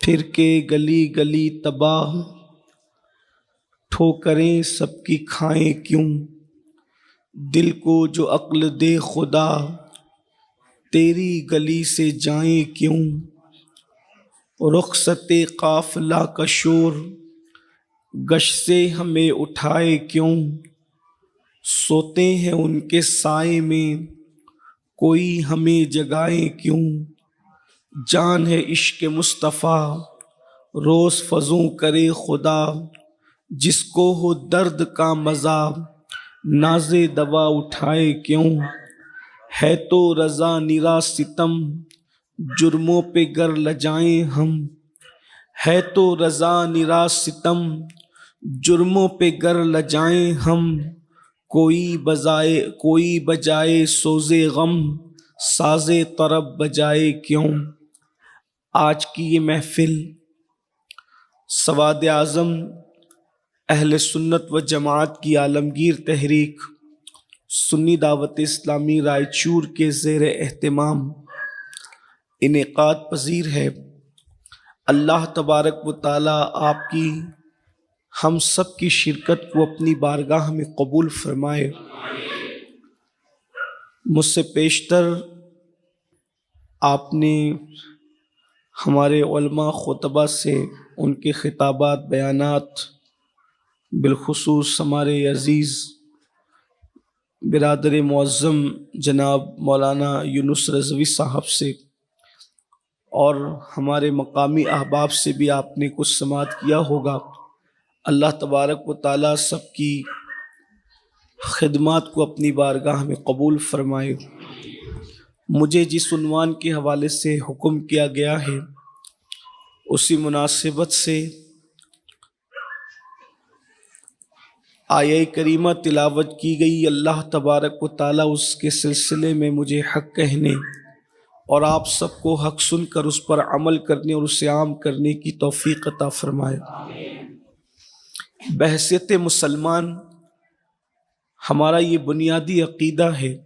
پھر کے گلی گلی تباہ، ٹھوکریں سب کی کھائیں کیوں؟ دل کو جو عقل دے خدا، تیری گلی سے جائیں کیوں؟ رخصت قافلہ کا شور، گشت سے ہمیں اٹھائے کیوں؟ سوتے ہیں ان کے سائے میں، کوئی ہمیں جگائے کیوں؟ جان ہے عشق مصطفیٰ، روز فزوں کرے خدا، جس کو ہو درد کا مزہ، ناز دوا اٹھائے کیوں؟ ہے تو رضا نرا ستم، جرموں پہ گر لجائیں ہم، ہے تو رضا نرا ستم، جرموں پہ گر لجائیں ہم، کوئی بجائے سوز غم، ساز طرب بجائے کیوں؟ آج کی یہ محفل سواد اعظم اہل سنت و جماعت کی عالمگیر تحریک سنی دعوت اسلامی رائچور کے زیر اہتمام انعقاد پذیر ہے۔ اللہ تبارک و تعالی آپ کی ہم سب کی شرکت کو اپنی بارگاہ میں قبول فرمائے۔ مجھ سے پیشتر آپ نے ہمارے علماء خطبہ سے ان کے خطابات بیانات، بالخصوص ہمارے عزیز برادر معظم جناب مولانا یونس رضوی صاحب سے اور ہمارے مقامی احباب سے بھی آپ نے کچھ سماعت کیا ہوگا۔ اللہ تبارک و تعالیٰ سب کی خدمات کو اپنی بارگاہ میں قبول فرمائے۔ مجھے جس عنوان کے حوالے سے حکم کیا گیا ہے اسی مناسبت سے آیہ کریمہ تلاوت کی گئی۔ اللہ تبارک و تعالیٰ اس کے سلسلے میں مجھے حق کہنے اور آپ سب کو حق سن کر اس پر عمل کرنے اور اسے عام کرنے کی توفیق عطا فرمائے۔ بحیثیت مسلمان ہمارا یہ بنیادی عقیدہ ہے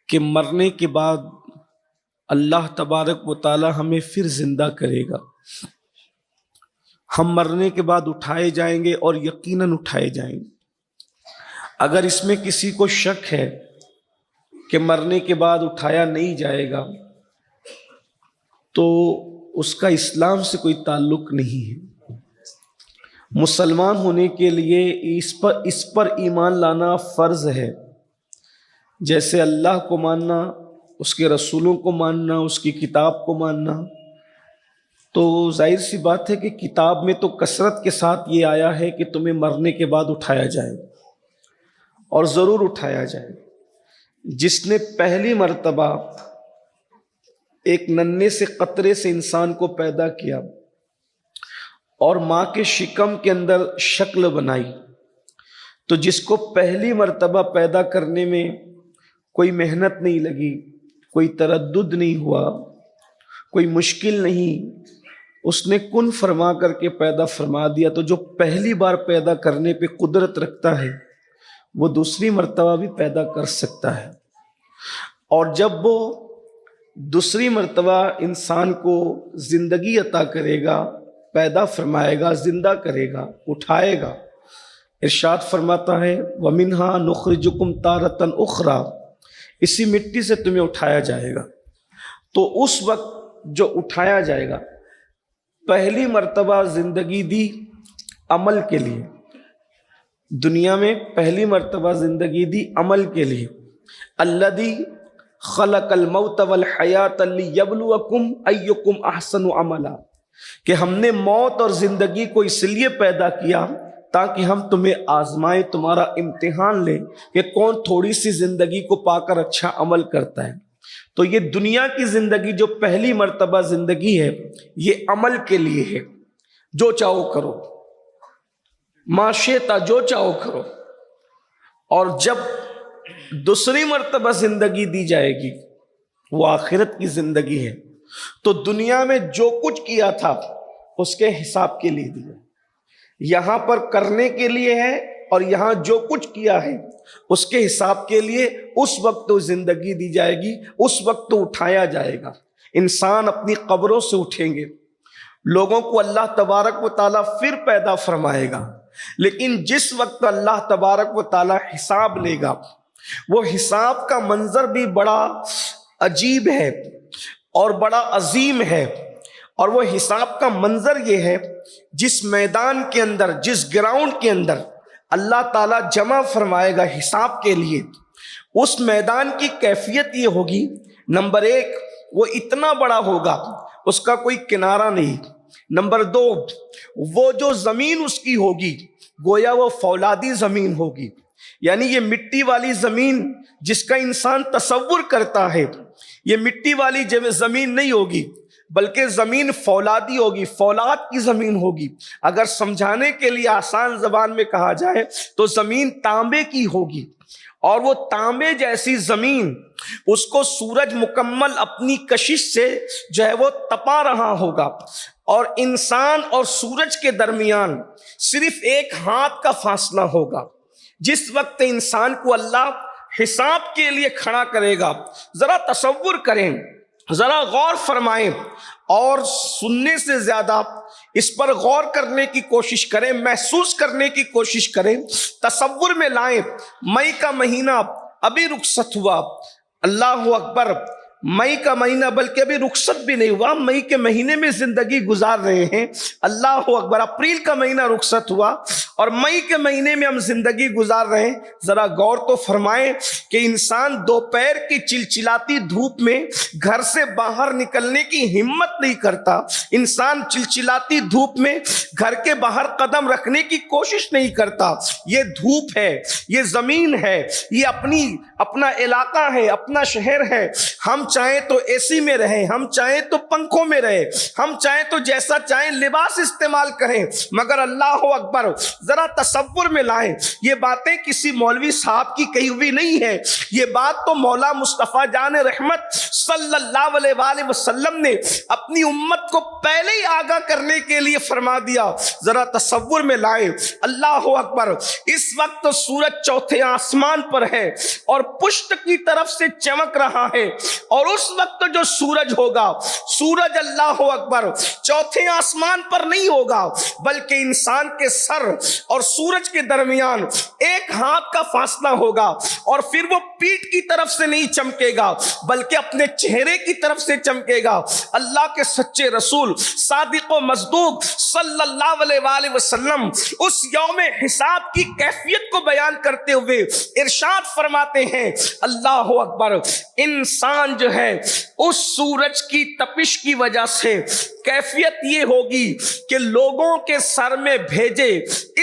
کہ مرنے کے بعد اللہ تبارک و تعالی ہمیں پھر زندہ کرے گا۔ ہم مرنے کے بعد اٹھائے جائیں گے اور یقیناً اٹھائے جائیں گے۔ اگر اس میں کسی کو شک ہے کہ مرنے کے بعد اٹھایا نہیں جائے گا تو اس کا اسلام سے کوئی تعلق نہیں ہے۔ مسلمان ہونے کے لیے اس پر ایمان لانا فرض ہے، جیسے اللہ کو ماننا، اس کے رسولوں کو ماننا، اس کی کتاب کو ماننا۔ تو ظاہر سی بات ہے کہ کتاب میں تو کثرت کے ساتھ یہ آیا ہے کہ تمہیں مرنے کے بعد اٹھایا جائے اور ضرور اٹھایا جائے۔ جس نے پہلی مرتبہ ایک ننھے سے قطرے سے انسان کو پیدا کیا اور ماں کے شکم کے اندر شکل بنائی، تو جس کو پہلی مرتبہ پیدا کرنے میں کوئی محنت نہیں لگی، کوئی تردد نہیں ہوا، کوئی مشکل نہیں، اس نے کن فرما کر کے پیدا فرما دیا، تو جو پہلی بار پیدا کرنے پہ قدرت رکھتا ہے وہ دوسری مرتبہ بھی پیدا کر سکتا ہے۔ اور جب وہ دوسری مرتبہ انسان کو زندگی عطا کرے گا، پیدا فرمائے گا، زندہ کرے گا، اٹھائے گا، ارشاد فرماتا ہے وَمِنْهَا نُخْرِجُكُمْ تَارَةً أُخْرَىٰ، اسی مٹی سے تمہیں اٹھایا جائے گا۔ تو اس وقت جو اٹھایا جائے گا، پہلی مرتبہ زندگی دی عمل کے لیے، دنیا میں پہلی مرتبہ زندگی دی عمل کے لیے۔ الذی خلق الموت والحیات لیبلوکم ایکم احسن عملا، کہ ہم نے موت اور زندگی کو اس لیے پیدا کیا تاکہ ہم تمہیں آزمائیں، تمہارا امتحان لیں کہ کون تھوڑی سی زندگی کو پا کر اچھا عمل کرتا ہے۔ تو یہ دنیا کی زندگی جو پہلی مرتبہ زندگی ہے یہ عمل کے لیے ہے، جو چاہو کرو، ما شئت، جو چاہو کرو۔ اور جب دوسری مرتبہ زندگی دی جائے گی وہ آخرت کی زندگی ہے، تو دنیا میں جو کچھ کیا تھا اس کے حساب کے لیے دیا، یہاں پر کرنے کے لیے ہے اور یہاں جو کچھ کیا ہے اس کے حساب کے لیے اس وقت تو زندگی دی جائے گی، اس وقت تو اٹھایا جائے گا۔ انسان اپنی قبروں سے اٹھیں گے لوگوں کو اللہ تبارک و تعالیٰ پھر پیدا فرمائے گا، لیکن جس وقت اللہ تبارک و تعالیٰ حساب لے گا، وہ حساب کا منظر بھی بڑا عجیب ہے اور بڑا عظیم ہے۔ اور وہ حساب کا منظر یہ ہے، جس میدان کے اندر، جس گراؤنڈ کے اندر اللہ تعالیٰ جمع فرمائے گا حساب کے لیے، اس میدان کی کیفیت یہ ہوگی، نمبر ایک وہ اتنا بڑا ہوگا اس کا کوئی کنارہ نہیں، نمبر دو وہ جو زمین اس کی ہوگی گویا وہ فولادی زمین ہوگی، یعنی یہ مٹی والی زمین جس کا انسان تصور کرتا ہے، یہ مٹی والی زمین نہیں ہوگی بلکہ زمین فولادی ہوگی، فولاد کی زمین ہوگی۔ اگر سمجھانے کے لیے آسان زبان میں کہا جائے تو زمین تانبے کی ہوگی، اور وہ تانبے جیسی زمین اس کو سورج مکمل اپنی کشش سے جو ہے وہ تپا رہا ہوگا، اور انسان اور سورج کے درمیان صرف ایک ہاتھ کا فاصلہ ہوگا۔ جس وقت انسان کو اللہ حساب کے لیے کھڑا کرے گا، ذرا تصور کریں، ذرا غور فرمائیں، اور سننے سے زیادہ اس پر غور کرنے کی کوشش کریں، محسوس کرنے کی کوشش کریں، تصور میں لائیں۔ مئی کا مہینہ ابھی رخصت ہوا، اللہ اکبر، مئی کا مہینہ بلکہ ابھی رخصت بھی نہیں ہوا، مئی کے مہینے میں زندگی گزار رہے ہیں، اللہ اکبر، اپریل کا مہینہ رخصت ہوا اور مئی کے مہینے میں ہم زندگی گزار رہے ہیں۔ ذرا غور تو فرمائیں کہ انسان دوپہر کی چلچلاتی دھوپ میں گھر سے باہر نکلنے کی ہمت نہیں کرتا، انسان چلچلاتی دھوپ میں گھر کے باہر قدم رکھنے کی کوشش نہیں کرتا۔ یہ دھوپ ہے، یہ زمین ہے، یہ اپنا علاقہ ہے، اپنا شہر ہے، ہم چاہیں تو اے سی میں رہیں، ہم چاہیں تو پنکھوں میں رہیں، ہم چاہیں تو جیسا چاہیں لباس استعمال کریں، مگر اللہ اکبر، ذرا تصور میں لائیں، یہ باتیں کسی مولوی صاحب کی کہی ہوئی نہیں ہے، یہ بات تو مولا مصطفیٰ جان رحمت صلی اللہ علیہ وآلہ وسلم نے اپنی امت کو پہلے ہی آگاہ کرنے کے لیے فرما دیا۔ ذرا تصور میں لائیں، اللہ اکبر، اس وقت سورج چوتھے آسمان پر ہے اور پشت کی طرف سے چمک رہا ہے، اور اس وقت جو سورج ہوگا، سورج اللہ اکبر چوتھے آسمان پر نہیں ہوگا بلکہ انسان کے سر اور سورج کے درمیان ایک ہاتھ کا فاصلہ ہوگا، اور پھر وہ پیٹھ کی طرف سے نہیں چمکے گا بلکہ اپنے چہرے کی طرف سے چمکے گا۔ اللہ کے سچے رسول صادق و مصدوق صلی اللہ علیہ وآلہ وسلم اس یوم حساب کی کیفیت کو بیان کرتے ہوئے ارشاد فرماتے ہیں، اللہ اکبر، انسان جو ہے اس سورج کی تپش کی وجہ سے کیفیت یہ ہوگی کہ لوگوں کے سر میں بھیجے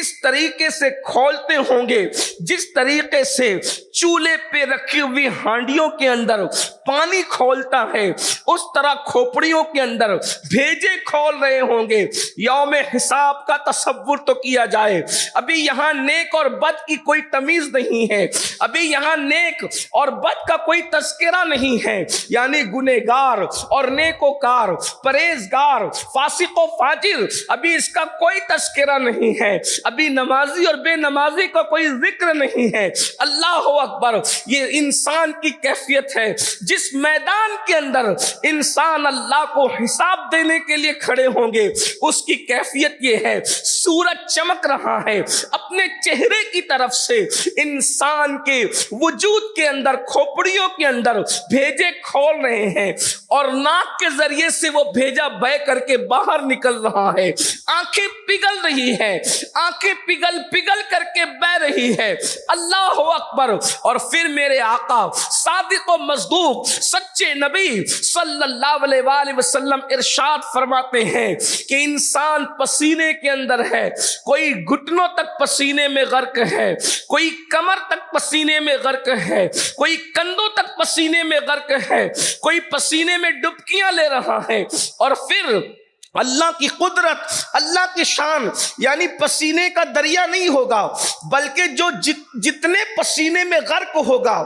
اس طریقے سے کھولتے ہوں گے جس طریقے سے چولہے پہ رکھی ہوئی ہانڈیوں کے اندر پانی کھولتا ہے، اس طرح کھوپڑیوں کے اندر بھیجے کھول رہے ہوں گے۔ یوم حساب کا تصور تو کیا جائے، ابھی یہاں نیک اور بد کی کوئی تمیز نہیں ہے، ابھی یہاں نیک اور بد کا کوئی تذکرہ نہیں ہے، یعنی گنہگار اور نیکوکار، پرہیزگار، فاسق و فاجر، ابھی اس کا کوئی تذکرہ نہیں ہے، ابھی نمازی اور بے نمازی کا کوئی ذکر نہیں ہے۔ اللہ اکبر، یہ انسان کی کیفیت ہے جس میدان کے اندر انسان اللہ کو حساب دینے کے لیے کھڑے ہوں گے، اس کی کیفیت یہ ہے، سورج چمک رہا ہے، اپنے چہرے کی طرف سے انسان کے وجود کے اندر، کھوپڑیوں کے اندر بھیجے کھول رہے ہیں، اور ناک کے ذریعے سے وہ بھیجا بہ کر کے باہر نکل رہا ہے، آنکھیں پگھل رہی ہے، آنکھیں پگھل پگھل کر کے بہ رہی ہے، اللہ اکبر۔ اور پھر میرے آقا صادق و مصدوق سچے نبی صلی اللہ علیہ وآلہ وسلم ارشاد فرماتے ہیں کہ انسان پسینے کے اندر ہے، کوئی گھٹنوں تک پسینے میں غرق ہے، کوئی کمر تک پسینے میں غرق ہے، کوئی کندھوں تک پسینے میں غرق ہے، کوئی پسینے میں ڈبکیاں لے رہا ہے، اور پھر اللہ کی قدرت، اللہ کی شان، یعنی پسینے کا دریا نہیں ہوگا بلکہ جو جتنے پسینے میں غرق ہوگا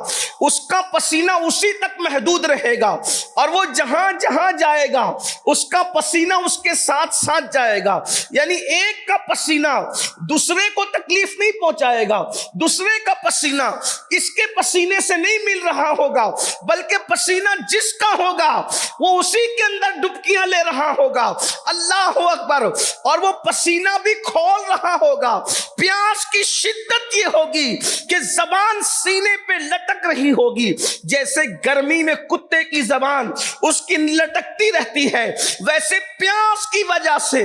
اس کا پسینہ اسی تک محدود رہے گا، اور وہ جہاں جہاں جائے گا اس کا پسینہ اس کے ساتھ ساتھ جائے گا، یعنی ایک کا پسینہ دوسرے کو تکلیف نہیں پہنچائے گا، دوسرے کا پسینہ اس کے پسینے سے نہیں مل رہا ہوگا بلکہ پسینہ جس کا ہوگا وہ اسی کے اندر ڈبکیاں لے رہا ہوگا۔ اللہ اکبر، اور وہ پسینہ بھی کھول رہا ہوگا۔ پیاس کی شدت یہ ہوگی کہ زبان سینے پہ لٹک رہی ہوگی، جیسے گرمی میں کتے کی زبان اس کی لٹکتی رہتی ہے، ویسے پیاس کی وجہ سے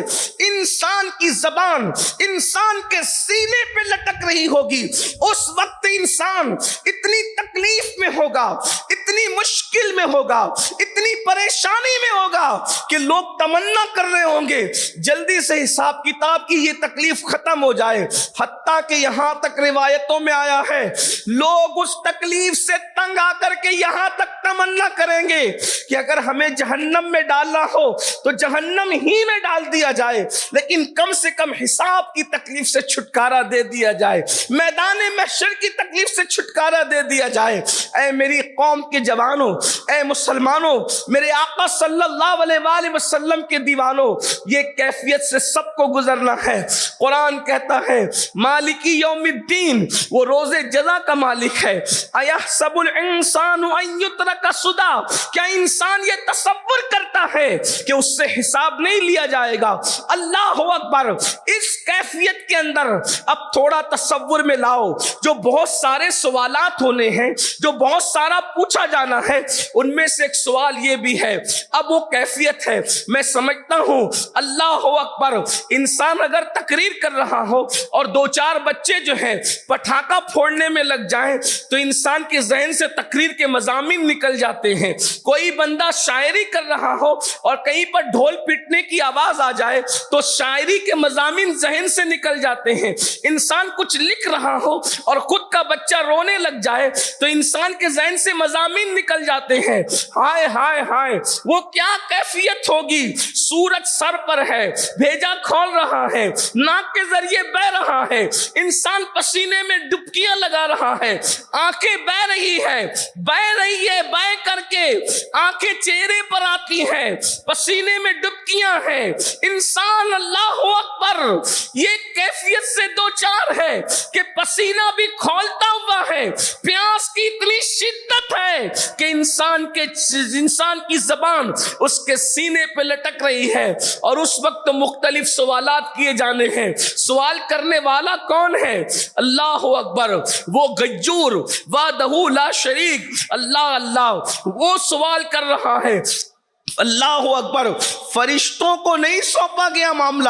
انسان کی زبان انسان کے سینے پہ لٹک رہی ہوگی۔ اس وقت انسان اتنی تکلیف میں ہوگا، اتنی مشکل میں ہوگا، اتنی پریشانی میں ہوگا کہ لوگ تمنا کر رہے ہوں گے جلدی سے حساب کتاب کی یہ تکلیف ختم ہو جائے۔ حتیٰ کہ یہاں تک روایتوں میں آیا ہے لوگ اس تکلیف سے تنگ آ کر کے یہاں تک تمنا کریں گے کہ اگر ہمیں جہنم میں ڈالنا ہو تو جہنم ہی میں ڈال دیا جائے، لیکن کم سے کم حساب کی تکلیف سے چھٹکارا دے دیا جائے، میدان محشر کی تکلیف سے چھٹکارا دے دیا جائے۔ اے میری قوم کے جوانوں، اے مسلمانوں، میرے آقا صلی اللہ علیہ وآلہ وسلم کے دیوانوں، یہ کیفیت سے سب کو گزرنا ہے۔ قرآن کہتا ہے مالکی یوم الدین، وہ روز جزا کا مالک ہے۔ ایحسب الانسان ان یترک سدی، کیا انسان یہ تصور کرتا ہے کہ اس سے حساب نہیں لیا جائے گا؟ اللہ اکبر۔ اس کیفیت کے اندر اب تھوڑا تصور میں لاؤ، جو بہت سارے سوالات ہونے ہیں، جو بہت سارا پوچھا جانا ہے، ان میں سے ایک سوال یہ بھی ہے، اب وہ کیفیت ہے، میں سمجھتا ہوں اللہ اکبر، انسان اگر تقریر کر رہا ہو اور دو چار بچے جو ہیں پٹاخہ پھوڑنے میں لگ جائیں تو انسان کے ذہن سے تقریر کے مضامین نکل جاتے ہیں۔ کوئی بندہ شاعری کر رہا ہو اور کہیں پر ڈھول پیٹنے کی آواز آ جائے تو شاعری کے مضامین ذہن سے نکل جاتے ہیں۔ انسان کچھ لکھ رہا ہو اور خود کا بچہ رونے لگ جائے تو انسان کے ذہن سے مضامین نکل جاتے ہیں۔ ہائے ہائے ہائے، وہ کیا کیفیت ہوگی؟ سورج سر پر ہے، بھیجا کھول رہا ہے، ناک کے ذریعے بہ رہا ہے، انسان پسینے میں ڈبکیاں لگا رہا ہے، آنکھیں بہ رہی ہے، بہ کر کے آنکھیں چہرے پر آتی ہیں، پسینے میں ڈبکیاں ہیں، انسان اللہ اکبر یہ کیفیت سے دو چار ہے کہ پسینہ بھی کھولتا ہوا ہے، پیاس کی اتنی شدت ہے کہ انسان کی زبان اس کے سینے پہ لٹک رہی ہے، اور اس وقت مختلف سوالات کیے جانے ہیں۔ سوال کرنے والا کون ہے؟ اللہ اکبر، وہ غیور وحدہ لا شریک، اللہ وہ سوال کر رہا ہے۔ اللہ اکبر، فرشتوں کو نہیں سونپا گیا معاملہ،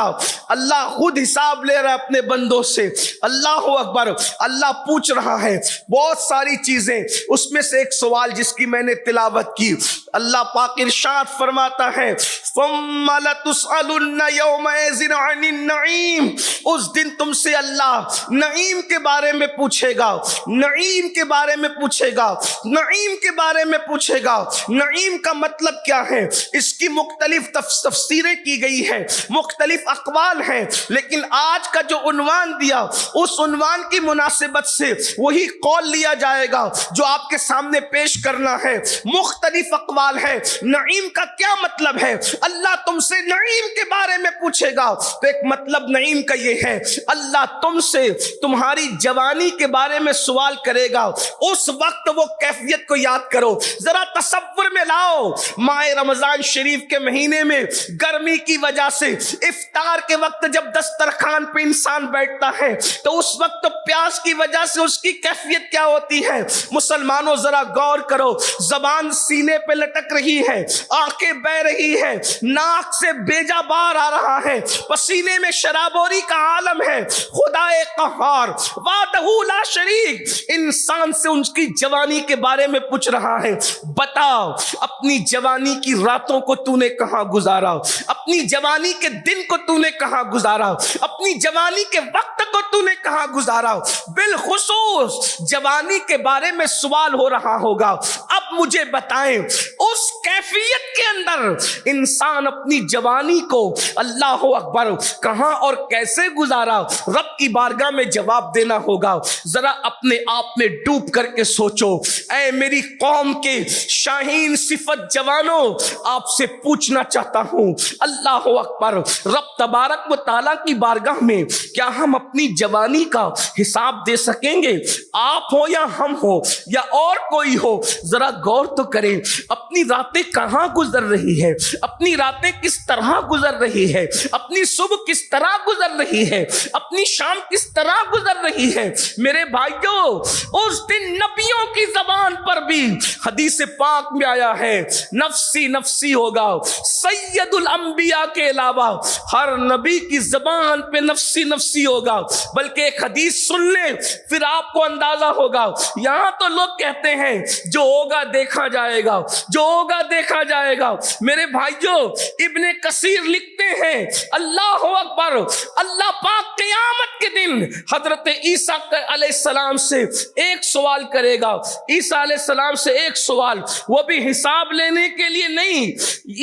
اللہ خود حساب لے رہا ہے اپنے بندوں سے۔ اللہ اکبر، اللہ پوچھ رہا ہے بہت ساری چیزیں، اس میں سے ایک سوال جس کی میں نے تلاوت کی، اللہ پاک ارشاد فرماتا ہے ثم لتسألن یومئذ عن النعیم، اس دن تم سے اللہ نعیم کے بارے میں پوچھے گا، نعیم کے بارے میں پوچھے گا، نعیم کے بارے میں پوچھے گا۔ نعیم کا مطلب کیا ہے؟ اس کی مختلف تفسیریں کی گئی ہیں، مختلف اقوال ہیں، لیکن آج کا جو عنوان دیا اس عنوان کی مناسبت سے وہی قول لیا جائے گا جو آپ کے سامنے پیش کرنا ہے۔ مختلف اقوال ہے، نعیم کا کیا مطلب ہے؟ اللہ تم سے نعیم کے بارے میں پوچھے گا تو ایک مطلب نعیم کا یہ ہے اللہ تم سے تمہاری جوانی کے بارے میں سوال کرے گا۔ اس وقت وہ کیفیت کو یاد کرو، ذرا تصور میں لاؤ، ماہ رمضان شریف کے مہینے میں گرمی کی وجہ سے افطار کے وقت جب دسترخوان پہ انسان بیٹھتا ہے تو اس وقت پیاس کی وجہ سے اس کی کیفیت کیا ہوتی ہے؟ مسلمانوں ذرا غور کرو، زبان سینے پہ لٹک رہی ہے، آنکھیں بہ رہی ہے، ناک سے بیجا بار آ رہا ہے، پسینے میں شرابوری کا عالم ہے۔ خدا قہار وحدہ لا شریک انسان سے ان کی جوانی کے بارے میں پوچھ رہا ہے، بتاؤ اپنی جوانی کی راتوں کو تو نے کہاں گزارا، اپنی جوانی کے دن کو تو نے کہاں گزارا، اپنی جوانی کے وقت کو تو نے کہاں گزارا؟ بالخصوص جوانی کے بارے میں سوال ہو رہا ہوگا۔ اب مجھے بتائیں اس کیفیت کے اندر انسان اپنی جوانی کو اللہ اکبر کہاں اور کیسے گزارا؟ رب کی بارگاہ میں جواب دینا ہوگا۔ ذرا اپنے آپ میں ڈوب کر کے سوچو، اے میری قوم کے شاہین صفت جوانوں، آپ سے پوچھنا چاہتا ہوں، اللہ اکبر، رب تبارک و تعالیٰ کی بارگاہ میں کیا ہم اپنی جوانی کا حساب دے سکیں گے؟ آپ ہو یا ہم ہو یا اور کوئی ہو، ذرا غور تو کریں، اپنی راتیں کہاں گزر رہی ہے, اپنی راتیں کس طرح گزر رہی ہے, اپنی صبح کس طرح گزر رہی ہے, اپنی شام کس طرح گزر رہی ہے. میرے بھائیوں, اس دن نبیوں کی زبان پر بھی حدیث پاک میں آیا ہے نفسی نفسی ہوگا. سید الانبیاء کے علاوہ ہر نبی کی زبان پہ نفسی نفسی ہوگا. بلکہ ایک حدیث سن لیں پھر آپ کو اندازہ ہوگا. یہاں تو لوگ کہتے ہیں جو ہوگا دیکھا جائے گا, جو ہوگا دیکھا جائے گا. میرے بھائیوں, ابن کثیر لکھتے ہیں اللہ اکبر, اللہ پاک قیامت کے دن حضرت عیسیٰ علیہ السلام سے ایک سوال کرے گا. عیسیٰ علیہ السلام سے ایک سوال, وہ بھی حساب لینے کے لیے نہیں,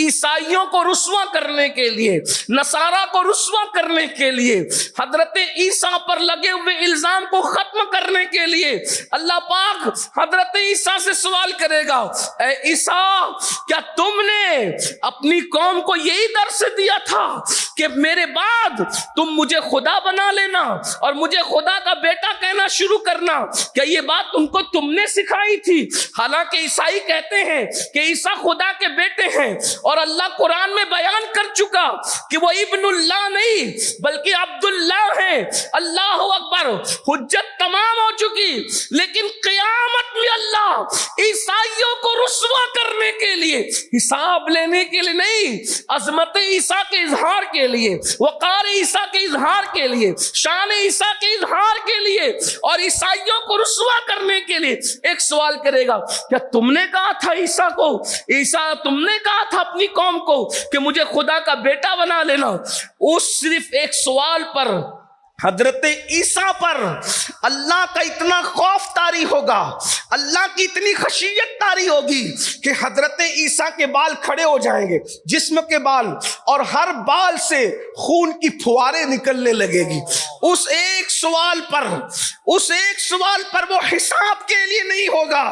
عیسائیوں کو رسوا کرنے کے لیے, نصارہ کو رسوا کرنے کے لیے, حضرت عیسیٰ پر لگے ہوئے الزام کو ختم کرنے کے لیے اللہ پاک حضرت عیسیٰ سے سوال کرے گا, اے عیسیٰ کیا تم نے اپنی قوم کو یہی درس دیا تھا کہ میرے بعد تم مجھے خدا بنا لینا اور مجھے خدا کا بیٹا کہنا شروع کرنا, کیا یہ بات تم نے سکھائی تھی؟ حالانکہ عیسائی کہتے ہیں کہ عیسیٰ خدا کے بیٹے ہیں, اور اللہ قرآن میں بیان کر چکا کہ وہ ابن اللہ نہیں بلکہ عبداللہ ہیں. اللہ اکبر, حجت تمام ہو چکی, لیکن قیامت میں اللہ عیسائیوں کو رسوا کرنے کے لیے, حساب لینے کے لیے نہیں, عظمت عیسیٰ کے اظہار کے لیے, وقار عیسیٰ کے اظہار کے لیے, شان عیسیٰ کے اظہار کے لیے اور عیسائیوں کو رسوا کرنے کے لیے ایک سوال کرے گا. کیا تم نے کہا تھا عیسیٰ کو, عیسیٰ تم نے کہا تھا اپنی قوم کو کہ مجھے خدا کا بیٹا بنا لینا؟ اس صرف ایک سوال پر حضرت عیسیٰ پر اللہ کا اتنا خوف طاری ہوگا, اللہ کی اتنی خشیت طاری ہوگی کہ حضرت عیسیٰ کے بال کھڑے ہو جائیں گے, جسم کے بال, اور ہر بال سے خون کی پھواریں نکلنے لگے گی. اس ایک سوال پر وہ حساب کے لیے نہیں ہوگا.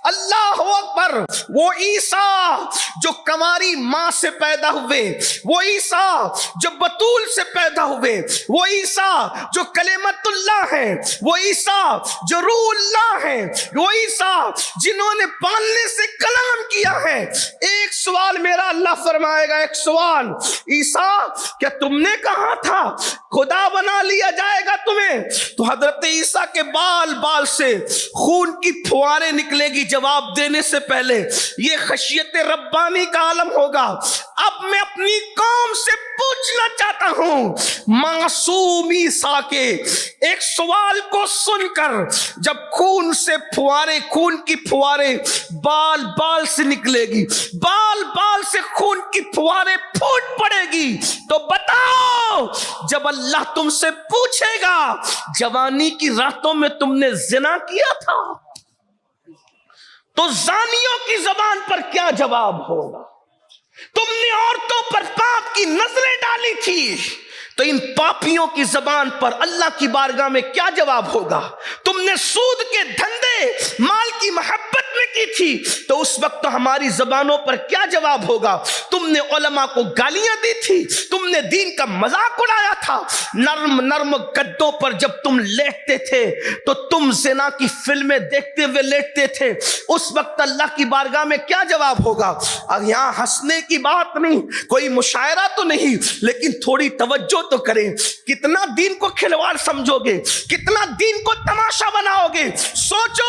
اللہ اکبر, وہ عیسیٰ جو کنواری ماں سے پیدا ہوئے, وہ عیسیٰ جو بتول سے پیدا ہوئے, وہ عیسیٰ جو کلمت اللہ ہے, وہ عیسیٰ جو روح اللہ ہے, وہ عیسیٰ جنہوں نے پالنے سے کلام کیا ہے. ایک سوال میرا اللہ فرمائے گا, ایک سوال, عیسیٰ کیا تم نے کہا تھا خدا بنا لیا جائے گا تمہیں؟ تو حضرت عیسیٰ کے بال سے خون کی پھواریں نکلے گی. جواب دینے سے پہلے یہ خشیت ربانی کا عالم ہوگا. اب میں اپنی قوم سے پوچھنا چاہتا ہوں, معصوم عیسیٰ کے ایک سوال کو سن کر جب خون کی پھواریں بال سے نکلے گی, بال سے خون کی پھواریں پھوٹ پڑے گی, تو بتاؤ جب اللہ تم سے پوچھے گا جوانی کی راتوں میں تم نے زنا کیا تھا, تو زانیوں کی زبان پر کیا جواب ہوگا؟ تم نے عورتوں پر پاپ کی نظریں ڈالی تھی, تو ان پاپیوں کی زبان پر اللہ کی بارگاہ میں کیا جواب ہوگا؟ تم نے سود کے دھندے مال کی محبت میں کی تھی, تو اس وقت ہماری زبانوں پر کیا جواب ہوگا؟ تم نے علماء کو گالیاں دی تھی, تم نے دین کا مذاق اڑایا تھا, نرم گدوں پر جب تم لیٹتے تھے تو تم زنا کی فلمیں دیکھتے ہوئے لیٹتے تھے, اس وقت اللہ کی بارگاہ میں کیا جواب ہوگا؟ اب یہاں ہنسنے کی بات نہیں, کوئی مشاعرہ تو نہیں, لیکن تھوڑی توجہ تو کریں. کتنا دین کو کھلواڑ سمجھو گے, کتنا دین کو تماشا بناؤ گے؟ سوچو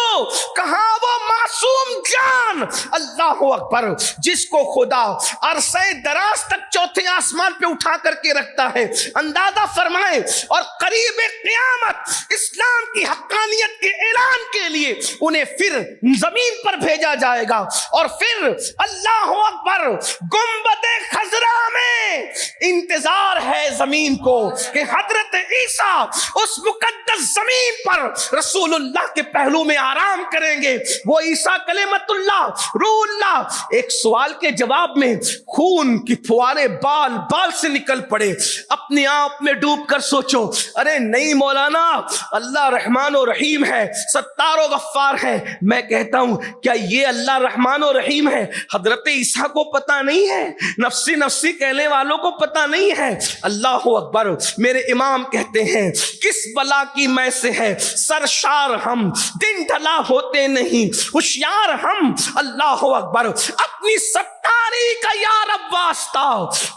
کہاں وہ معصوم جان, اللہ اکبر, جس کو خدا عرصہ دراز تک چوتھے آسمان پہ اٹھا کر کے رکھتا ہے. اندازہ فرمائے, اور قریب قیامت اسلام کی حقانیت کے اعلان کے لیے انہیں پھر زمین پر بھیجا جائے گا, اور پھر اللہ اکبر گنبد خضرا میں انتظار ہے زمین کو کہ حضرت عیسیٰ اس مقدس زمین پر رسول اللہ کے پہلو میں آرام کریں گے. وہ عیسیٰ کلمت اللہ, روح اللہ. ایک سوال کے جواب میں خون کی پھوارے بال سے نکل پڑے. اپنے آپ میں ڈوب کر سوچو, ارے نہیں مولانا, اللہ رحمان و رحیم ہے, ستار و غفار ہے. میں کہتا ہوں کیا یہ اللہ رحمان و رحیم ہے حضرت عیسیٰ کو پتہ نہیں ہے؟ نفسی نفسی کہنے والوں کو پتہ نہیں ہے. اللہ اکبر. میرے امام کہتے ہیں کس بلا کی میں سے ہے سرشار ہم, دن ڈھلا ہوتے نہیں ہوشیار ہم. اللہ اکبر. اپنی ستاری کا یا رب واسطہ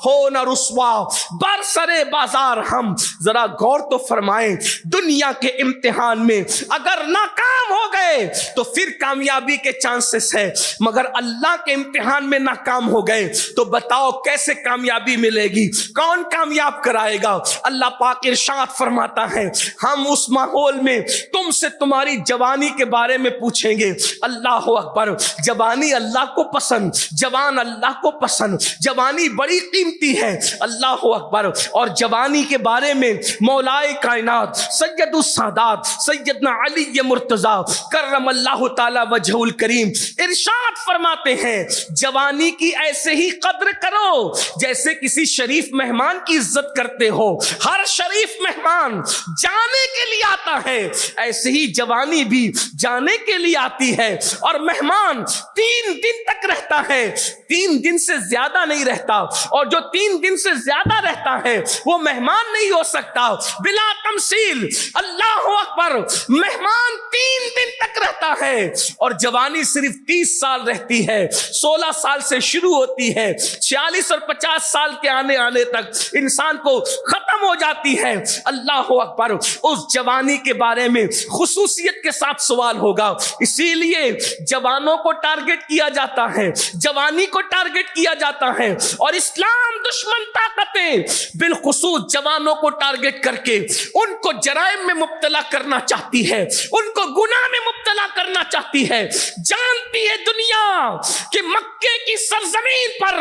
ہو نہ رسوا برسرے بازار ہم. ذرا غور تو فرمائیں, دنیا کے امتحان میں اگر ناکام ہو گئے تو پھر کامیابی کے چانسز ہے, مگر اللہ کے امتحان میں ناکام ہو گئے تو بتاؤ کیسے کامیابی ملے گی, کون کامیاب کرائے گا. اللہ پاک ارشاد فرماتا ہے ہم اس ماحول میں تم سے تمہاری جوانی کے بارے میں پوچھیں گے. اللہ اکبر. جوانی اللہ کو پسند, جوان اللہ کو پسند, جوانی بڑی قیمتی ہے. اللہ اکبر. اور جوانی کے بارے میں مولائے کائنات سید السادات سیدنا علی مرتضیٰ کرم اللہ تعالی وجہ الکریم ارشاد فرماتے ہیں جوانی کی ایسے ہی قدر کرو جیسے کسی شریف مہمان کی عزت کرتے ہو. ہر شریف مہمان جانے کے لیے آتا ہے, ایسے ہی جوانی بھی جانے کے لیے آتی ہے. اور مہمان 3 دن تک رہتا ہے, 3 دن سے زیادہ نہیں رہتا, اور جو 3 دن سے زیادہ رہتا ہے وہ مہمان نہیں ہو سکتا بلا تمثیل. اللہ اکبر. مہمان 3 دن تک رہتا ہے اور جوانی صرف 30 سال رہتی ہے. 16 سال سے شروع ہوتی ہے, 46 اور 50 سال کے آنے تک انسان کو ختم ہو جاتی ہے. اللہ اکبر. اس جوانی کے بارے میں خصوصیت کے ساتھ سوال ہوگا. اسی لیے جوانوں کو ٹارگٹ کیا جاتا ہے, جوانی کو ٹارگٹ کیا جاتا ہے, اور اسلام دشمن طاقتیں بالخصوص جوانوں کو ٹارگٹ کر کے ان کو جرائم میں مبتلا کرنا چاہتی ہے, ان کو گناہ میں مبتلا کرنا چاہتی ہے. جانتی ہے دنیا کہ مکے کی سرزمین پر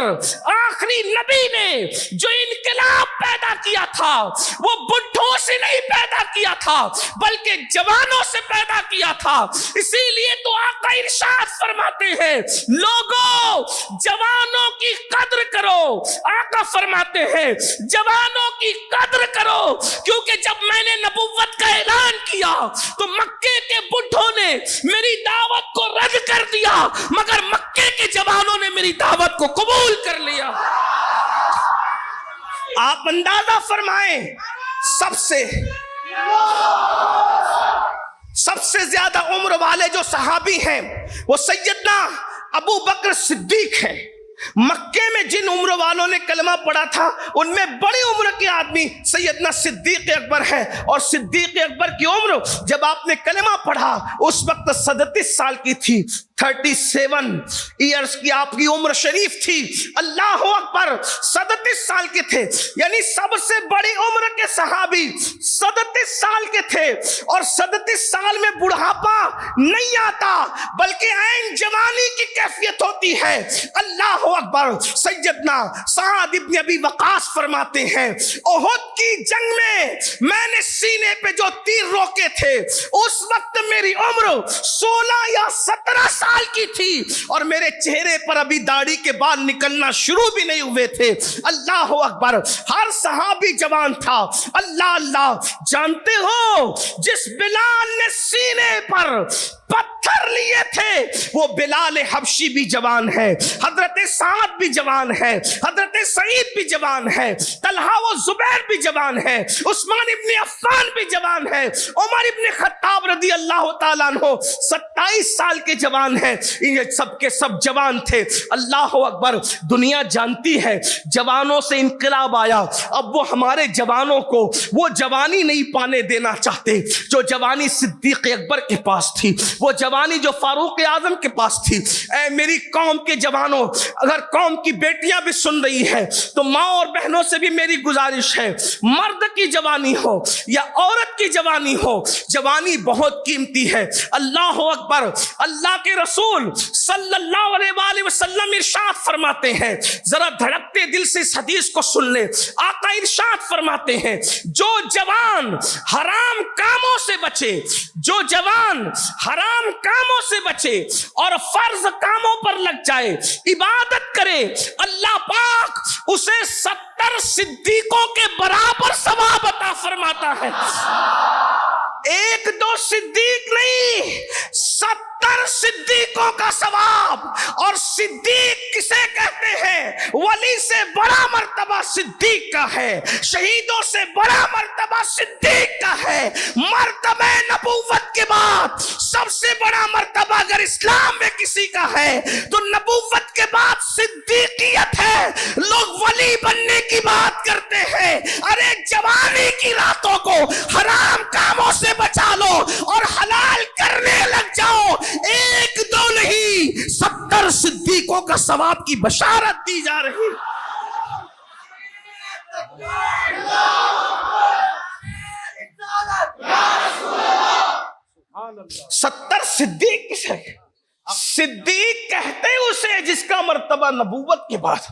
آخری نبی نے جو انقلاب پیدا کیا تھا وہ بڈھوں سے نہیں پیدا کیا تھا بلکہ جوانوں سے پیدا کیا تھا. اسی لیے تو آقا ارشاد فرماتے ہیں لوگوں جوانوں کی قدر کرو. آقا فرماتے ہیں جوانوں کی قدر کرو, کیونکہ جب میں نے نبوت کا اعلان کیا تو مکے کے بڈھوں نے میری دعوت کو رد کر دیا, مگر مکے کے جوانوں نے میری دعوت کو قبول کر لیا. آپ اندازہ فرمائیں سب سے زیادہ عمر والے جو صحابی ہیں وہ سیدنا ابو بکر صدیق ہیں. مکے میں جن عمر والوں نے کلمہ پڑھا تھا ان میں بڑی عمر کے آدمی سیدنا صدیق اکبر ہے. اور صدیق اکبر کی عمر جب آپ نے کلمہ پڑھا اس وقت 37 سال کی تھی, 37 ایئرز کی آپ کی عمر شریف تھی. اللہ اکبر. 37 سال کے تھے, یعنی سب سے بڑی عمر کے صحابی 37 سال کے تھے. اور 37 سال میں بڑھاپا نہیں آتا بلکہ عین جوانی کی کیفیت ہوتی ہے. اللہ اکبر. سیدنا سعد ابن ابی وقاص فرماتے ہیں احد کی جنگ میں نے سینے پہ جو تیر روکے تھے اس وقت میری عمر 16 یا 17 سال کی تھی اور میرے چہرے پر ابھی داڑھی کے بال نکلنا شروع بھی نہیں ہوئے تھے. اللہ اکبر. ہر صحابی جوان تھا. اللہ اللہ. جانتے ہو جس بلال نے سینے پر پتھر لیے تھے وہ بلال حبشی بھی جوان ہے, حضرت سعد بھی جوان ہے, حضرت سعید بھی جوان ہے, طلحہ و زبیر بھی جوان ہے, عثمان ابن عفان بھی جوان ہے, عمر ابن خطاب رضی اللہ تعالیٰ عنہ 27 سال کے جوان ہیں. یہ سب کے سب جوان تھے. اللہ اکبر. دنیا جانتی ہے جوانوں سے انقلاب آیا, اب وہ ہمارے جوانوں کو وہ جوانی نہیں پانے دینا چاہتے جو جوانی صدیق اکبر کے پاس تھی, وہ جوانی جو فاروق اعظم کے پاس تھی. اے میری قوم کے جوانوں, اگر قوم کی بیٹیاں بھی سن رہی ہیں تو ماں اور بہنوں سے بھی میری گزارش ہے, مرد کی جوانی ہو یا عورت کی جوانی ہو, جوانی بہت قیمتی ہے. اللہ اکبر. اللہ کے رسول صلی اللہ علیہ وآلہ وسلم ارشاد فرماتے ہیں, ذرا دھڑکتے دل سے اس حدیث کو سن لیں. آقا ارشاد فرماتے ہیں جو جوان حرام کاموں سے بچے, جو جوان حرام کاموں سے بچے اور فرض کاموں پر لگ جائے, عبادت کرے, اللہ پاک اسے 70 صدیقوں کے برابر ثواب عطا فرماتا ہے. 1-2 صدیق نہیں, 70 صدیقوں صدیقوں کا ثواب. اور صدیق کسے کہتے ہیں؟ ولی سے بڑا مرتبہ صدیق کا ہے, شہیدوں سے بڑا مرتبہ صدیق کا ہے. مرتبہ نبوت کے بعد سب سے بڑا مرتبہ اگر اسلام میں کسی کا ہے تو نبوت کے بعد صدیقیت ہے. لوگ ولی بننے کی بات کرتے ہیں. ارے جوانی کی راتوں کو حرام کاموں سے بچا لو اور حلال کرنے لگ جاؤ. ایک دو نہیں, 70 صدیقوں کا ثواب کی بشارت دی جا رہی. 70 صدیق کسے؟ صدیق کہتے اسے جس کا مرتبہ نبوت کے بعد.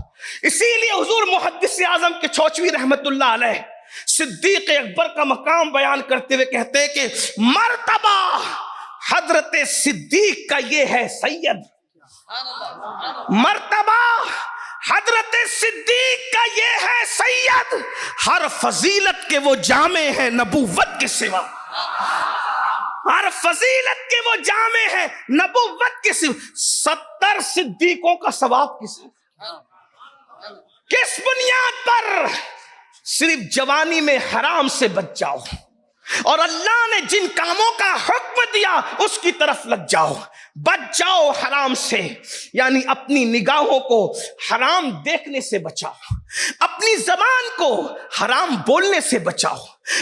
اسی لیے حضور محدث اعظم کے چوچوی رحمت اللہ علیہ صدیق اکبر کا مقام بیان کرتے ہوئے کہتے ہیں کہ مرتبہ حضرت صدیق کا یہ ہے سید. مرتبہ حضرت صدیق کا یہ ہے سید. ہر فضیلت کے وہ جامع ہیں نبوت کے سوا. ہر فضیلت کے وہ جامع ہیں نبوت کے سوا. 70 صدیقوں کا ثواب کس بنیاد پر؟ صرف جوانی میں حرام سے بچ جاؤ اور اللہ نے جن کاموں کا حکم دیا اس کی طرف لگ جاؤ. بچ جاؤ حرام سے, یعنی اپنی نگاہوں کو حرام دیکھنے سے بچاؤ, اپنی زبان کو حرام بولنے سے بچاؤ,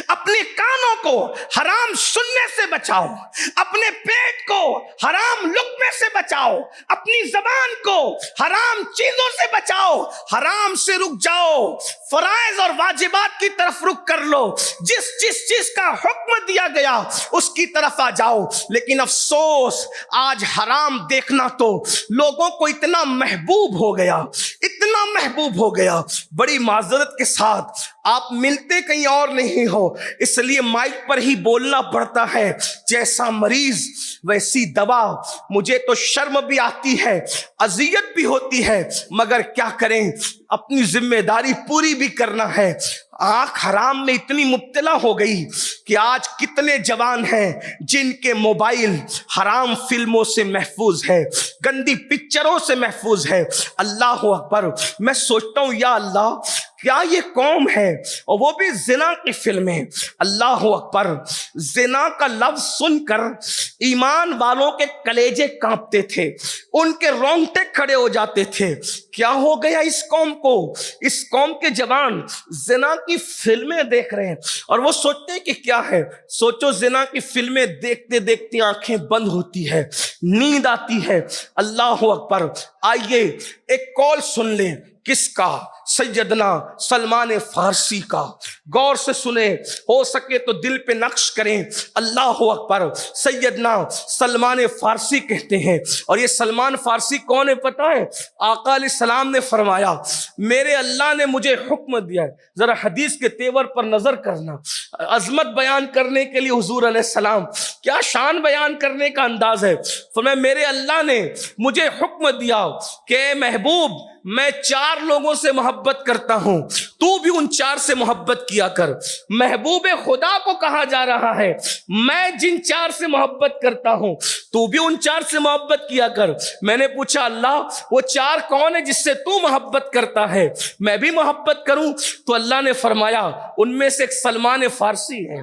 اپنے کانوں کو حرام سننے سے بچاؤ, اپنے پیٹ کو حرام لقمے سے بچاؤ, اپنی زبان کو حرام چیزوں سے بچاؤ. حرام سے رک جاؤ, فرائض اور واجبات کی طرف رک کر لو. جس چیز کا حکم دیا گیا اس کی طرف آ جاؤ. لیکن افسوس آج حرام دیکھنا تو لوگوں کو اتنا محبوب ہو گیا, اتنا محبوب ہو گیا. بڑی معذرت کے ساتھ آپ ملتے کہیں اور نہیں ہو, اس لیے مائک پر ہی بولنا پڑتا ہے. جیسا مریض ویسی دوا. مجھے تو شرم بھی آتی ہے, اذیت بھی ہوتی ہے, مگر کیا کریں, اپنی ذمہ داری پوری بھی کرنا ہے. آنکھ حرام میں اتنی مبتلا ہو گئی کہ آج کتنے جوان ہیں جن کے موبائل حرام فلموں سے محفوظ ہے, گندی پکچروں سے محفوظ ہے. اللہ اکبر. میں سوچتا ہوں یا اللہ کیا یہ قوم ہے, اور وہ بھی زنا کی فلمیں. اللہ اکبر. زنا کا لفظ سن کر ایمان والوں کے کلیجے کانپتے تھے, ان کے رونگٹے کھڑے ہو جاتے تھے. کیا ہو گیا اس قوم کو؟ اس قوم کے جوان زنا کی فلمیں دیکھ رہے ہیں اور وہ سوچتے ہیں کہ کیا ہے. سوچو زنا کی فلمیں دیکھتے دیکھتے آنکھیں بند ہوتی ہے, نیند آتی ہے. اللہ اکبر. آئیے ایک کال سن لیں. کس کا؟ سیدنا سلمان فارسی کا. غور سے سنیں, ہو سکے تو دل پہ نقش کریں. اللہ اکبر. سیدنا سلمان فارسی کہتے ہیں, اور یہ سلمان فارسی کون ہے پتہ ہے؟ آقا علیہ السلام نے فرمایا میرے اللہ نے مجھے حکم دیا ہے. ذرا حدیث کے تیور پر نظر کرنا. عظمت بیان کرنے کے لیے حضور علیہ السلام کیا شان بیان کرنے کا انداز ہے. فرمایا میرے اللہ نے مجھے حکم دیا کہ اے محبوب میں 4 لوگوں سے محبت کرتا ہوں, تو بھی ان 4 سے محبت کیا کر. محبوب خدا کو کہا جا رہا ہے میں جن 4 سے محبت کرتا ہوں تو بھی ان 4 سے محبت کیا کر. میں نے پوچھا اللہ وہ 4 کون ہے جس سے تو محبت کرتا ہے, میں بھی محبت کروں؟ تو اللہ نے فرمایا ان میں سے ایک سلمان فارسی ہے.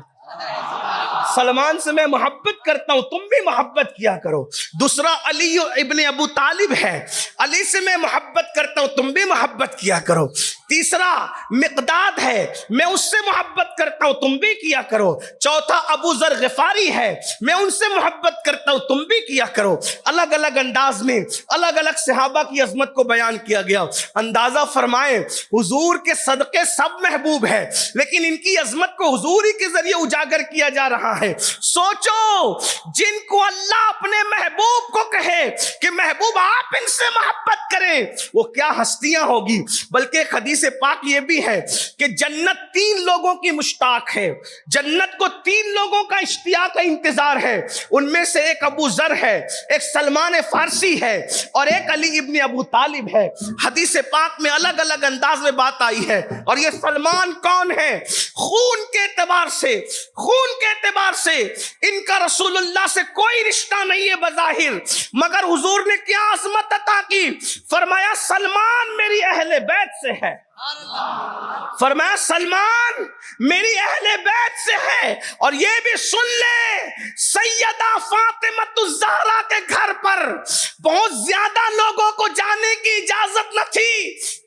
سلمان سے میں محبت کرتا ہوں, تم بھی محبت کیا کرو. دوسرا علی ابن ابو طالب ہے, علی سے میں محبت کرتا ہوں, تم بھی محبت کیا کرو. تیسرا مقداد ہے, میں اس سے محبت کرتا ہوں, تم بھی کیا کرو. چوتھا ابو ذر غفاری ہے, میں ان سے محبت کرتا ہوں, تم بھی کیا کرو. الگ الگ انداز میں الگ الگ صحابہ کی عظمت کو بیان کیا گیا. اندازہ فرمائیں حضور کے صدقے سب محبوب ہے, لیکن ان کی عظمت کو حضور ہی کے ذریعے اجاگر کیا جا رہا ہے. سوچو جن کو اللہ اپنے محبوب کو کہے کہ محبوب آپ ان سے محبت کریں, وہ کیا ہستیاں ہوگی. بلکہ ایک حدیث حدیث پاک یہ بھی ہے کہ جنت 3 لوگوں کی مشتاق ہے، جنت کو 3 لوگوں کا اشتیاق کا انتظار ہے، ان میں سے ایک ابو ذر ہے، ایک سلمان فارسی ہے، اور ایک علی ابن ابو طالب ہے۔ حدیث پاک میں الگ الگ انداز میں بات آئی ہے۔ اور یہ سلمان کون ہے؟ خون کے اعتبار سے ان کا رسول اللہ سے کوئی رشتہ نہیں ہے بظاہر، مگر حضور نے کیا عظمت عطا کی، فرمایا سلمان میری اہل بیت سے ہے، فرمایا سلمان میری اہل بیت سے ہے۔ اور یہ بھی سن لے، سیدہ فاطمہ الزہرا کے گھر پر بہت زیادہ لوگوں کو جانے کی اجازت نہ تھی،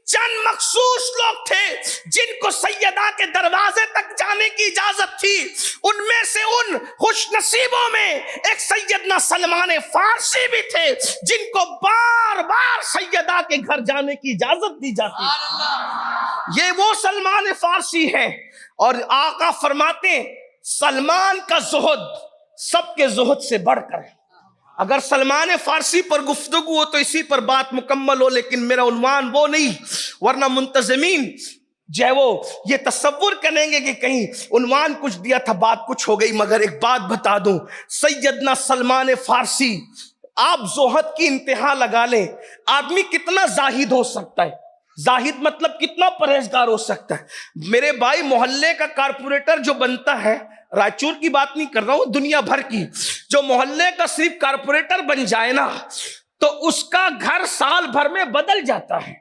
چند مخصوص لوگ تھے جن کو سیدہ کے دروازے تک جانے کی اجازت تھی، ان میں سے ان خوش نصیبوں میں ایک سیدنا سلمان فارسی بھی تھے جن کو بار بار سیدہ کے گھر جانے کی اجازت دی جاتی۔ یہ وہ سلمان فارسی ہے۔ اور آقا فرماتے ہیں سلمان کا زہد سب کے زہد سے بڑھ کر ہے۔ اگر سلمان فارسی پر گفتگو ہو تو اسی پر بات مکمل ہو، لیکن میرا عنوان وہ نہیں، ورنہ منتظمین جو ہے وہ یہ تصور کریں گے کہ کہیں عنوان کچھ دیا تھا بات کچھ ہو گئی۔ مگر ایک بات بتا دوں، سیدنا سلمان فارسی، آپ زہد کی انتہا لگا لیں، آدمی کتنا زاہد ہو سکتا ہے، زاہد مطلب کتنا پرہیزگار ہو سکتا ہے۔ میرے بھائی محلے کا کارپوریٹر جو بنتا ہے، رائچور کی بات نہیں کر رہا ہوں، دنیا بھر کی، جو محلے کا صرف کارپوریٹر بن جائے نا تو اس کا گھر سال بھر میں بدل جاتا ہے،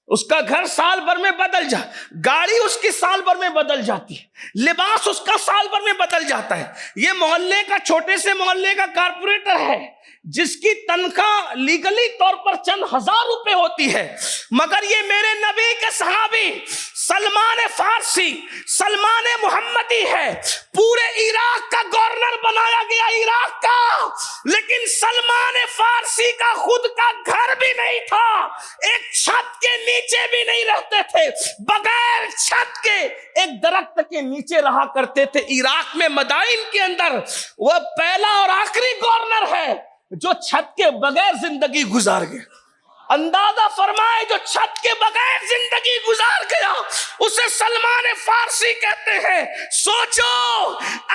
اس کا گھر سال بھر میں بدل گاڑی اس کی سال بھر میں بدل جاتی ہے، لباس اس کا سال بھر میں بدل جاتا ہے۔ یہ محلے کا چھوٹے سے محلے کا کارپوریٹر ہے جس کی تنخواہ لیگلی طور پر چند ہزار روپے ہوتی ہے، مگر یہ میرے نبی کے صحابی سلمان فارسی، سلمان محمدی ہے، پورے عراق کا گورنر بنایا گیا، عراق کا، لیکن سلمان فارسی کا خود کا گھر بھی نہیں تھا، ایک چھت کے نیچے بھی نہیں رہتے تھے، بغیر چھت کے ایک درخت کے نیچے رہا کرتے تھے۔ عراق میں مدائن کے اندر وہ پہلا اور آخری گورنر ہے جو چھت کے بغیر زندگی گزار گیا۔ اندازہ فرمائے جو چھت کے بغیر زندگی گزار گیا اسے سلمان فارسی کہتے ہیں۔ سوچو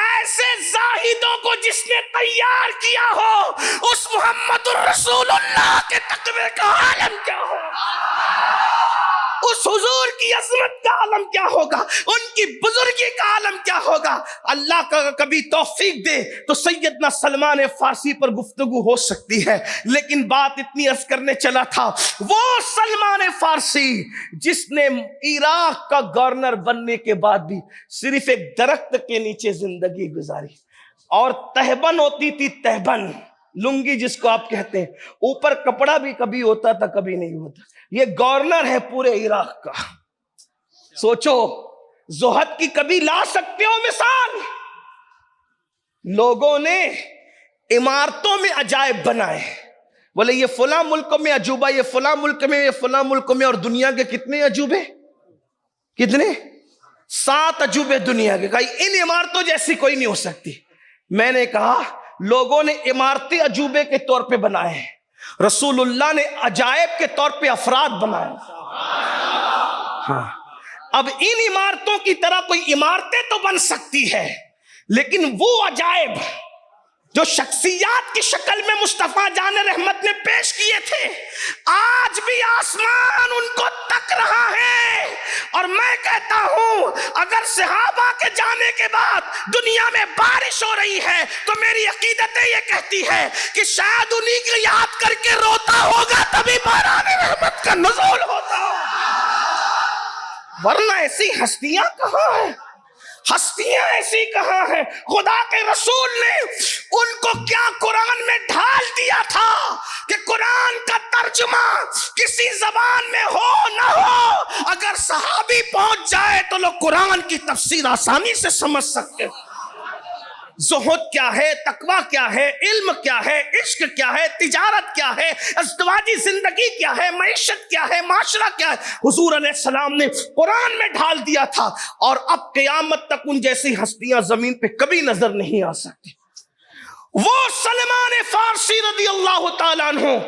ایسے زاہدوں کو جس نے تیار کیا ہو، اس محمد الرسول اللہ کے تقوی کا عالم کیا ہو، اس حضور کی عظمت کا عالم کیا ہوگا، ان کی بزرگی کا عالم کیا ہوگا۔ اللہ کا کبھی توفیق دے تو سیدنا سلمان فارسی پر گفتگو ہو سکتی ہے، لیکن بات اتنی عرض کرنے چلا تھا، وہ سلمان فارسی جس نے عراق کا گورنر بننے کے بعد بھی صرف ایک درخت کے نیچے زندگی گزاری، اور تہبند ہوتی تھی، تہبند لنگی جس کو آپ کہتے ہیں، اوپر کپڑا بھی کبھی ہوتا تھا کبھی نہیں ہوتا۔ یہ گورنر ہے پورے عراق کا۔ سوچو زہد کی کبھی لا سکتے ہو مثال؟ لوگوں نے عمارتوں میں عجائب بنائے، بولے یہ فلاں ملک میں عجوبہ، یہ فلاں ملک میں، یہ فلاں ملک میں، اور دنیا کے کتنے عجوبے؟ کتنے؟ 7 عجوبے دنیا کے۔ کہا ان عمارتوں جیسی کوئی نہیں ہو سکتی۔ میں نے کہا لوگوں نے عمارتیں عجوبے کے طور پہ بنائے ہیں، رسول اللہ نے عجائب کے طور پہ افراد بنائے۔ ہاں، اب ان عمارتوں کی طرح کوئی عمارتیں تو بن سکتی ہے، لیکن وہ عجائب جو شخصیات کی شکل میں مصطفیٰ جان رحمت نے پیش کیے تھے، آج بھی آسمان ان کو تک رہا ہے۔ اور میں کہتا ہوں اگر صحابہ کے جانے کے بعد دنیا میں بارش ہو رہی ہے تو میری عقیدت یہ کہتی ہے کہ شاید انہی کو یاد کر کے روتا ہوگا تبھی باران رحمت کا نزول ہوتا ہوگا، ورنہ ایسی ہستیاں کہاں ہیں؟ ہستیاں ایسی کہاں ہیں؟ خدا کے رسول نے ان کو کیا قرآن میں ڈھال دیا تھا کہ قرآن کا ترجمہ کسی زبان میں ہو نہ ہو، اگر صحابی پہنچ جائے تو لوگ قرآن کی تفسیر آسانی سے سمجھ سکتے ہیں۔ زہد کیا ہے، تقویٰ کیا ہے، علم کیا ہے، عشق کیا ہے، تجارت کیا ہے، ازدواجی زندگی کیا ہے، معیشت کیا ہے، معاشرہ کیا ہے، حضور علیہ السلام نے قرآن میں ڈھال دیا تھا، اور اب قیامت تک ان جیسی ہستیاں زمین پہ کبھی نظر نہیں آ سکتی۔ وہ سلمان فارسی رضی اللہ تعالیٰ عنہ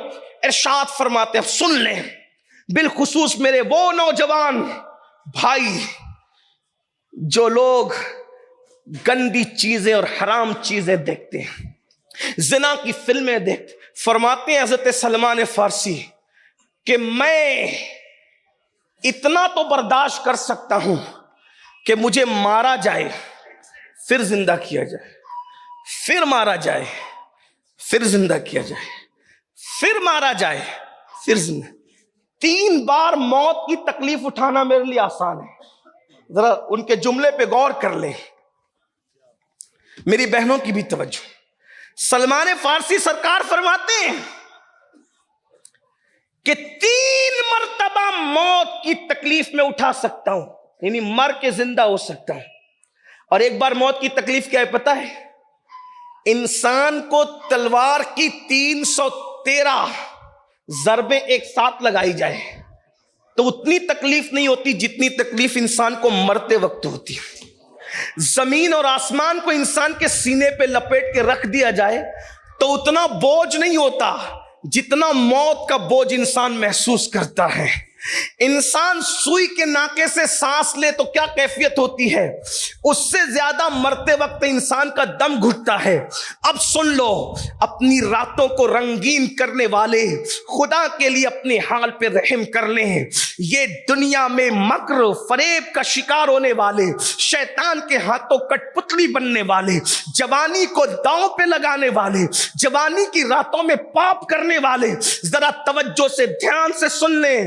ارشاد فرماتے ہیں، سن لیں، بالخصوص میرے وہ نوجوان بھائی جو لوگ گندی چیزیں اور حرام چیزیں دیکھتے ہیں, زنا کی فلمیں دیکھتے. فرماتے ہیں حضرت سلمان فارسی کہ میں اتنا تو برداشت کر سکتا ہوں کہ مجھے مارا جائے پھر زندہ کیا جائے, پھر مارا جائے پھر زندہ کیا جائے, پھر مارا جائے پھر زندہ. 3 بار موت کی تکلیف اٹھانا میرے لیے آسان ہے. ذرا ان کے جملے پہ غور کر لیں, میری بہنوں کی بھی توجہ. سلمان فارسی سرکار فرماتے ہیں کہ 3 مرتبہ موت کی تکلیف میں اٹھا سکتا ہوں, یعنی مر کے زندہ ہو سکتا ہوں. اور ایک بار موت کی تکلیف کیا ہے پتہ ہے؟ انسان کو تلوار کی 313 ضربیں ایک ساتھ لگائی جائے تو اتنی تکلیف نہیں ہوتی جتنی تکلیف انسان کو مرتے وقت ہوتی. زمین اور آسمان کو انسان کے سینے پہ لپیٹ کے رکھ دیا جائے تو اتنا بوجھ نہیں ہوتا جتنا موت کا بوجھ انسان محسوس کرتا ہے. انسان سوئی کے ناکے سے سانس لے تو کیا کیفیت ہوتی ہے, اس سے زیادہ مرتے وقت انسان کا دم گھٹتا ہے. اب سن لو, اپنی راتوں کو رنگین کرنے والے خدا کے لیے اپنے حال پہ رحم کر لیں. یہ دنیا میں مکر فریب کا شکار ہونے والے, شیطان کے ہاتھوں کٹ پتلی بننے والے, جوانی کو داؤں پہ لگانے والے, جوانی کی راتوں میں پاپ کرنے والے, ذرا توجہ سے دھیان سے سن لیں.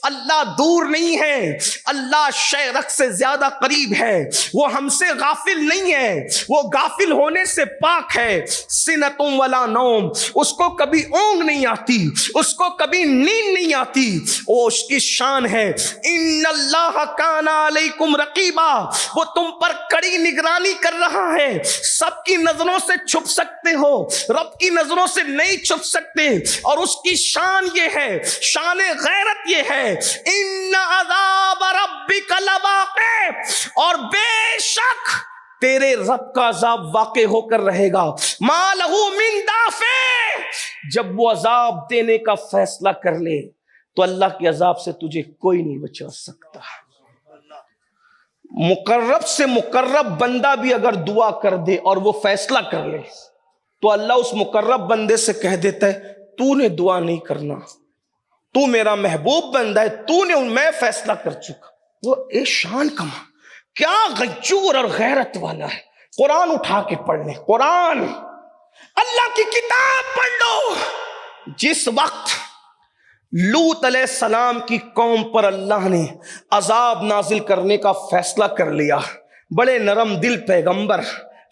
اللہ دور نہیں ہے, اللہ شیرک سے زیادہ قریب ہے. وہ ہم سے غافل نہیں ہے, وہ غافل ہونے سے پاک ہے. سنتوں ولا نوم, اس کو کبھی اونگ نہیں آتی, اس کو کبھی نیند نہیں آتی. وہ اس کی شان ہے. ان اللہ کان علیکم رقیبا, وہ تم پر کڑی نگرانی کر رہا ہے. سب کی نظروں سے چھپ سکتے ہو, رب کی نظروں سے نہیں چھپ سکتے. اور اس کی شان یہ ہے, شان غیرت یہ ہے, ان عذاب ربک لواقع, اور بے شک تیرے رب کا عذاب واقع ہو کر رہے گا. ما لہ من دافع, جب وہ عذاب دینے کا فیصلہ کر لے تو اللہ کے عذاب سے تجھے کوئی نہیں بچا سکتا. مقرب سے مقرب بندہ بھی اگر دعا کر دے اور وہ فیصلہ کر لے تو اللہ اس مقرب بندے سے کہہ دیتا ہے تو نے دعا نہیں کرنا, تو میرا محبوب بندہ ہے, تو نے, میں فیصلہ کر چکا. وہ اے شان کما, کیا غیور اور غیرت والا ہے. قرآن اٹھا کے پڑھ لیں, قرآن, اللہ کی کتاب پڑھ لو. جس وقت لوط علیہ السلام کی قوم پر اللہ نے عذاب نازل کرنے کا فیصلہ کر لیا, بڑے نرم دل پیغمبر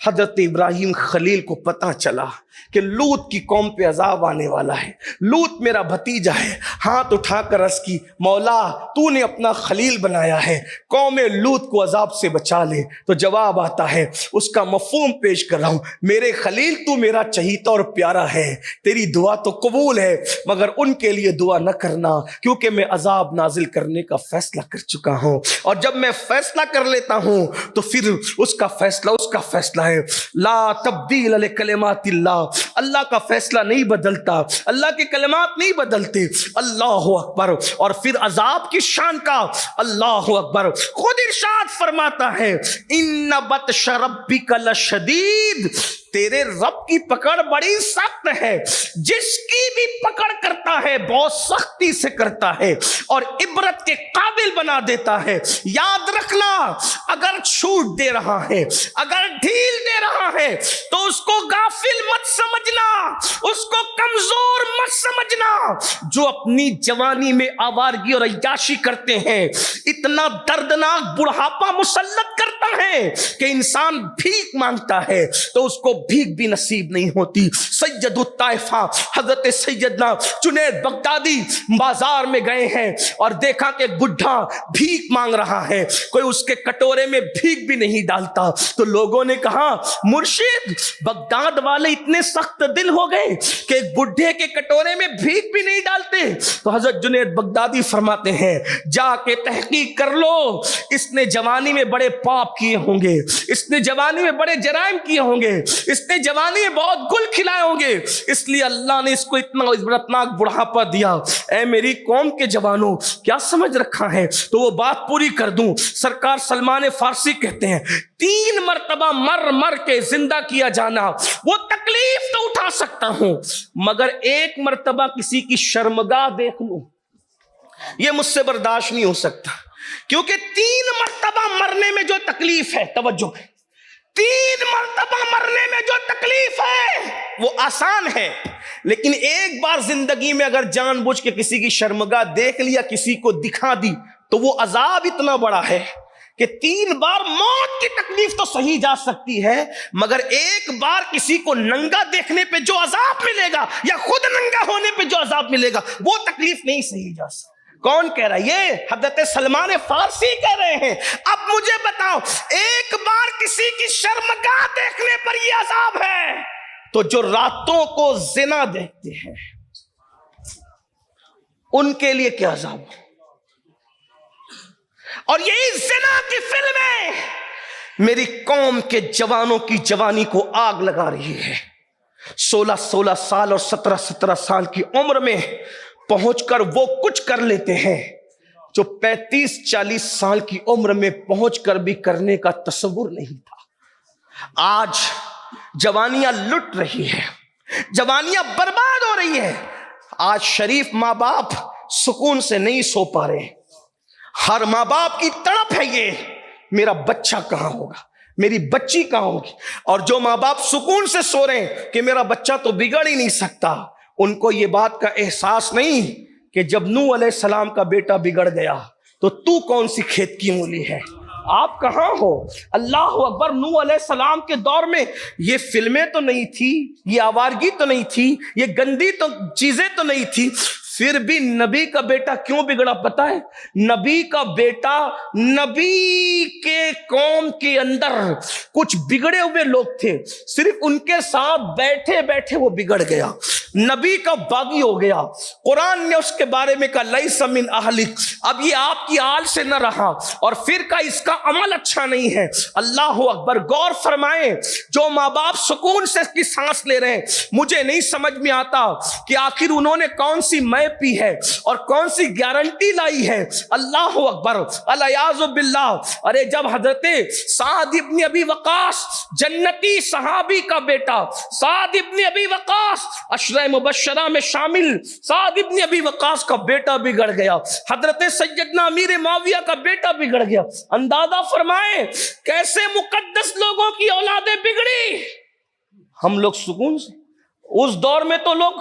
حضرت ابراہیم خلیل کو پتہ چلا کہ لوط کی قوم پہ عذاب آنے والا ہے, لوط میرا بھتیجا ہے. ہاتھ اٹھا کر عرض کی مولا تو نے اپنا خلیل بنایا ہے, قوم لوط کو عذاب سے بچا لے. تو جواب آتا ہے, اس کا مفہوم پیش کر رہا ہوں, میرے خلیل تو میرا چہیتا اور پیارا ہے, تیری دعا تو قبول ہے, مگر ان کے لیے دعا نہ کرنا کیونکہ میں عذاب نازل کرنے کا فیصلہ کر چکا ہوں. اور جب میں فیصلہ کر لیتا ہوں تو پھر اس کا فیصلہ ہے. لا تبدیل لکلمات اللہ, اللہ کا فیصلہ نہیں بدلتا, اللہ کے کلمات نہیں بدلتے. اللہ اکبر. اور پھر عذاب کی شان کا اللہ اکبر, خود ارشاد فرماتا ہے ان بطش ربک لشدید, تیرے رب کی پکڑ بڑی سخت ہے. جس کی بھی پکڑ کرتا ہے بہت سختی سے کرتا ہے اور عبرت کے قابل بنا دیتا ہے. یاد رکھنا, اگر چھوٹ دے رہا ہے, اگر ڈھیل دے رہا ہے تو اس کو غافل مت سمجھنا, اس کو کمزور مت سمجھنا. جو اپنی جوانی میں آوارگی اور عیاشی کرتے ہیں, اتنا دردناک بڑھاپا مسلط کرتا ہے کہ انسان بھیک مانگتا ہے تو اس کو بھیک بھی نصیب نہیں ہوتی. سید الطائفہ حضرت سیدنا جنید بغدادی بازار میں گئے ہیں اور دیکھا کہ بڈھا بھیک مانگ رہا ہے, کوئی اس کے کٹورے میں بھیک بھی نہیں ڈالتا. تو لوگوں نے کہا مرشد, بغداد والے اتنے سخت دل ہو گئے کہ ایک بڈھے کے کٹورے میں بھیک بھی نہیں ڈالتے. تو حضرت جنید بغدادی فرماتے ہیں جا کے تحقیق کر لو, اس نے جوانی میں بڑے خواب کیے ہوں گے, اس نے جوانی میں بڑے جرائم کیے ہوں گے, اس نے جوانی میں بہت گل کھلائے ہوں گے, اس لیے اللہ نے اس کو اتنا عبرتناک بڑھاپا دیا. اے میری قوم کے جوانوں, کیا سمجھ رکھا ہے؟ تو وہ بات پوری کر دوں. سرکار سلمان فارسی کہتے ہیں 3 مرتبہ مر کے زندہ کیا جانا, وہ تکلیف تو اٹھا سکتا ہوں, مگر 1 مرتبہ کسی کی شرمگاہ دیکھ لوں, یہ مجھ سے برداشت نہیں ہو سکتا. کیونکہ 3 مرتبہ مرنے میں جو تکلیف ہے, توجہ, 3 مرتبہ مرنے میں جو تکلیف ہے وہ آسان ہے, لیکن ایک بار زندگی میں اگر جان بوجھ کے کسی کی شرمگاہ دیکھ لیا, کسی کو دکھا دی, تو وہ عذاب اتنا بڑا ہے کہ 3 بار موت کی تکلیف تو سہی جا سکتی ہے, مگر ایک بار کسی کو ننگا دیکھنے پہ جو عذاب ملے گا یا خود ننگا ہونے پہ جو عذاب ملے گا, وہ تکلیف نہیں سہی جا سکتی. کون کہہ رہا ہے؟ یہ حضرت سلمان فارسی کہہ رہے ہیں. اب مجھے بتاؤ, ایک بار کسی کی شرمگاہ دیکھنے پر یہ عذاب ہے, تو جو راتوں کو زنا دیکھتے ہیں ان کے لیے کیا عذاب ہے؟ اور یہی زنا کی فلمیں میری قوم کے جوانوں کی جوانی کو آگ لگا رہی ہے. 16 سال اور 17 سال کی عمر میں پہنچ کر وہ کچھ کر لیتے ہیں جو 35-40 سال کی عمر میں پہنچ کر بھی کرنے کا تصور نہیں تھا. آج جوانیاں لٹ رہی ہیں, جوانیاں برباد ہو رہی ہیں. آج شریف ماں باپ سکون سے نہیں سو پا رہے. ہر ماں باپ کی تڑپ ہے یہ, میرا بچہ کہاں ہوگا, میری بچی کہاں ہوگی. اور جو ماں باپ سکون سے سو رہے ہیں کہ میرا بچہ تو بگڑ ہی نہیں سکتا, ان کو یہ بات کا احساس نہیں کہ جب نوح علیہ السلام کا بیٹا بگڑ گیا تو کون سی کھیت کی مولی ہے, آپ کہاں ہو. اللہ اکبر. نوح علیہ السلام کے دور میں یہ فلمیں تو نہیں تھی, یہ آوارگی تو نہیں تھی, یہ گندی تو چیزیں تو نہیں تھی, پھر بھی نبی کا بیٹا کیوں بگڑا پتہ ہے؟ نبی کا بیٹا, نبی کے قوم کے اندر کچھ بگڑے ہوئے لوگ تھے, صرف ان کے ساتھ بیٹھے بیٹھے وہ بگڑ گیا, نبی کا باغی ہو گیا. قرآن نے اس کے بارے میں کہا لیس من اہلک, اب یہ آپ کی آل سے نہ رہا, اور پھر کا اس کا عمل اچھا نہیں ہے. اللہ اکبر. غور فرمائیں, جو ماں باپ سکون سے اس کی سانس لے رہے ہیں, مجھے نہیں سمجھ میں آتا کہ آخر انہوں نے کون سی میں پی ہے اور کون سی گارنٹی لائی ہے. اللہ اکبر. الیاذ باللہ. ارے جب حضرت سعد ابن ابی وقاص, جنتی صحابی کا بیٹا سعد ابن ابی وقاص, عشرہ مبشرہ میں شامل سعد ابن ابی وقاص کا بیٹا بگڑ گیا, حضرت سیدنا امیر معاویہ کا بیٹا بگڑ گیا, اندازہ فرمائیں کیسے مقدس لوگوں کی اولادیں بگڑی. ہم لوگ سکون سے, اس دور میں تو لوگ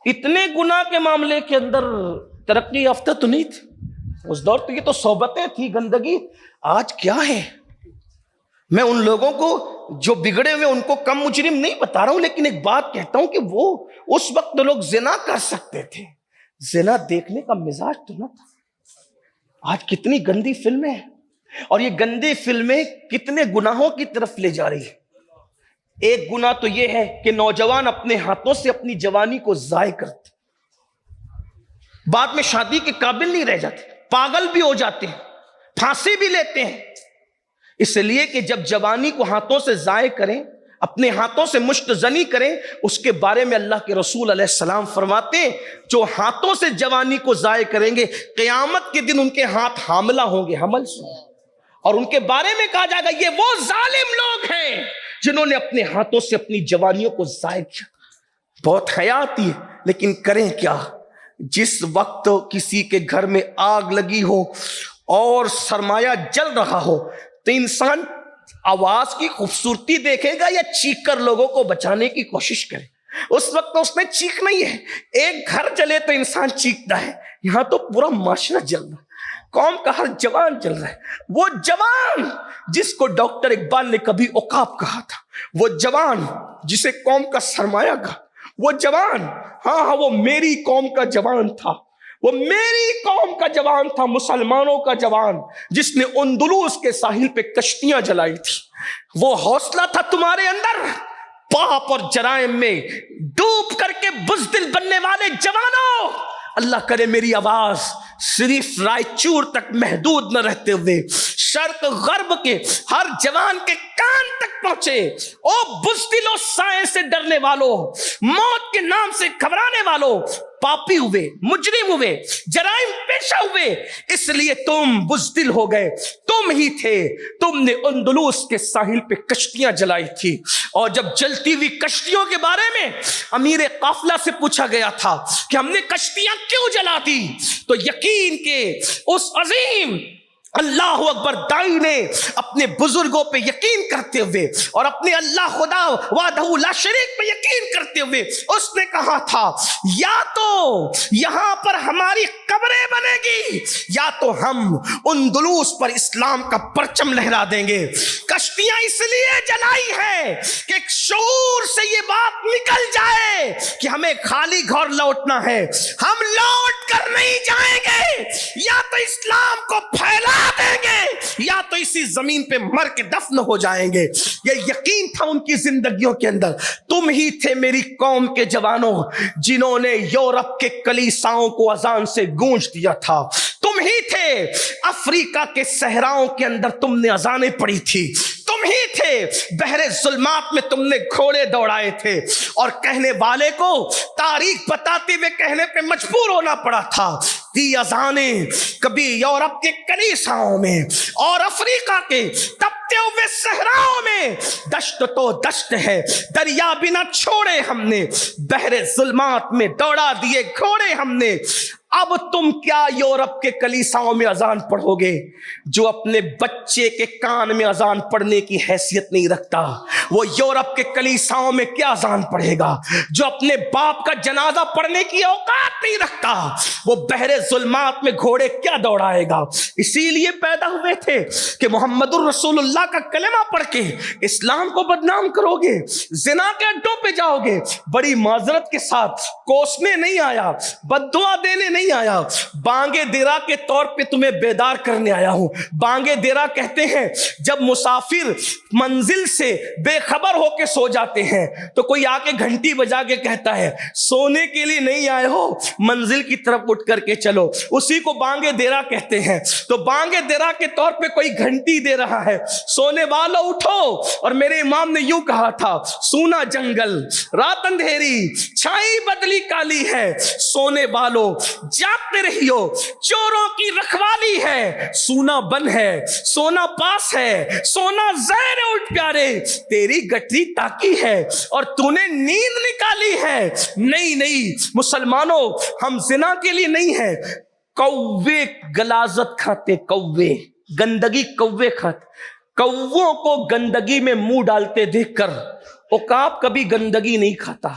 اتنے گناہ کے معاملے کے اندر ترقی یافتہ تو نہیں تھی, اس دور تو یہ تو صحبتیں تھی, گندگی. آج کیا ہے؟ میں ان لوگوں کو جو بگڑے ہوئے ان کو کم مجرم نہیں بتا رہا ہوں, لیکن ایک بات کہتا ہوں کہ وہ اس وقت لوگ زنا کر سکتے تھے, زنا دیکھنے کا مزاج تو نہ تھا. آج کتنی گندی فلمیں ہیں, اور یہ گندی فلمیں کتنے گناہوں کی طرف لے جا رہی ہے. ایک گناہ تو یہ ہے کہ نوجوان اپنے ہاتھوں سے اپنی جوانی کو ضائع کرتے, بعد میں شادی کے قابل نہیں رہ جاتے, پاگل بھی ہو جاتے ہیں, پھانسی بھی لیتے ہیں. اس لیے کہ جب جوانی کو ہاتھوں سے ضائع کریں, اپنے ہاتھوں سے مشت زنی کریں, اس کے بارے میں اللہ کے رسول علیہ السلام فرماتے ہیں جو ہاتھوں سے جوانی کو ضائع کریں گے, قیامت کے دن ان کے ہاتھ حاملہ ہوں گے, حمل سے, اور ان کے بارے میں کہا جائے گا یہ وہ ظالم لوگ ہیں جنہوں نے اپنے ہاتھوں سے اپنی جوانیوں کو ضائع کیا. بہت حیا آتی ہے, لیکن کریں کیا؟ جس وقت کسی کے گھر میں آگ لگی ہو اور سرمایہ جل رہا ہو تو انسان آواز کی خوبصورتی دیکھے گا یا چیخ کر لوگوں کو بچانے کی کوشش کرے؟ اس وقت اس میں چیخ نہیں ہے. ایک گھر جلے تو انسان چیختا ہے, یہاں تو پورا معاشرہ جل رہا ہے, قوم کا ہر جوان جل رہا ہے. وہ جوان جس کو ڈاکٹر اقبال نے کبھی عقاب کہا تھا, وہ جوان جسے قوم کا سرمایہ کہا, وہ جوان, ہاں وہ میری قوم کا جوان تھا, وہ میری قوم کا جوان تھا, مسلمانوں کا جوان جس نے اندلس کے ساحل پہ کشتیاں جلائی تھی. وہ حوصلہ تھا تمہارے اندر, پاپ اور جرائم میں ڈوب کر کے بزدل بننے والے جوانوں, اللہ کرے میری آواز صرف رائچور تک محدود نہ رہتے ہوئے شرق غرب کے ہر جوان کے کان تک پہنچے۔ او بزدلو سائے سے ڈرنے والوں، موت کے نام سے گھبرانے والوں، پاپی ہوئے، مجرم ہوئے، جرائم پیشہ ہوئے، اس لیے تم بزدل ہو گئے۔ تم ہی تھے، تم نے اندلس کے ساحل پہ کشتیاں جلائی تھی، اور جب جلتی ہوئی کشتیوں کے بارے میں امیر قافلہ سے پوچھا گیا تھا کہ ہم نے کشتیاں کیوں جلا دی، تو یقین کے اس عظیم اللہ اکبر دائی نے اپنے بزرگوں پہ یقین کرتے ہوئے اور اپنے اللہ خدا وحدہ لا شریک پہ یقین کرتے ہوئے اس نے کہا تھا یا تو یہاں پر ہماری قبریں بنے گی یا تو ہم اندلس پر اسلام کا پرچم لہرا دیں گے۔ کشتیاں اس لیے جلائی ہیں کہ ایک شعور سے یہ بات نکل جائے کہ ہمیں خالی گھر لوٹنا ہے، ہم لوٹ کر نہیں جائیں گے، یا تو اسلام کو پھیلا دیں گے یا تو اسی زمین پہ مر کے دفن ہو جائیں گے۔ یہ یقین تھا ان کی زندگیوں کے اندر۔ تم ہی تھے میری قوم کے جوانوں جنہوں نے یورپ کے کلیساؤں کو اذان سے گونج دیا تھا، تم ہی تھے افریقہ کے صحراؤں کے اندر تم نے اذانیں پڑھی تھی، تم ہی تھے بحر ظلمات میں تم نے گھوڑے دوڑائے تھے، اور کہنے والے کو تاریخ بتاتے ہوئے کہنے پہ مجبور ہونا پڑا تھا دی اذانیں کبھی یورپ کے کلیساؤں میں اور افریقہ کے تپتے ہوئے صحراؤں میں دشت تو دشت ہے، دریا بھی نہ چھوڑے ہم نے، بحر ظلمات میں دوڑا دیے گھوڑے ہم نے۔ اب تم کیا یورپ کے کلیساؤں میں اذان پڑھو گے؟ جو اپنے بچے کے کان میں اذان پڑھنے کی حیثیت نہیں رکھتا وہ یورپ کے کلیساؤں میں کیا اذان پڑھے گا؟ جو اپنے باپ کا جنازہ پڑھنے کی اوقات نہیں رکھتا وہ بحر ظلمات میں گھوڑے کیا دوڑائے گا؟ اسی لیے پیدا ہوئے تھے کہ محمد الرسول اللہ کا کلمہ پڑھ کے اسلام کو بدنام کرو گے، زنا کے اڈوں پہ جاؤ گے۔ بڑی معذرت کے ساتھ کوسنے نہیں آیا، بددعا دینے نہیں آیا، بانگے دیرا کے طور پہ تمہیں بیدار کرنے آیا ہوں۔ بانگے دیرا کہتے ہیں جب مسافر منزل سے بے خبر ہو کے سو جاتے ہیں تو کوئی آ کے گھنٹی بجا کے کہتا ہے سونے کے لیے نہیں آئے ہو، منزل کی طرف اٹھ کر کے چلو، اسی کو بانگے دیرا کہتے ہیں۔ تو بانگے دیرا کے طور پہ کوئی گھنٹی دے رہا ہے، سونے والوں اٹھو۔ اور میرے امام نے یوں کہا تھا سونا جنگل رات اندھیری چھائی بدلی کالی ہے، سونے والوں جاگتے رہیو چوروں کی رکھوالی ہے، سونا بن ہے سونا پاس ہے، سونا زہر اٹھ پیارے تیری گٹری تاکی ہے اور تو نے نیند نکالی ہے۔ نہیں مسلمانوں، ہم زنا کے لیے نہیں ہے، کوے غلاظت کھاتے، کوے گندگی کوے کھاتے، کووں کو گندگی میں منہ ڈالتے دیکھ کر عقاب کبھی گندگی نہیں کھاتا۔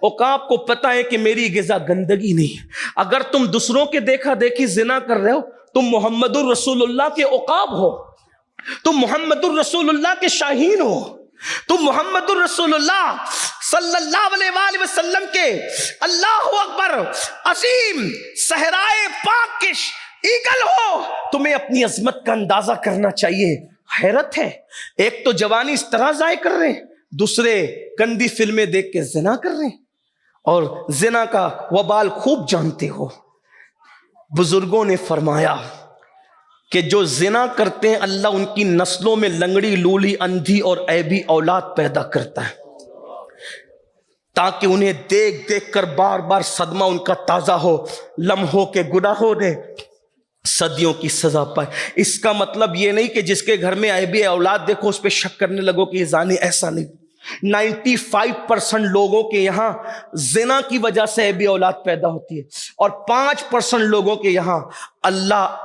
عقاب کو پتا ہے کہ میری غذا گندگی نہیں۔ اگر تم دوسروں کے دیکھا دیکھی زنا کر رہے ہو تم محمد الرسول اللہ کے عقاب ہو، تم محمد الرسول اللہ کے شاہین ہو، تم محمد الرسول اللہ صلی اللہ علیہ وآلہ وسلم کے اللہ اکبر عظیم صحرائے پاک کے ایگل ہو۔ تمہیں اپنی عظمت کا اندازہ کرنا چاہیے۔ حیرت ہے، ایک تو جوانی اس طرح ضائع کر رہے ہیں، دوسرے گندی فلمیں دیکھ کے زنا کر رہے ہیں، اور زنا کا وبال خوب جانتے ہو۔ بزرگوں نے فرمایا کہ جو زنا کرتے ہیں اللہ ان کی نسلوں میں لنگڑی، لولی، اندھی اور عیبی اولاد پیدا کرتا ہے تاکہ انہیں دیکھ دیکھ کر بار بار صدمہ ان کا تازہ ہو، لمحوں کے گناہوں نے صدیوں کی سزا پائے۔ اس کا مطلب یہ نہیں کہ جس کے گھر میں عیبی اولاد دیکھو اس پہ شک کرنے لگو کہ یہ زانی، ایسا نہیں۔ 95% لوگوں کے یہاں زنا کی وجہ سے عیبی اولاد پیدا ہوتی ہے، اور 5% لوگوں کے یہاں اللہ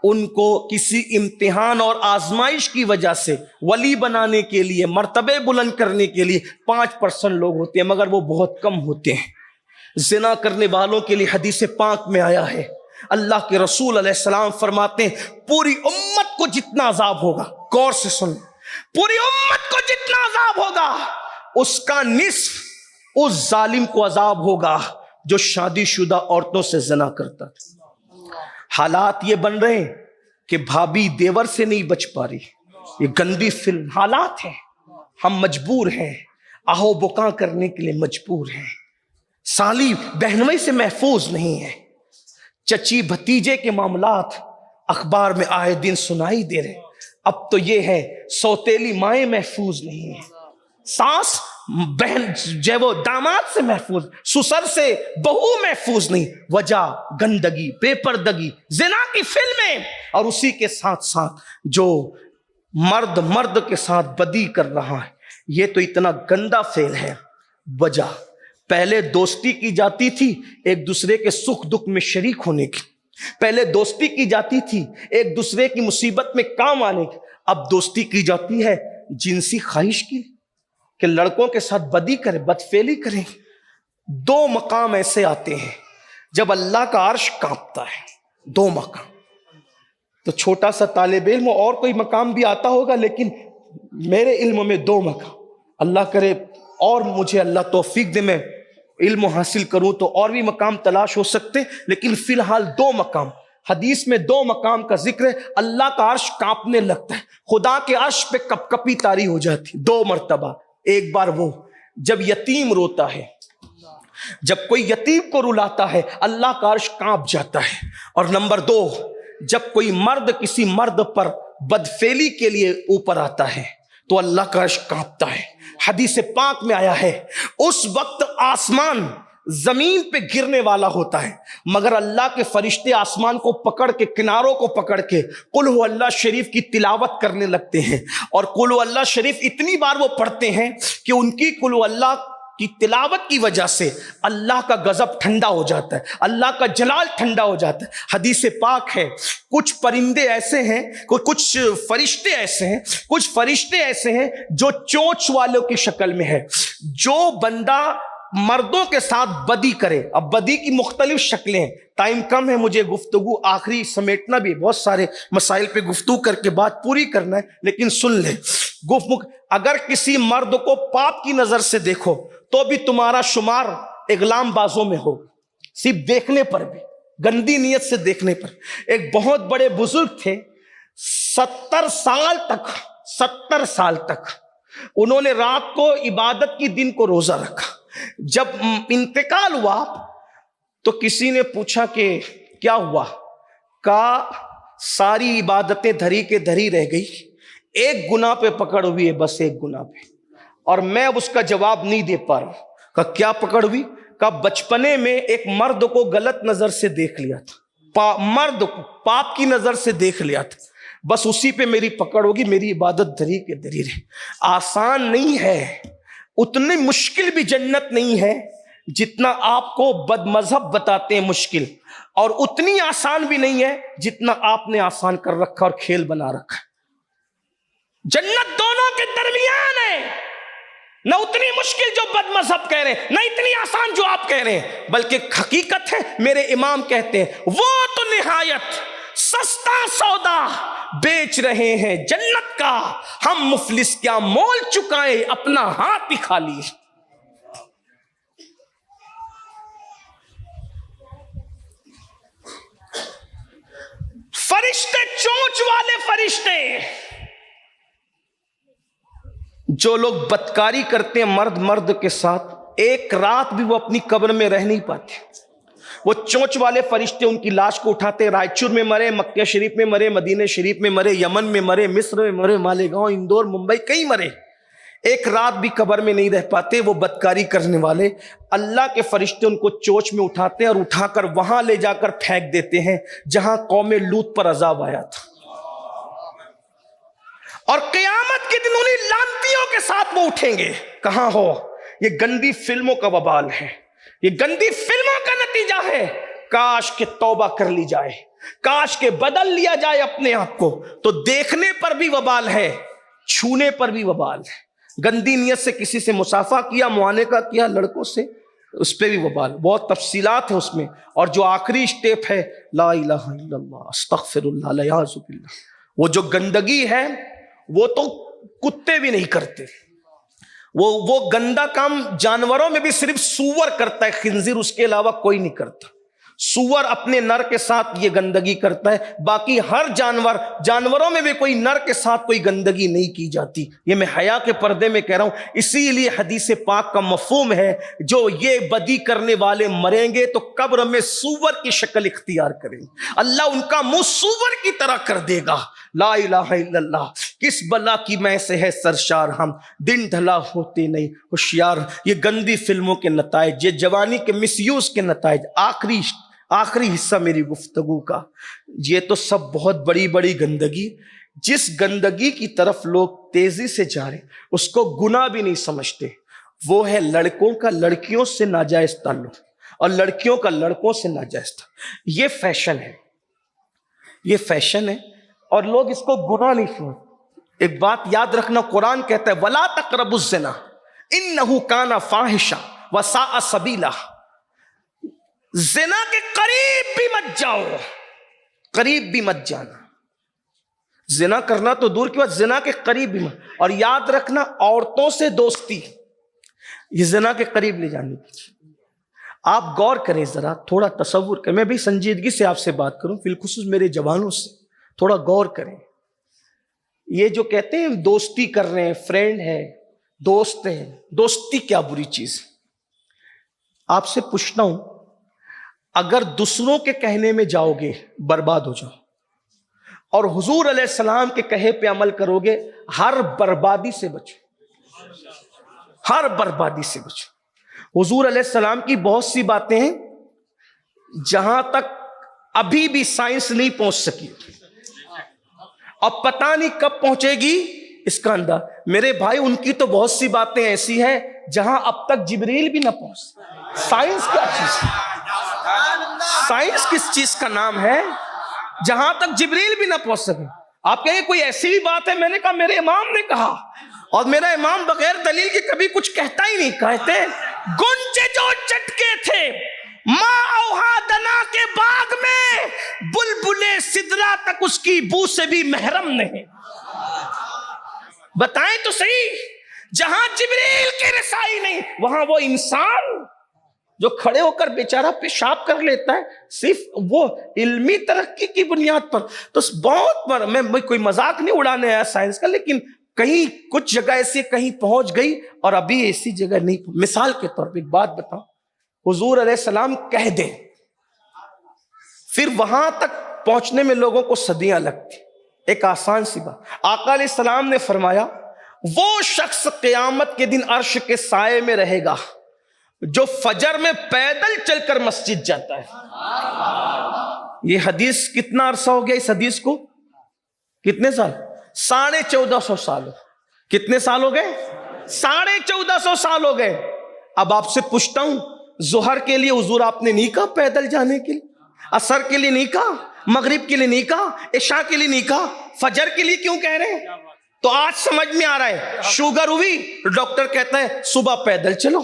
ان کو کسی امتحان اور آزمائش کی وجہ سے ولی بنانے کے لیے، مرتبے بلند کرنے کے لیے 5% لوگ ہوتے ہیں، مگر وہ بہت کم ہوتے ہیں۔ زنا کرنے والوں کے لیے حدیث پاک میں آیا ہے، اللہ کے رسول علیہ السلام فرماتے ہیں پوری امت کو جتنا عذاب ہوگا، غور سے سن، پوری امت کو جتنا عذاب ہوگا اس کا نصف اس ظالم کو عذاب ہوگا جو شادی شدہ عورتوں سے زنا کرتا تھا۔ حالات یہ بن رہے ہیں کہ بھابی دیور سے نہیں بچ پا رہی، یہ گندی فلم حالات ہیں، ہم مجبور ہیں، آہو بکا کرنے کے لیے مجبور ہیں، سالی بہنوئی سے محفوظ نہیں ہے۔ چچی بھتیجے کے معاملات اخبار میں آئے دن سنائی دے رہے. اب تو یہ ہے سوتیلی مائیں محفوظ نہیں ہیں, ساس بہن جو وہ داماد سے محفوظ, سسر سے بہو محفوظ نہیں. وجہ گندگی, بے پردگی, زنا کی فلمیں, اور اسی کے ساتھ ساتھ جو مرد کے ساتھ بدی کر رہا ہے, یہ تو اتنا گندا فعل ہے. وجہ پہلے دوستی کی جاتی تھی ایک دوسرے کے سکھ دکھ میں شریک ہونے کی, پہلے دوستی کی جاتی تھی ایک دوسرے کی مصیبت میں کام آنے کی, اب دوستی کی جاتی ہے جنسی خواہش کی, کہ لڑکوں کے ساتھ بدی کریں, بدفعلی کریں. دو مقام ایسے آتے ہیں جب اللہ کا عرش کانپتا ہے, دو مقام. تو چھوٹا سا طالب علم اور کوئی مقام بھی آتا ہوگا, لیکن میرے علم میں دو مقام. اللہ کرے اور مجھے اللہ توفیق دے میں علم حاصل کروں تو اور بھی مقام تلاش ہو سکتے, لیکن فی الحال دو مقام. حدیث میں دو مقام کا ذکر ہے. اللہ کا عرش کانپنے لگتا ہے, خدا کے عرش پہ کپ کپی طاری ہو جاتی دو مرتبہ. ایک بار وہ جب یتیم روتا ہے, جب کوئی یتیم کو رلاتا ہے اللہ کا عرش کانپ جاتا ہے. اور نمبر دو, جب کوئی مرد کسی مرد پر بدفعلی کے لیے اوپر آتا ہے تو اللہ کا عرش کانپتا ہے. حدیث پاک میں آیا ہے اس وقت آسمان زمین پہ گرنے والا ہوتا ہے, مگر اللہ کے فرشتے آسمان کو پکڑ کے, کناروں کو پکڑ کے قل ہو اللہ شریف کی تلاوت کرنے لگتے ہیں. اور قل ہو اللہ شریف اتنی بار وہ پڑھتے ہیں کہ ان کی قل ہو اللہ کی تلاوت کی وجہ سے اللہ کا غضب ٹھنڈا ہو جاتا ہے, اللہ کا جلال ٹھنڈا ہو جاتا ہے. حدیث پاک ہے کچھ پرندے ایسے ہیں, کچھ فرشتے ایسے ہیں جو چونچ والوں کی شکل میں ہے. جو بندہ مردوں کے ساتھ بدی کرے, اب بدی کی مختلف شکلیں ہیں, ٹائم کم ہے, مجھے گفتگو آخری سمیٹنا بھی, بہت سارے مسائل پہ گفتگو کر کے بات پوری کرنا ہے, لیکن سن لے. اگر کسی مرد کو پاپ کی نظر سے دیکھو تو بھی تمہارا شمار اغلام بازوں میں ہو, صرف دیکھنے پر بھی, گندی نیت سے دیکھنے پر. ایک بہت بڑے بزرگ تھے, 70 سال تک انہوں نے رات کو عبادت کی, دن کو روزہ رکھا. جب انتقال ہوا تو کسی نے پوچھا کہ کیا ہوا, کہا ساری عبادتیں دھری کے دھری رہ گئی, ایک گناہ پہ پکڑ ہوئی ہے, بس ایک گناہ پہ, اور میں اب اس کا جواب نہیں دے پا رہا. کہا کیا پکڑ ہوئی؟ کہا بچپنے میں ایک مرد کو غلط نظر سے دیکھ لیا تھا, مرد کو پاپ کی نظر سے دیکھ لیا تھا, بس اسی پہ میری پکڑ ہوگی, میری عبادت دھری کے دھری رہے. آسان نہیں ہے, اتنی مشکل بھی جنت نہیں ہے جتنا آپ کو بد مذہب بتاتے ہیں مشکل, اور اتنی آسان بھی نہیں ہے جتنا آپ نے آسان کر رکھا اور کھیل بنا رکھا. جنت دونوں کے درمیان ہے, نہ اتنی مشکل جو بد مذہب کہہ رہے ہیں, نہ اتنی آسان جو آپ کہہ رہے ہیں, بلکہ حقیقت ہے. میرے امام کہتے ہیں وہ تو نہایت سستا سودا بیچ رہے ہیں جنت کا, ہم مفلس کیا مول چکائے اپنا ہاتھ ہی خالی. فرشتے, چونچ والے فرشتے, جو لوگ بدکاری کرتے ہیں مرد کے ساتھ, ایک رات بھی وہ اپنی قبر میں رہ نہیں پاتے. وہ چونچ والے فرشتے ان کی لاش کو اٹھاتے, رائچور میں مرے, مکہ شریف میں مرے, مدینہ شریف میں مرے, یمن میں مرے, مصر میں مرے, مالیگاؤں, اندور, ممبئی, کئی مرے, ایک رات بھی قبر میں نہیں رہ پاتے. وہ بدکاری کرنے والے, اللہ کے فرشتے ان کو چونچ میں اٹھاتے ہیں اور اٹھا کر وہاں لے جا کر پھینک دیتے ہیں جہاں قوم لوط پر عذاب آیا تھا. اور قیامت کے دن انہیں لعنتیوں کے ساتھ وہ اٹھیں گے. کہاں ہو؟ یہ گندی فلموں کا وبال ہے, یہ گندی فلموں کا نتیجہ ہے. کاش کہ توبہ کر لی جائے, کاش کہ بدل لیا جائے اپنے آپ کو, تو دیکھنے پر بھی وبال ہے, چھونے پر بھی وبال ہے. گندی نیت سے کسی سے مصافحہ کیا, معانقہ کیا لڑکوں سے, اس پہ بھی وبال. بہت تفصیلات ہیں اس میں. اور جو آخری اسٹیپ ہے لا الہ الا اللہ استغفر اللہ الیاذ باللہ, وہ جو گندگی ہے وہ تو کتے بھی نہیں کرتے. وہ گندا کام جانوروں میں بھی صرف سور کرتا ہے, خنزیر, اس کے علاوہ کوئی نہیں کرتا. سور اپنے نر کے ساتھ یہ گندگی کرتا ہے، باقی ہر جانوروں میں بھی کوئی نر کے ساتھ کوئی گندگی نہیں کی جاتی. یہ میں حیا کے پردے میں کہہ رہا ہوں. اسی لیے حدیث پاک کا مفہوم ہے جو یہ بدی کرنے والے مریں گے تو قبر میں سور کی شکل اختیار کریں گے، اللہ ان کا منہ سور کی طرح کر دے گا. لا الہ الا اللہ. کس بلا کی میں سے ہے سرشار ہم، دن ڈھلا ہوتے نہیں ہوشیار. یہ گندی فلموں کے نتائج، یہ جوانی کے مس یوز کے نتائج. آخری حصہ میری گفتگو کا، یہ تو سب بہت بڑی بڑی گندگی. جس گندگی کی طرف لوگ تیزی سے جا رہے اس کو گناہ بھی نہیں سمجھتے، وہ ہے لڑکوں کا لڑکیوں سے ناجائز تعلق اور لڑکیوں کا لڑکوں سے ناجائز تعلق. یہ فیشن ہے اور لوگ اس کو گناہ نہیں سمجھتے. ایک بات یاد رکھنا، قرآن کہتا ہے وَلَا تَقْرَبُوا الزِّنَا إِنَّهُ كَانَ فَاحِشًا وَسَاءَ سَبِيلًا. زنا کے قریب بھی مت جاؤ، قریب بھی مت جانا. زنا کرنا تو دور کی بات، زنا کے قریب بھی مت. اور یاد رکھنا عورتوں سے دوستی یہ زنا کے قریب لے جانے کی. آپ غور کریں، ذرا تھوڑا تصور کریں. میں بھی سنجیدگی سے آپ سے بات کروں، بالخصوص میرے جوانوں سے تھوڑا غور کریں. یہ جو کہتے ہیں دوستی کر رہے ہیں، فرینڈ ہے، دوست ہے، دوستی کیا بری چیز ہے. آپ سے پوچھتا ہوں، اگر دوسروں کے کہنے میں جاؤ گے برباد ہو جاؤ، اور حضور علیہ السلام کے کہے پہ عمل کرو گے ہر بربادی سے بچو، ہر بربادی سے بچو. حضور علیہ السلام کی بہت سی باتیں ہیں جہاں تک ابھی بھی سائنس نہیں پہنچ سکی، اب پتہ نہیں کب پہنچے گی اس کا انداز. میرے بھائی ان کی تو بہت سی باتیں ایسی ہیں جہاں اب تک جبریل بھی نہ پہنچ. سائنس کیا چیز ہے؟ سائنس کس چیز کا نام ہے جہاں تک جبریل بھی نہ پہنچ سکے. آپ کہیں کوئی ایسی بھی بات ہے، میں نے کہا میرے امام نے کہا، اور میرا امام بغیر دلیل کے کبھی کچھ کہتا ہی نہیں. کہتے گنجے جو چٹکے تھے ماں اوہا دنا کے باغ میں، بلبلے سدرا تک اس کی بو سے بھی محرم نہیں. بتائیں تو صحیح، جہاں جبریل کی رسائی نہیں وہاں وہ انسان جو کھڑے ہو کر بیچارہ پیشاب کر لیتا ہے صرف وہ علمی ترقی کی بنیاد پر. تو بہت بڑا، میں کوئی مذاق نہیں اڑانے آیا سائنس کا، لیکن کہیں کچھ جگہ ایسی کہیں پہنچ گئی اور ابھی ایسی جگہ نہیں. مثال کے طور پہ ایک بات بتاؤں، حضور علیہ السلام کہہ دیں، پھر وہاں تک پہنچنے میں لوگوں کو صدیاں لگتی. ایک آسان سی بات، آقا علیہ السلام نے فرمایا وہ شخص قیامت کے دن عرش کے سائے میں رہے گا جو فجر میں پیدل چل کر مسجد جاتا ہے. یہ حدیث کتنا عرصہ ہو گیا اس حدیث کو؟ کتنے سال؟ 1450 سال. کتنے سال ہو گئے؟ 1450 سال ہو گئے. اب آپ سے پوچھتا ہوں، ظہر کے لیے حضور آپ نے نہیں کہا پیدل جانے کے لیے، عصر کے لیے نہیں کہا، مغرب کے لیے نہیں کہا، عشاء کے لیے نہیں کہا، فجر کے لیے کیوں کہہ رہے ہیں؟ تو آج سمجھ میں آ رہا ہے. شوگر ہوئی، ڈاکٹر کہتا ہے صبح پیدل چلو.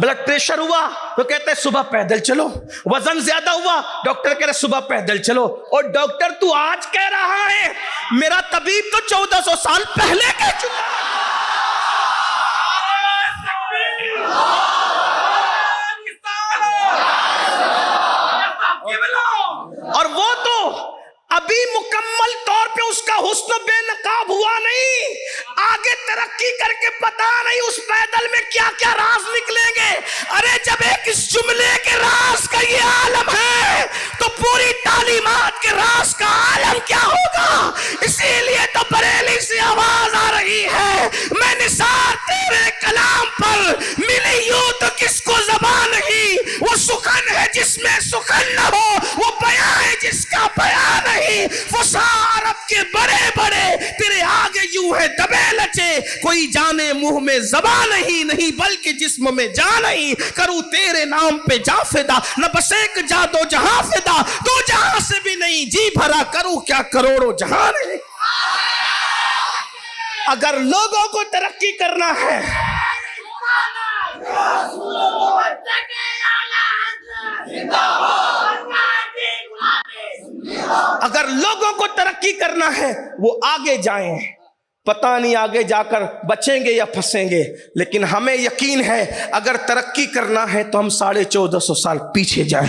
بلڈ پریشر ہوا تو کہتا ہے صبح پیدل چلو. وزن زیادہ ہوا، ڈاکٹر کہہ رہا ہے صبح پیدل چلو. اور ڈاکٹر تو آج کہہ رہا ہے، میرا طبیب تو 1400 سال پہلے کہہ چکا. اور وہ تو ابھی مکمل طور پہ اس کا حسن بے نقاب ہوا نہیں، آگے ترقی کر کے پتا نہیں اس پیدل میں کیا کیا راز نکلیں گے. ارے جب ایک اس جملے کے راز کا یہ عالم ہے تو پوری تعلیمات کے راز کا عالم کیا ہوگا. اسی لیے تو بریلی سے آواز آ رہی ہے، میں نثار تیرے کلام پر ملی یوں تو کس کو زبان نہیں. وہ سخن ہے جس میں سخن نہ ہو، وہ بیان ہے جس کا بیان نہیں. وہ عرب کے بڑے بڑے تیرے آگے یوں ہے دبے لچے، کوئی جانے منہ میں زبان نہیں بلکہ جسم میں جان نہیں. کروں تیرے نام پہ جا فدا، نہ بس ایک جا دو جہاں فدا، دو جہاں سے بھی نہیں جی بھرا، کروں کیا کروڑوں جہاں نہیں. اگر لوگوں کو ترقی کرنا ہے، اگر لوگوں کو ترقی کرنا ہے وہ آگے جائیں. پتہ نہیں آگے جا کر بچیں گے یا پھنسیں گے، لیکن ہمیں یقین ہے اگر ترقی کرنا ہے تو ہم 1450 سال پیچھے جائیں.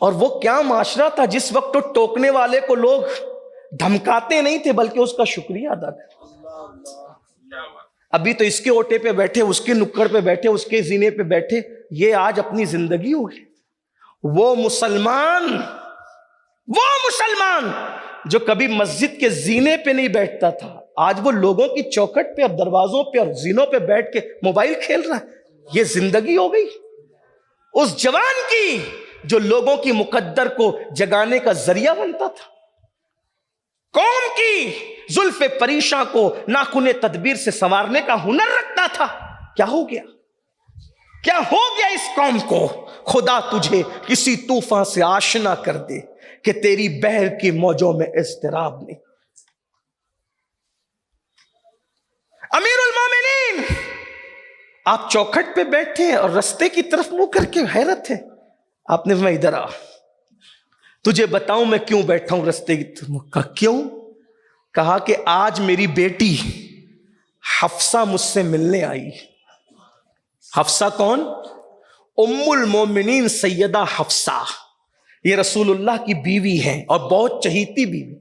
اور وہ کیا معاشرہ تھا جس وقت تو ٹوکنے والے کو لوگ دھمکاتے نہیں تھے بلکہ اس کا شکریہ ادا کرتے. ابھی تو اس کے اوٹے پہ بیٹھے، اس کے نکڑ پہ بیٹھے، اس کے زینے پہ بیٹھے، یہ آج اپنی زندگی ہو گئی. وہ مسلمان جو کبھی مسجد کے زینے پہ نہیں بیٹھتا تھا، آج وہ لوگوں کی چوکھٹ پہ اور دروازوں پہ اور زینوں پہ بیٹھ کے موبائل کھیل رہا ہے. یہ زندگی ہو گئی اس جوان کی جو لوگوں کی مقدر کو جگانے کا ذریعہ بنتا تھا، قوم کی زلف پریشاں کو ناخن تدبیر سے سنوارنے کا ہنر رکھتا تھا. کیا ہو گیا؟ کیا ہو گیا اس قوم کو؟ خدا تجھے کسی طوفان سے آشنا کر دے کہ تیری بحر کی موجوں میں اضطراب نہیں. امیر المومنین آپ چوکھٹ پہ بیٹھے اور رستے کی طرف منہ کر کے حیرت ہے. آپ نے فرمایا ادھر آ، تجھے بتاؤں میں کیوں بیٹھا ہوں رستے کی طرف. کہا کیوں؟ کہا کہ آج میری بیٹی حفصہ مجھ سے ملنے آئی. حفصہ کون؟ ام المومنین سیدہ حفصہ. یہ رسول اللہ کی بیوی ہیں اور بہت چہیتی بیوی.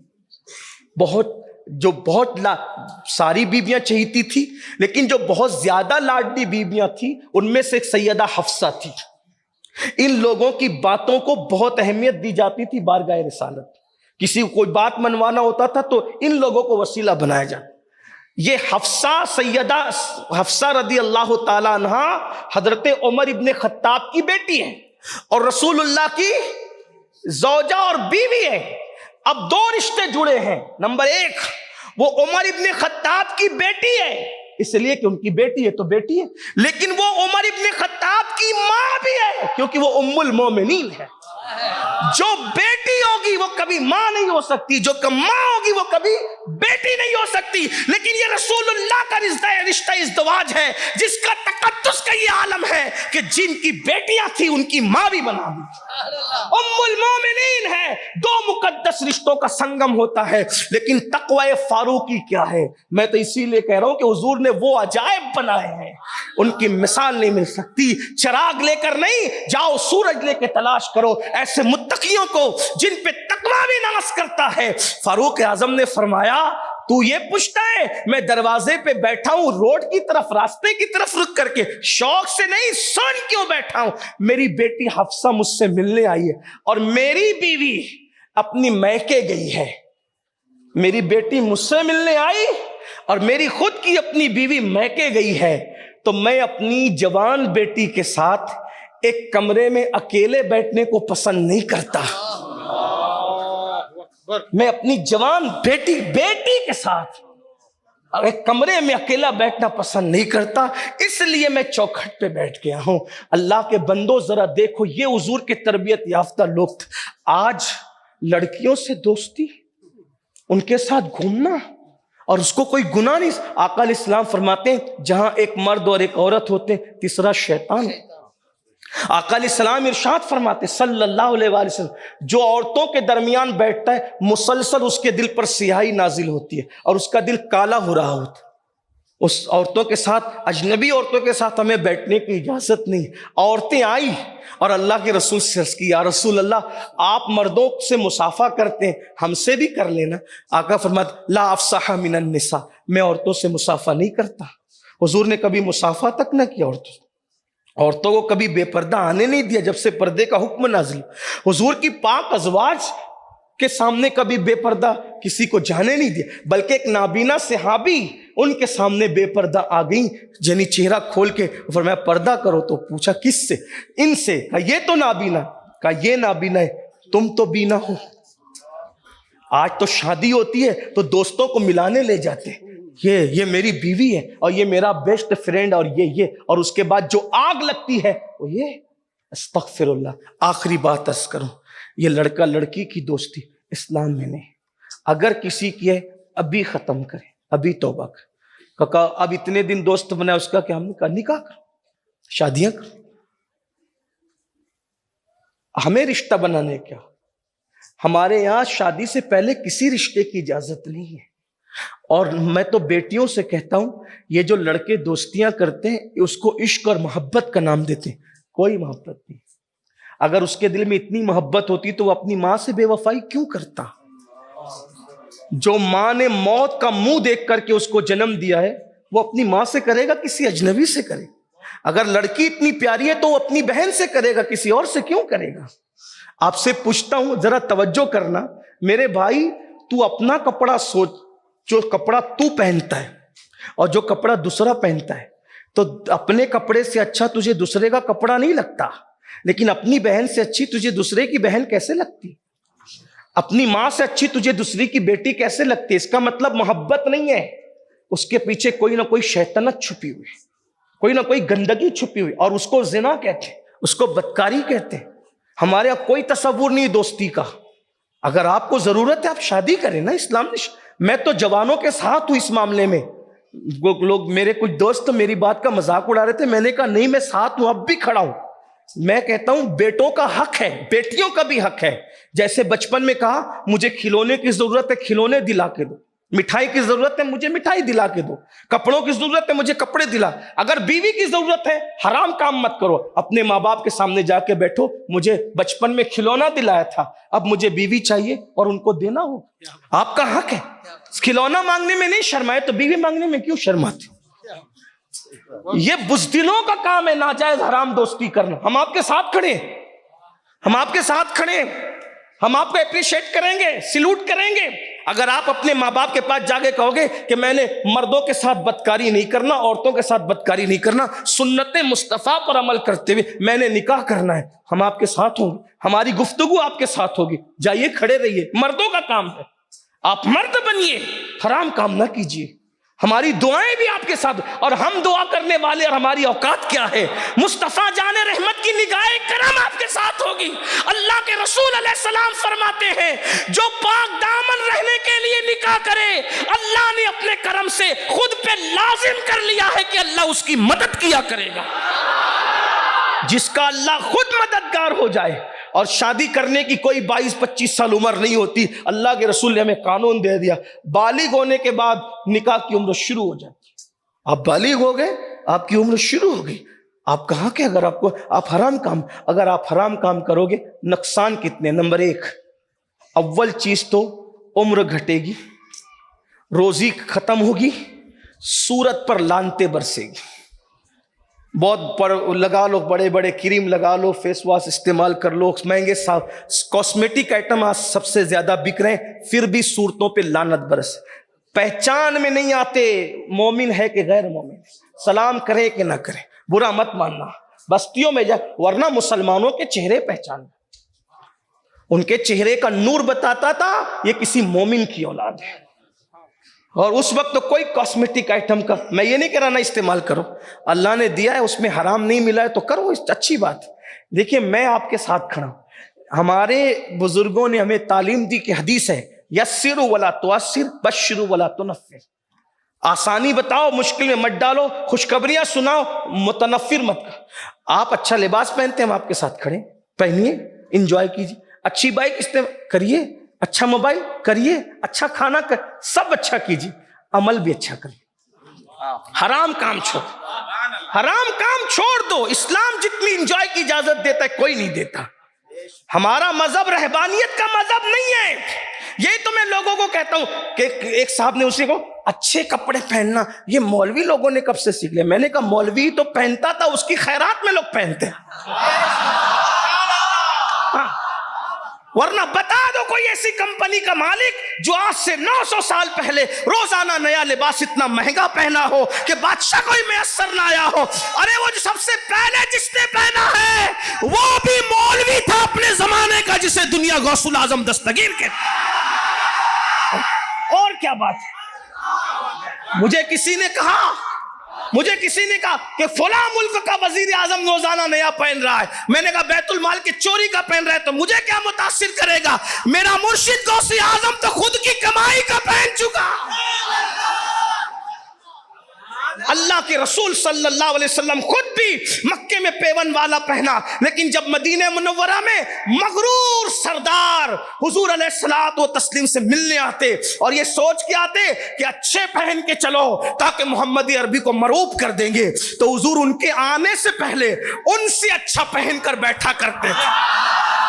ساری بیویاں چہیتی تھی لیکن جو بہت زیادہ لاڈلی بیویاں تھیں ان میں سے ایک سیدہ حفصہ تھی. ان لوگوں کی باتوں کو بہت اہمیت دی جاتی تھی بارگاہ رسالت. کسی کو کوئی بات منوانا ہوتا تھا تو ان لوگوں کو وسیلہ بنایا جاتا. یہ حفصہ سیدہ حفصہ رضی اللہ تعالی عنہ حضرت عمر ابن خطاب کی بیٹی ہے اور رسول اللہ کی زوجہ اور بیوی ہے. اب دو رشتے جڑے ہیں. نمبر ایک، وہ عمر ابن خطاب کی بیٹی ہے اس لیے کہ ان کی بیٹی ہے تو بیٹی ہے، لیکن وہ عمر ابن خطاب کی ماں بھی ہے کیونکہ وہ ام المومنین ہے. جو بیٹی ہوگی وہ کبھی ماں نہیں ہو سکتی، جو ماں ہوگی وہ کبھی بیٹی نہیں ہو سکتی. لیکن یہ رسول اللہ کا رشتہ ازدواج ہے جس کا تقدس کا یہ عالم ہے کہ جن کی بیٹیاں تھی ان کی ماں بھی بنا دی. ام المومنین ہے. دو مقدس رشتوں کا سنگم ہوتا ہے. لیکن تقوی فاروقی کیا ہے؟ میں تو اسی لیے کہہ رہا ہوں کہ حضور نے وہ عجائب بنائے ہیں ان کی مثال نہیں مل سکتی. چراغ لے کر نہیں، جاؤ سورج لے کے تلاش کرو ایسے متقیوں کو جن پہ تقوی بھی ناز کرتا ہے. فاروق اعظم نے فرمایا تو یہ پوچھتا ہے میں دروازے پہ بیٹھا ہوں روڈ کی طرف، راستے کی طرف رک کر کے، شوق سے نہیں، سن کیوں بیٹھا ہوں؟ میری بیٹی حفصہ مجھ سے ملنے آئی ہے اور میری بیوی اپنی میکے گئی ہے. میری بیٹی مجھ سے ملنے آئی اور میری خود کی اپنی بیوی میکے گئی ہے تو میں اپنی جوان بیٹی کے ساتھ ایک کمرے میں اکیلے بیٹھنے کو پسند نہیں کرتا. میں اپنی جوان بیٹی کے ساتھ ایک کمرے میں اکیلا بیٹھنا پسند نہیں کرتا، اس لیے میں چوکھٹ پہ بیٹھ گیا ہوں. اللہ کے بندو ذرا دیکھو، یہ حضور کے تربیت یافتہ لوگ تھے. آج لڑکیوں سے دوستی، ان کے ساتھ گھومنا اور اس کو کوئی گناہ نہیں. آقا علیہ السلام فرماتے ہیں جہاں ایک مرد اور ایک عورت ہوتے ہیں تیسرا شیطان ہے. آقا علیہ السلام ارشاد فرماتے صلی اللہ علیہ وآلہ وسلم جو عورتوں کے درمیان بیٹھتا ہے مسلسل اس کے دل پر سیاہی نازل ہوتی ہے اور اس کا دل کالا ہو رہا ہوتا ہے. اس عورتوں کے ساتھ، اجنبی عورتوں کے ساتھ ہمیں بیٹھنے کی اجازت نہیں. عورتیں آئی اور اللہ کے رسول سے عرض کی یا رسول اللہ آپ مردوں سے مصافحہ کرتے ہیں ہم سے بھی کر لینا. آقا فرماتے لا افصح من النساء، میں عورتوں سے مصافحہ نہیں کرتا. حضور نے کبھی مصافحہ تک نہ کیا عورتوں کو کبھی بے پردہ آنے نہیں دیا جب سے پردے کا حکم نازل. حضور کی پاک ازواج کے سامنے کبھی بے پردہ کسی کو جانے نہیں دیا، بلکہ ایک نابینا صحابی ان کے سامنے بے پردہ آ گئیں، یعنی چہرہ کھول کے فرمایا پردہ کرو. تو پوچھا کس سے؟ ان سے. کہا یہ تو نابینا. کہا یہ نابینا ہے، تم تو بینا ہو. آج تو شادی ہوتی ہے تو دوستوں کو ملانے لے جاتے ہیں، یہ میری بیوی ہے اور یہ میرا بیسٹ فرینڈ اور یہ اور اس کے بعد جو آگ لگتی ہے وہ یہ. استغفر اللہ. آخری بات عرض کروں، یہ لڑکا لڑکی کی دوستی اسلام میں نہیں. اگر کسی کی ہے ابھی ختم کرے، ابھی توبہ کرے. کہا اب اتنے دن دوست بنا اس کا کہ ہم نے کہا نکاح کرو، شادیاں کرو. ہمیں رشتہ بنانے کیا، ہمارے یہاں شادی سے پہلے کسی رشتے کی اجازت نہیں ہے. اور میں تو بیٹیوں سے کہتا ہوں یہ جو لڑکے دوستیاں کرتے ہیں اس کو عشق اور محبت کا نام دیتے ہیں. کوئی محبت نہیں. اگر اس کے دل میں اتنی محبت ہوتی تو وہ اپنی ماں سے بے وفائی کیوں کرتا؟ جو ماں نے موت کا منہ دیکھ کر کے اس کو جنم دیا ہے وہ اپنی ماں سے کرے گا کسی اجنبی سے کرے؟ اگر لڑکی اتنی پیاری ہے تو وہ اپنی بہن سے کرے گا، کسی اور سے کیوں کرے گا؟ آپ سے پوچھتا ہوں، ذرا توجہ کرنا میرے بھائی، تو اپنا کپڑا سوچ، جو کپڑا تو پہنتا ہے اور جو کپڑا دوسرا پہنتا ہے، تو اپنے کپڑے سے اچھا تجھے دوسرے کا کپڑا نہیں لگتا، لیکن اپنی بہن سے اچھی تجھے دوسرے کی بہن کیسے لگتی؟ اپنی ماں سے اچھی تجھے دوسری کی بیٹی کیسے لگتی؟ اس کا مطلب محبت نہیں ہے، اس کے پیچھے کوئی نہ کوئی شیطنت چھپی ہوئی، کوئی نہ کوئی گندگی چھپی ہوئی، اور اس کو زنا کہتے ہیں، اس کو بدکاری کہتے ہیں۔ ہمارے یہاں کوئی تصور نہیں دوستی کا۔ اگر آپ کو ضرورت ہے آپ شادی کریں نا، اسلام نے میں تو جوانوں کے ساتھ ہوں اس معاملے میں۔ لوگ میرے کچھ دوست میری بات کا مذاق اڑا رہے تھے، میں نے کہا نہیں میں ساتھ ہوں، اب بھی کھڑا ہوں۔ میں کہتا ہوں بیٹوں کا حق ہے، بیٹیوں کا بھی حق ہے۔ جیسے بچپن میں کہا مجھے کھلونے کی ضرورت ہے، کھلونے دلا کے دو، مٹھائی کی ضرورت ہے مجھے مٹھائی دلا کے دو، کپڑوں کی ضرورت ہے مجھے کپڑے دلا۔ اگر بیوی کی ضرورت ہے حرام کام مت کرو، اپنے ماں باپ کے سامنے جا کے بیٹھو، مجھے بچپن میں کھلونا دلایا تھا، اب مجھے بیوی چاہیے اور ان کو دینا ہو، آپ کا حق ہے۔ کھلونا مانگنے میں نہیں شرمائے تو بیوی مانگنے میں کیوں شرماتے؟ یہ بزدلوں کا کام ہے ناجائز حرام دوستی کرنا۔ ہم آپ کے ساتھ کھڑے ہیں، ہم آپ کے ساتھ کھڑے ہیں، ہم آپ کو اپریشیٹ کریں گے، سلوٹ کریں گے۔ اگر آپ اپنے ماں باپ کے پاس جا کے کہو گے کہ میں نے مردوں کے ساتھ بدکاری نہیں کرنا، عورتوں کے ساتھ بدکاری نہیں کرنا، سنت مصطفیٰ پر عمل کرتے ہوئے میں نے نکاح کرنا ہے، ہم آپ کے ساتھ ہوں گے، ہماری گفتگو آپ کے ساتھ ہوگی۔ جائیے کھڑے رہیے، مردوں کا کام ہے، آپ مرد بنیے، حرام کام نہ کیجیے۔ ہماری دعائیں بھی آپ کے ساتھ، اور ہم دعا کرنے والے، اور ہماری اوقات کیا ہے؟ مصطفیٰ جان رحمت کی نگاہ کرم آپ کے ساتھ ہوگی۔ اللہ کے رسول علیہ السلام فرماتے ہیں جو پاک دامن رہنے کے لیے نکاح کرے، اللہ نے اپنے کرم سے خود پہ لازم کر لیا ہے کہ اللہ اس کی مدد کیا کرے گا۔ جس کا اللہ خود مددگار ہو جائے، اور شادی کرنے کی کوئی 22-25 سال عمر نہیں ہوتی، اللہ کے رسول نے ہمیں قانون دے دیا، بالغ ہونے کے بعد نکاح کی عمر شروع ہو جاتی۔ آپ بالغ ہو گئے، آپ کی عمر شروع ہو گئی، آپ کہاں کہ اگر آپ حرام کام کرو گے، نقصان کتنے؟ نمبر 1، اول چیز تو عمر گھٹے گی، روزی ختم ہوگی، صورت پر لعنتیں برسے گی۔ بہت لگا لو، بڑے بڑے کریم لگا لو، فیس واش استعمال کر لو، مہنگے کاسمیٹک آئٹم آج سب سے زیادہ بک رہے ہیں، پھر بھی صورتوں پہ لعنت برس۔ پہچان میں نہیں آتے مومن ہے کہ غیر مومن، سلام کرے کہ نہ کرے، برا مت ماننا، بستیوں میں جا، ورنہ مسلمانوں کے چہرے پہچان، ان کے چہرے کا نور بتاتا تھا یہ کسی مومن کی اولاد ہے۔ اور اس وقت تو کوئی کاسمیٹک آئٹم کا، میں یہ نہیں کہہ رہا نہ استعمال کرو، اللہ نے دیا ہے اس میں حرام نہیں ملا ہے تو کرو، اچھی بات۔ دیکھیے میں آپ کے ساتھ کھڑا ہوں، ہمارے بزرگوں نے ہمیں تعلیم دی کہ حدیث ہے یسر ولا تعسر بشر ولا تنفر، آسانی بتاؤ مشکل میں مت ڈالو، خوشخبریاں سناؤ متنفر مت کرو۔ آپ اچھا لباس پہنتے ہیں، ہم آپ کے ساتھ کھڑے، پہنیے، انجوائے کیجیے، اچھی بائک استعمال کریے، اچھا موبائل کریے، اچھا کھانا سب اچھا کیجیے، عمل بھی اچھا کریے، حرام کام چھوڑ دو۔ اسلام جتنی انجوائے کی اجازت دیتا ہے کوئی نہیں دیتا۔ ہمارا مذہب رہبانیت کا مذہب نہیں ہے۔ یہی تو میں لوگوں کو کہتا ہوں کہ ایک صاحب نے اسی کو اچھے کپڑے پہننا یہ مولوی لوگوں نے کب سے سیکھ لیا؟ میں نے کہا مولوی تو پہنتا تھا، اس کی خیرات میں لوگ پہنتے ہیں، ورنہ بتا دو کوئی ایسی کمپنی کا مالک جو آج سے 900 سال پہلے روزانہ نیا لباس اتنا مہنگا پہنا ہو کہ بادشاہ کوئی میسر نہ آیا ہو۔ ارے وہ جو سب سے پہلے جس نے پہنا ہے وہ بھی مولوی تھا اپنے زمانے کا، جسے دنیا غوث الاعظم دستگیر کے۔ اور کیا بات ہے؟ مجھے کسی نے کہا کہ فلاں ملک کا وزیر اعظم روزانہ نیا پہن رہا ہے، میں نے کہا بیت المال کی چوری کا پہن رہا ہے تو مجھے کیا متاثر کرے گا؟ میرا مرشد غوث اعظم تو خود کی کمائی کا پہن چکا۔ اللہ کی کہ رسول صلی اللہ علیہ وسلم خود بھی مکے میں پیون والا پہنا، لیکن جب مدینہ منورہ میں مغرور سردار حضور علیہ الصلوۃ والتسلیم سے ملنے آتے اور یہ سوچ کے آتے کہ اچھے پہن کے چلو تاکہ محمدی عربی کو مروب کر دیں گے، تو حضور ان کے آنے سے پہلے ان سے اچھا پہن کر بیٹھا کرتے تھے،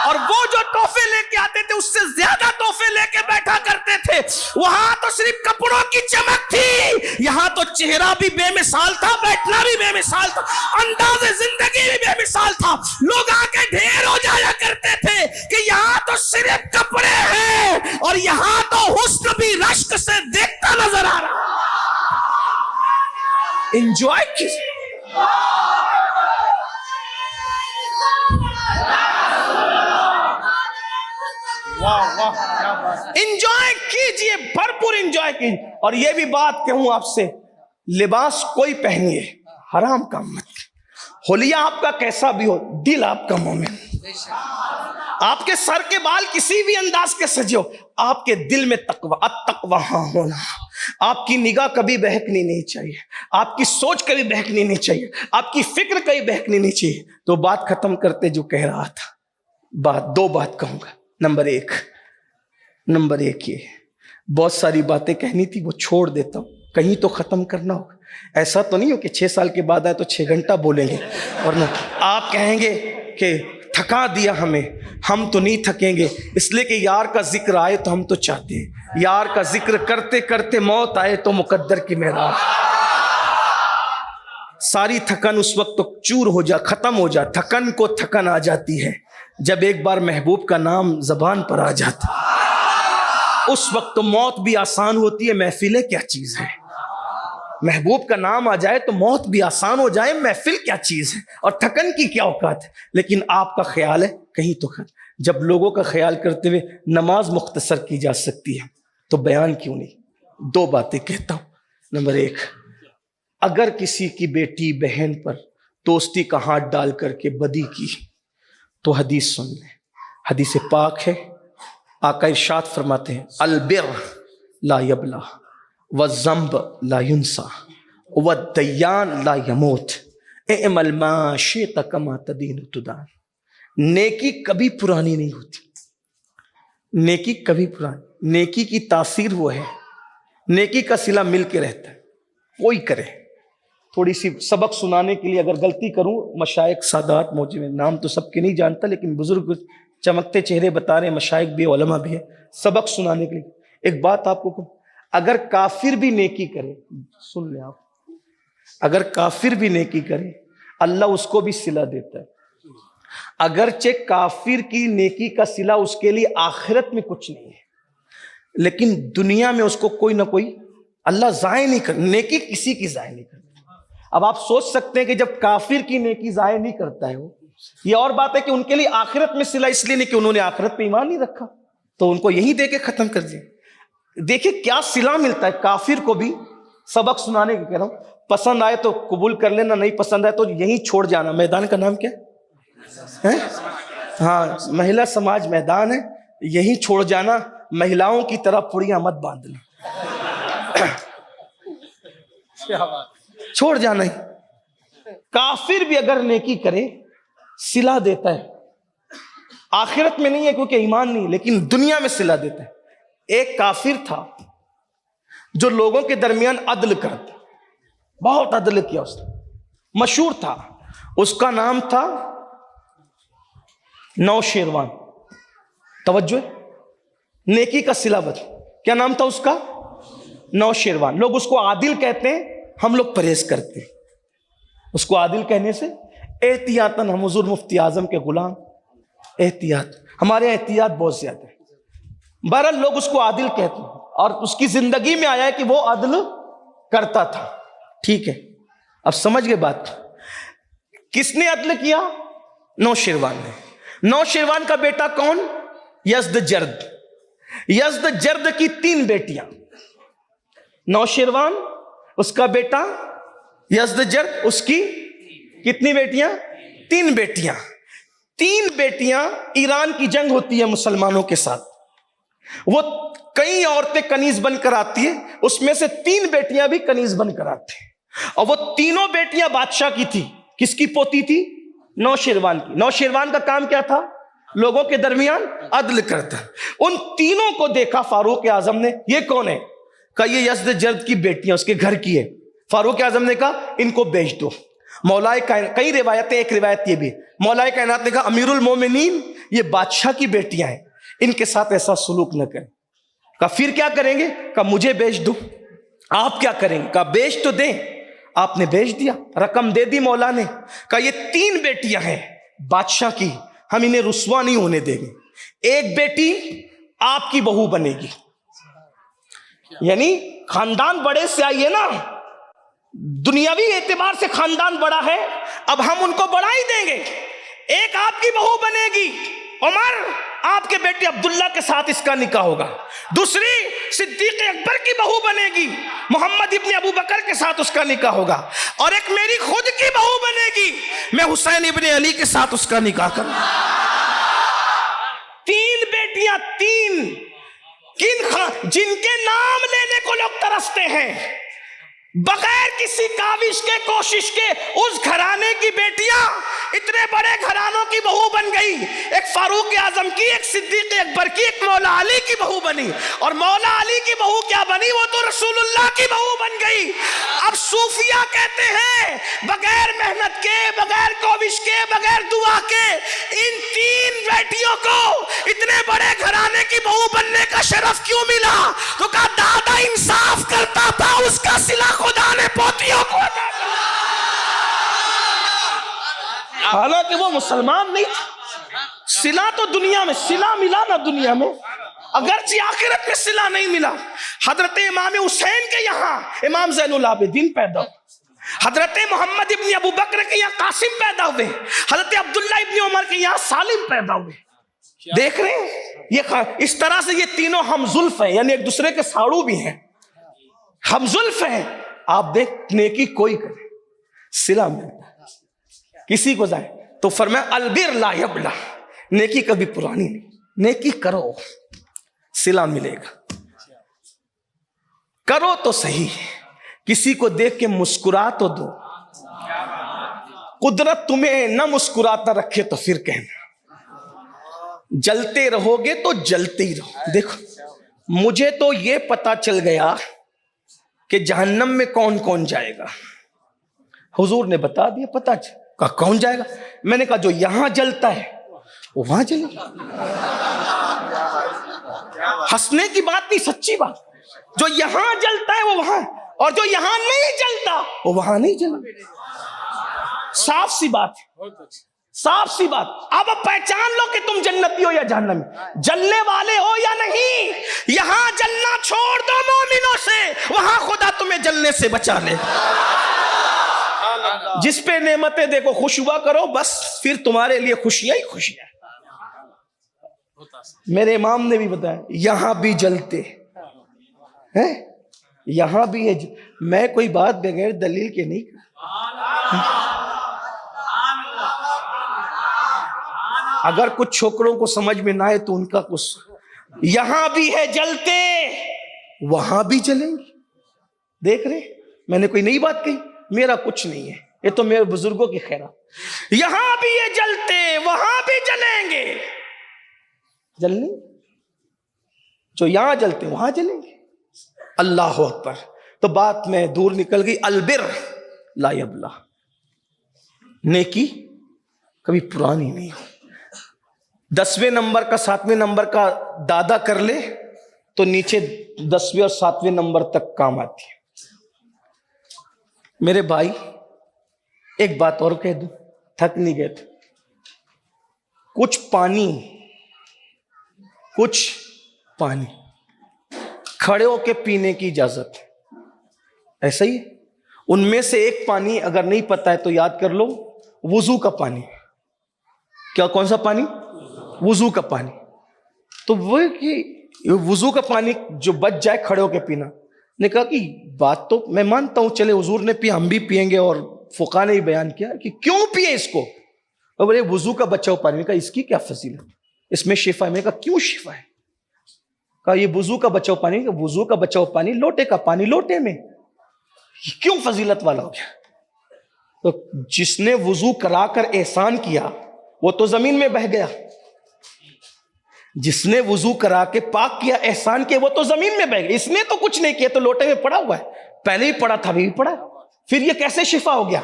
اور وہ جو تحفے لے کے آتے تھے اس سے زیادہ تحفے لے کے بیٹھا کرتے تھے۔ وہاں تو صرف کپڑوں کی چمک تھی، یہاں تو چہرہ بھی بے مثال تھا، بیٹھنا بھی بے مثال تھا، انداز زندگی بھی بے مثال تھا۔ لوگ آ کے ڈھیر ہو جایا کرتے تھے کہ یہاں تو صرف کپڑے ہیں اور یہاں تو حسن بھی رشک سے دیکھتا نظر آ رہا۔ انجوائے کیجیے، انجوائے کیجئے، بھرپور انجوائے کیجئے۔ اور یہ بھی بات کہوں آپ سے، لباس کوئی پہنیے، حرام کام مت۔ حلیہ آپ کا کیسا بھی ہو، دل آپ کا مومن۔ آپ کے سر کے بال کسی بھی انداز کے سجے ہو، آپ کے دل میں تقوی، التقوی ہونا۔ آپ کی نگاہ کبھی بہکنی نہیں چاہیے، آپ کی سوچ کبھی بہکنی نہیں چاہیے، آپ کی فکر کبھی بہکنی نہیں چاہیے۔ تو بات ختم کرتے جو کہہ رہا تھا، دو بات کہوں گا۔ نمبر ایک یہ، بہت ساری باتیں کہنی تھی وہ چھوڑ دیتا ہوں، کہیں تو ختم کرنا ہوگا۔ ایسا تو نہیں ہو کہ 6 سال کے بعد آئے تو 6 گھنٹہ بولیں گے، ورنہ آپ کہیں گے کہ تھکا دیا ہمیں، ہم تو نہیں تھکیں گے، اس لیے کہ یار کا ذکر آئے تو ہم تو چاہتے ہیں، یار کا ذکر کرتے کرتے موت آئے تو مقدر کی معراج۔ ساری تھکن اس وقت تو چور ہو جا، ختم ہو جا۔ تھکن کو تھکن آ جاتی ہے جب ایک بار محبوب کا نام زبان پر آ جاتا، اس وقت تو موت بھی آسان ہوتی ہے۔ محفلیں کیا چیز ہے، محبوب کا نام آ جائے تو موت بھی آسان ہو جائے، محفل کیا چیز ہے، اور تھکن کی کیا اوقات ہے۔ لیکن آپ کا خیال ہے کہیں تو جب لوگوں کا خیال کرتے ہوئے نماز مختصر کی جا سکتی ہے تو بیان کیوں نہیں۔ 2 باتیں کہتا ہوں۔ نمبر 1، اگر کسی کی بیٹی بہن پر دوستی کا ہاتھ ڈال کر کے بدی کی تو حدیث سن لیں، حدیث پاک ہے۔ آقا ارشاد فرماتے ہیں، البر لا یبلا والذنب لا ینسا والدیان لا یموت اعمل ما شئت کما تدین تدان۔ نیکی کبھی پرانی نہیں ہوتی، نیکی کبھی پرانی، نیکی کی تاثیر وہ ہے، نیکی کا صلہ مل کے رہتا ہے۔ کوئی کرے، تھوڑی سی سبق سنانے کے لیے اگر غلطی کروں، مشائخ سادات موجود ہیں، نام تو سب کے نہیں جانتا لیکن بزرگ چمکتے چہرے بتا رہے ہیں، مشائخ بھی علماء بھی ہیں، سبق سنانے کے لیے ایک بات آپ کو کہوں، اگر کافر بھی نیکی کرے، سن لیں آپ، اگر کافر بھی نیکی کرے اللہ اس کو بھی صلہ دیتا ہے۔ اگرچہ کافر کی نیکی کا صلہ اس کے لیے آخرت میں کچھ نہیں ہے، لیکن دنیا میں اس کو کوئی نہ کوئی اللہ ضائع نہیں کر، نیکی کسی کی ضائع نہیں کرتا۔ اب آپ سوچ سکتے ہیں کہ جب کافر کی نیکی ضائع نہیں کرتا ہے وہ، یہ اور بات ہے کہ ان کے لیے آخرت میں صلہ اس لیے نہیں کہ انہوں نے آخرت پہ ایمان نہیں رکھا، تو ان کو یہی دے کے ختم کر دیا۔ دیکھیں کیا صلہ ملتا ہے کافر کو بھی۔ سبق سنانے کے کہہ رہا ہوں، پسند آئے تو قبول کر لینا، نہیں پسند آئے تو یہیں چھوڑ جانا۔ میدان کا نام کیا ہے؟ ہاں، مہیلا سماج میدان ہے، یہیں چھوڑ جانا، مہیلاؤں کی طرح پڑیاں مت باندھنا، چھوڑ جانا ہی۔ کافر بھی اگر نیکی کرے صلہ دیتا ہے، آخرت میں نہیں ہے کیونکہ ایمان نہیں، لیکن دنیا میں صلہ دیتا ہے۔ ایک کافر تھا جو لوگوں کے درمیان عدل کرتا، بہت عدل کیا اس نے، مشہور تھا، اس کا نام تھا نوشیروان۔ توجہ، نیکی کا صلہ بدل، کیا نام تھا اس کا؟ نوشیروان۔ لوگ اس کو عادل کہتے ہیں، ہم لوگ پرہیز کرتے ہیں اس کو عادل کہنے سے۔ احتیاطاً ہم حضور مفتی اعظم کے غلام، احتیاط، ہمارے احتیاط بہت زیادہ ہے۔ بہرحال لوگ اس کو عادل کہتے ہیں، اور اس کی زندگی میں آیا ہے کہ وہ عدل کرتا تھا۔ ٹھیک ہے، اب سمجھ گئے بات۔ کس نے عدل کیا؟ نوشیروان نے۔ نوشیروان کا بیٹا کون؟ یزدجرد۔ یزدجرد کی 3 بیٹیاں، نوشیروان، اس کا بیٹا یزدجرد، اس کی کتنی بیٹیاں؟ 3 بیٹیاں۔ 3 بیٹیاں، ایران کی جنگ ہوتی ہے مسلمانوں کے ساتھ، وہ کئی عورتیں کنیز بن کر آتی ہیں، اس میں سے 3 بیٹیاں بھی کنیز بن کر آتی ہیں، اور وہ تینوں بیٹیاں بادشاہ کی تھی. کس کی پوتی تھی؟ نوشیروان کی. نوشیروان کا کام کیا تھا؟ لوگوں کے درمیان عدل کرتا. ان تینوں کو دیکھا فاروق اعظم نے. یہ کون ہے؟ کہا یہ یزدجرد کی بیٹیاں اس کے گھر کی ہے. فاروق اعظم نے کہا ان کو بیچ دو. مولا کائنات، کئی روایتیں، ایک روایت یہ بھی، مولا کائنات نے کہا امیر المومنین یہ بادشاہ کی بیٹیاں ہیں، ان کے ساتھ ایسا سلوک نہ کریں. کہا پھر کیا کریں گے؟ کہا مجھے بیچ دو. آپ کیا کریں گے؟ کہا بیچ تو دیں. آپ نے بیچ دیا، رقم دے دی مولا نے. کہا یہ 3 بیٹیاں ہیں بادشاہ کی، ہم انہیں رسوا نہیں ہونے دیں گے. ایک بیٹی آپ کی بہو بنے گی. یعنی خاندان بڑے سے آئیے نا، دنیاوی اعتبار سے خاندان بڑا ہے، اب ہم ان کو بڑھا ہی دیں گے. ایک آپ کی بہو بنے گی عمر، آپ کے بیٹے عبداللہ کے ساتھ اس کا نکاح ہوگا. دوسری صدیق اکبر کی بہو بنے گی، محمد ابن ابو بکر کے ساتھ اس کا نکاح ہوگا. اور ایک میری خود کی بہو بنے گی، میں حسین ابن علی کے ساتھ اس کا نکاح کروں. 3 بیٹیاں، 3 جن کے نام لینے کو لوگ ترستے ہیں. بغیر کسی کاوش کے، کوشش کے، اس گھرانے کی بیٹیاں اتنے بڑے گھرانوں کی بہو بن گئی. ایک فاروق اعظم کی، ایک صدیق اکبر کی، ایک مولا علی کی بہو بنی. اور مولا علی کی بہو کیا بنی؟ وہ تو رسول اللہ کی بہو بن گئی. اب صوفیہ کہتے ہیں بغیر محنت کے، بغیر کوشش کے، بغیر دعا کے ان 3 بیٹیوں کو اتنے بڑے گھرانے کی بہو بننے کا شرف کیوں ملا؟ تو کہا دادا انصاف کرتا تھا، اس کا صلہ خدا نے پوتیوں کو ادا کیا. حالانکہ وہ مسلمان نہیں تھا. صلہ تو دنیا میں صلہ ملا نا، دنیا میں، اگرچہ آخرت میں صلہ نہیں ملا. حضرت امام حسین کے یہاں امام زین العابدین پیدا ہوئے. حضرت محمد ابن ابو بکر کے یہاں قاسم پیدا ہوئے. حضرت عبداللہ ابن عمر کے یہاں سالم پیدا ہوئے. دیکھ رہے ہیں یہ اس طرح سے یہ تینوں ہم زلف ہیں، یعنی ایک دوسرے کے ساڑو بھی ہیں، ہم زلف ہیں. آپ دیکھ نیکی کوئی کرے صلہ ملتا ہے، کسی کو جائے تو فرمایا البر لا یبلا، نیکی کبھی پرانی نہیں. نیکی کرو، صلہ ملے گا. کرو تو صحیح، کسی کو دیکھ کے مسکرا تو دو. قدرت تمہیں نہ مسکراتا رکھے تو پھر کہنا. جلتے رہو گے تو جلتے ہی رہو. دیکھو مجھے تو یہ پتا چل گیا کہ جہنم میں کون کون جائے گا. حضور نے بتا دیا، پتا کہا کون جائے گا. میں نے کہا جو یہاں جلتا ہے وہ وہاں جلے گا. ہنسنے کی بات نہیں، سچی بات. جو یہاں جلتا ہے وہ وہاں، اور جو یہاں نہیں جلتا وہ وہاں نہیں جلے. صاف سی بات، صاف سی بات. اب پہچان لو کہ تم جنتی ہو یا جہنمی، جلنے والے ہو یا نہیں. یہاں جلنا چھوڑ دو مومنوں سے، وہاں خدا تمہیں جلنے سے بچا لے. جس پہ نعمتیں دیکھو خوش ہوا کرو، بس پھر تمہارے لیے خوشیاں ہی خوشیاں. میرے امام نے بھی بتایا یہاں بھی جلتے ہیں، یہاں بھی ہے. میں کوئی بات بغیر دلیل کے نہیں کرتا. اگر کچھ چھوکروں کو سمجھ میں نہ آئے تو ان کا کچھ، یہاں بھی ہے جلتے وہاں بھی جلیں گے. دیکھ رہے میں نے کوئی نئی بات کہی، میرا کچھ نہیں ہے، یہ تو میرے بزرگوں کی خیرات. یہاں بھی یہ جلتے وہاں بھی جلیں گے. جلنے جو یہاں جلتے وہاں جلیں گے. اللہ اکبر. تو بات میں دور نکل گئی. البر لا یبلا، نیکی کبھی پرانی نہیں ہو. 10ویں نمبر کا 7ویں نمبر کا دادا کر لے تو نیچے 10ویں اور 7ویں نمبر تک کام آتی ہے. میرے بھائی ایک بات اور کہہ دوں، تھک نہیں گئے تھے. کچھ پانی کھڑے ہو کے پینے کی اجازت ہے. ایسا ہی ان میں سے ایک پانی اگر نہیں پتا ہے تو یاد کر لو، وضو کا پانی. کیا کون سا پانی؟ وضو کا پانی. تو وہ کہ وضو کا پانی جو بچ جائے کھڑے ہو کے پینا. نے کہا کہ بات تو میں مانتا ہوں، چلے حضور نے پیا ہم بھی پیئیں گے، اور فقہاء نے ہی بیان کیا کہ کیوں پیے اس کو. اور بولے وضو کا بچا ہوا پانی. نے کہا اس کی کیا فضیلت، اس میں شفا ہے. میں نے کہا کیوں شفا ہے؟ کہا یہ وضو کا بچا ہوا پانی. وضو کا بچا ہوا پانی لوٹے کا پانی، لوٹے میں کیوں فضیلت والا ہو گیا؟ تو جس نے وضو کرا کر احسان کیا وہ تو زمین میں بہہ گیا، جس نے وضو کرا کے پاک کیا احسان کیا وہ تو زمین میں بہہ گیا، اس نے تو کچھ نہیں کیا، تو لوٹے میں پڑا ہوا ہے، پہلے بھی پڑا تھا ابھی بھی پڑا، پھر یہ کیسے شفا ہو گیا؟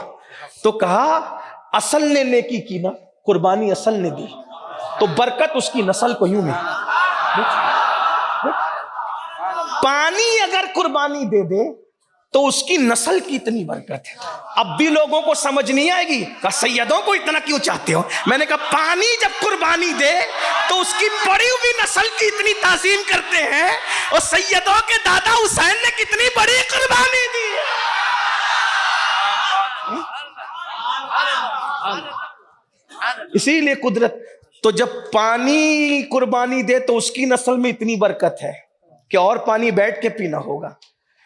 تو کہا اصل نے نیکی کی نا، قربانی اصل نے دی تو برکت اس کی نسل کو یوں ملی۔ پانی اگر قربانی دے دے تو اس کی نسل کی اتنی برکت ہے۔ اب بھی لوگوں کو سمجھ نہیں آئے گی کہ سیدوں کو اتنا کیوں چاہتے ہو؟ میں نے کہا پانی جب قربانی دے تو اس کی بڑی ہوئی نسل کی اتنی تعظیم کرتے ہیں، اور سیدوں کے دادا حسین نے کتنی بڑی قربانی دی۔ اسی لیے قدرت تو جب پانی قربانی دے تو اس کی نسل میں اتنی برکت ہے کہ اور پانی بیٹھ کے پینا ہوگا،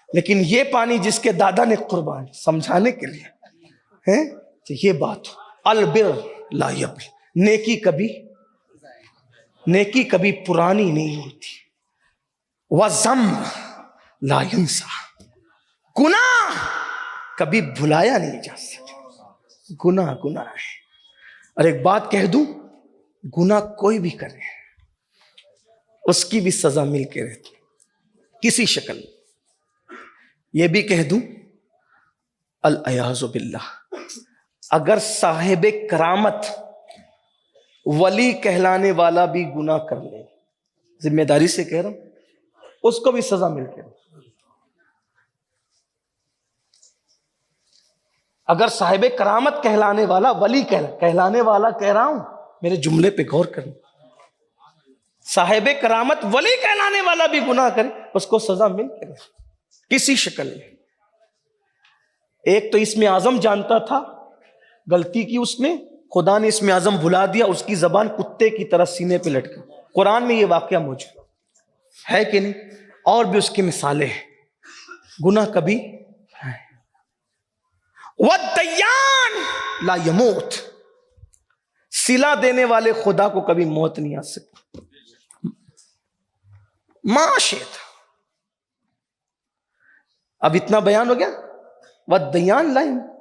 لیکن یہ پانی جس کے دادا نے قربان سمجھانے کے لیے ہے، تو یہ بات البر لا یبل، نیکی کبھی پرانی نہیں ہوتی، وَذَنْبُ لا يُنْسَى، گناہ کبھی بھلایا نہیں جا سکتا، گناہ ہے۔ اور ایک بات کہہ دوں، گناہ کوئی بھی کرے اس کی بھی سزا مل کے رہتی کسی شکل میں۔ یہ بھی کہہ دوں العیاذ باللہ، اگر صاحب کرامت ولی کہلانے والا بھی گناہ کر لے، ذمہ داری سے کہہ رہا ہوں، اس کو بھی سزا مل کے رہتی۔ اگر صاحب کرامت کہلانے والا، ولی کہلانے والا کہہ رہا ہوں، میرے جملے پہ غور کریں، صاحب کرامت ولی کہلانے والا بھی گناہ کرے اس کو سزا مل کے رہے کسی شکل میں۔ ایک تو اسم اعظم جانتا تھا، غلطی کی اس نے، خدا نے اسم اعظم بھلا دیا، اس کی زبان کتے کی طرح سینے پہ لٹکی۔ قرآن میں یہ واقعہ موجود ہے کہ نہیں؟ اور بھی اس کی مثالیں ہیں، گناہ کبھی وَالدَّيَّانُ لا يَمُوتُ، صلہ دینے والے خدا کو کبھی موت نہیں آ سکتی۔ معاشیت، اب اتنا بیان ہو گیا، وَالدَّيَّانُ لا يَمُوتُ،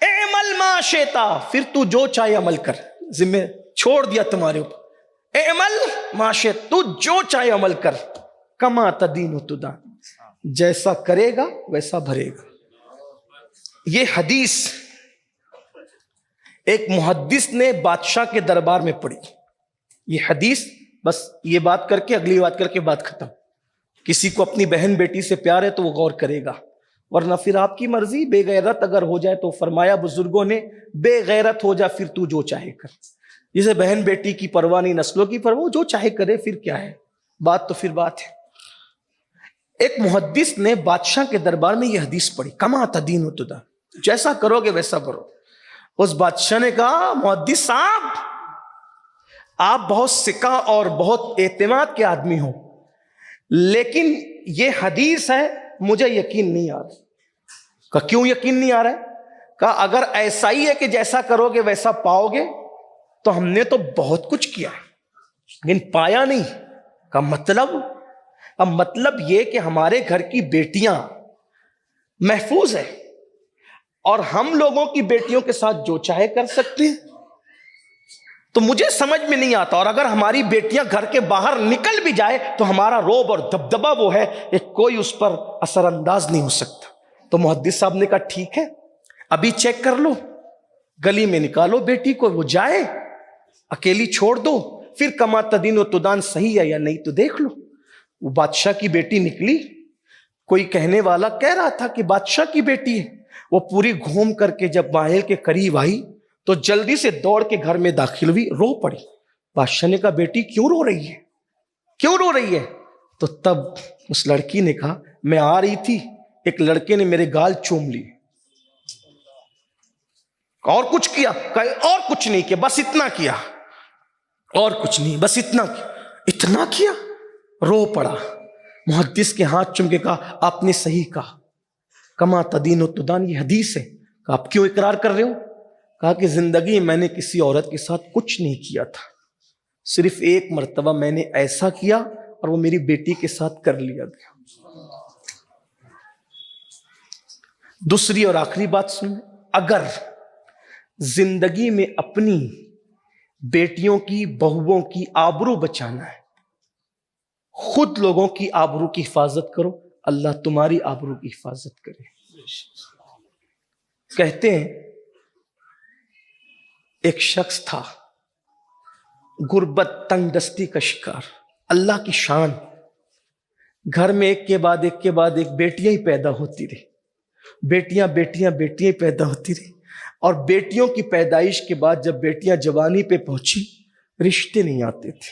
اعمل ما شئت، پھر تو جو چاہے عمل کر، ذمہ چھوڑ دیا تمہارے اوپر، اعمل ما شئت، تو جو چاہے عمل کر، کما تدین تدان، جیسا کرے گا ویسا بھرے گا۔ یہ حدیث ایک محدث نے بادشاہ کے دربار میں پڑھی، یہ حدیث، بس یہ بات کر کے اگلی بات کر کے بات ختم۔ کسی کو اپنی بہن بیٹی سے پیار ہے تو وہ غور کرے گا، ورنہ پھر آپ کی مرضی، بے غیرت اگر ہو جائے تو فرمایا بزرگوں نے، بے غیرت ہو جا پھر تو جو چاہے کر۔ جسے بہن بیٹی کی پرواہ نہیں، نسلوں کی پرواہ، جو چاہے کرے، پھر کیا ہے، بات تو پھر بات ہے۔ ایک محدث نے بادشاہ کے دربار میں یہ حدیث پڑھی، کما تدین تدان، جیسا کرو گے ویسا کرو۔ اس بادشاہ نے کہا محدث صاحب آپ بہت سکہ اور بہت اعتماد کے آدمی ہو، لیکن یہ حدیث ہے مجھے یقین نہیں آ رہا۔ کہا کیوں یقین نہیں آ رہا ہے؟ کہا اگر ایسا ہی ہے کہ جیسا کرو گے ویسا پاؤ گے تو ہم نے تو بہت کچھ کیا ہے لیکن پایا نہیں۔ کہا مطلب؟ اب مطلب یہ کہ ہمارے گھر کی بیٹیاں محفوظ ہیں اور ہم لوگوں کی بیٹیوں کے ساتھ جو چاہے کر سکتے ہیں، تو مجھے سمجھ میں نہیں آتا، اور اگر ہماری بیٹیاں گھر کے باہر نکل بھی جائے تو ہمارا روب اور دبدبہ وہ ہے کہ کوئی اس پر اثر انداز نہیں ہو سکتا۔ تو محدث صاحب نے کہا ٹھیک ہے، ابھی چیک کر لو، گلی میں نکالو بیٹی کو، وہ جائے، اکیلی چھوڑ دو، پھر کما تدین و تدان صحیح ہے یا نہیں تو دیکھ لو۔ وہ بادشاہ کی بیٹی نکلی، کوئی کہنے والا کہہ رہا تھا کہ بادشاہ کی بیٹی ہے، وہ پوری گھوم کر کے جب محل کے قریب آئی تو جلدی سے دوڑ کے گھر میں داخل ہوئی، رو پڑی۔ بادشاہ نے کہا بیٹی کیوں رو رہی ہے، کیوں رو رہی ہے؟ تو تب اس لڑکی نے کہا میں آ رہی تھی، ایک لڑکے نے میرے گال چوم لی۔ اور کچھ کیا؟ کہا اور کچھ نہیں کیا، بس اتنا کیا، اور کچھ نہیں، بس اتنا کیا۔ اتنا کیا؟ رو پڑا۔ محدث کے ہاتھ چوم کے کہا آپ نے صحیح کہا، کما تدین و تدان، یہ حدیث ہے۔ کہا آپ کیوں اقرار کر رہے ہو؟ کہا کہ زندگی میں نے کسی عورت کے ساتھ کچھ نہیں کیا تھا، صرف ایک مرتبہ میں نے ایسا کیا اور وہ میری بیٹی کے ساتھ کر لیا گیا۔ دوسری اور آخری بات سنیں، اگر زندگی میں اپنی بیٹیوں کی بہوؤں کی آبرو بچانا ہے، خود لوگوں کی آبرو کی حفاظت کرو، اللہ تمہاری آبرو کی حفاظت کرے۔ کہتے ہیں ایک شخص تھا غربت تنگ دستی کا شکار، اللہ کی شان، گھر میں ایک کے بعد ایک بیٹیاں ہی پیدا ہوتی رہی، بیٹیاں ہی پیدا ہوتی رہی، اور بیٹیوں کی پیدائش کے بعد جب بیٹیاں جوانی پہ پہنچی رشتے نہیں آتے تھے،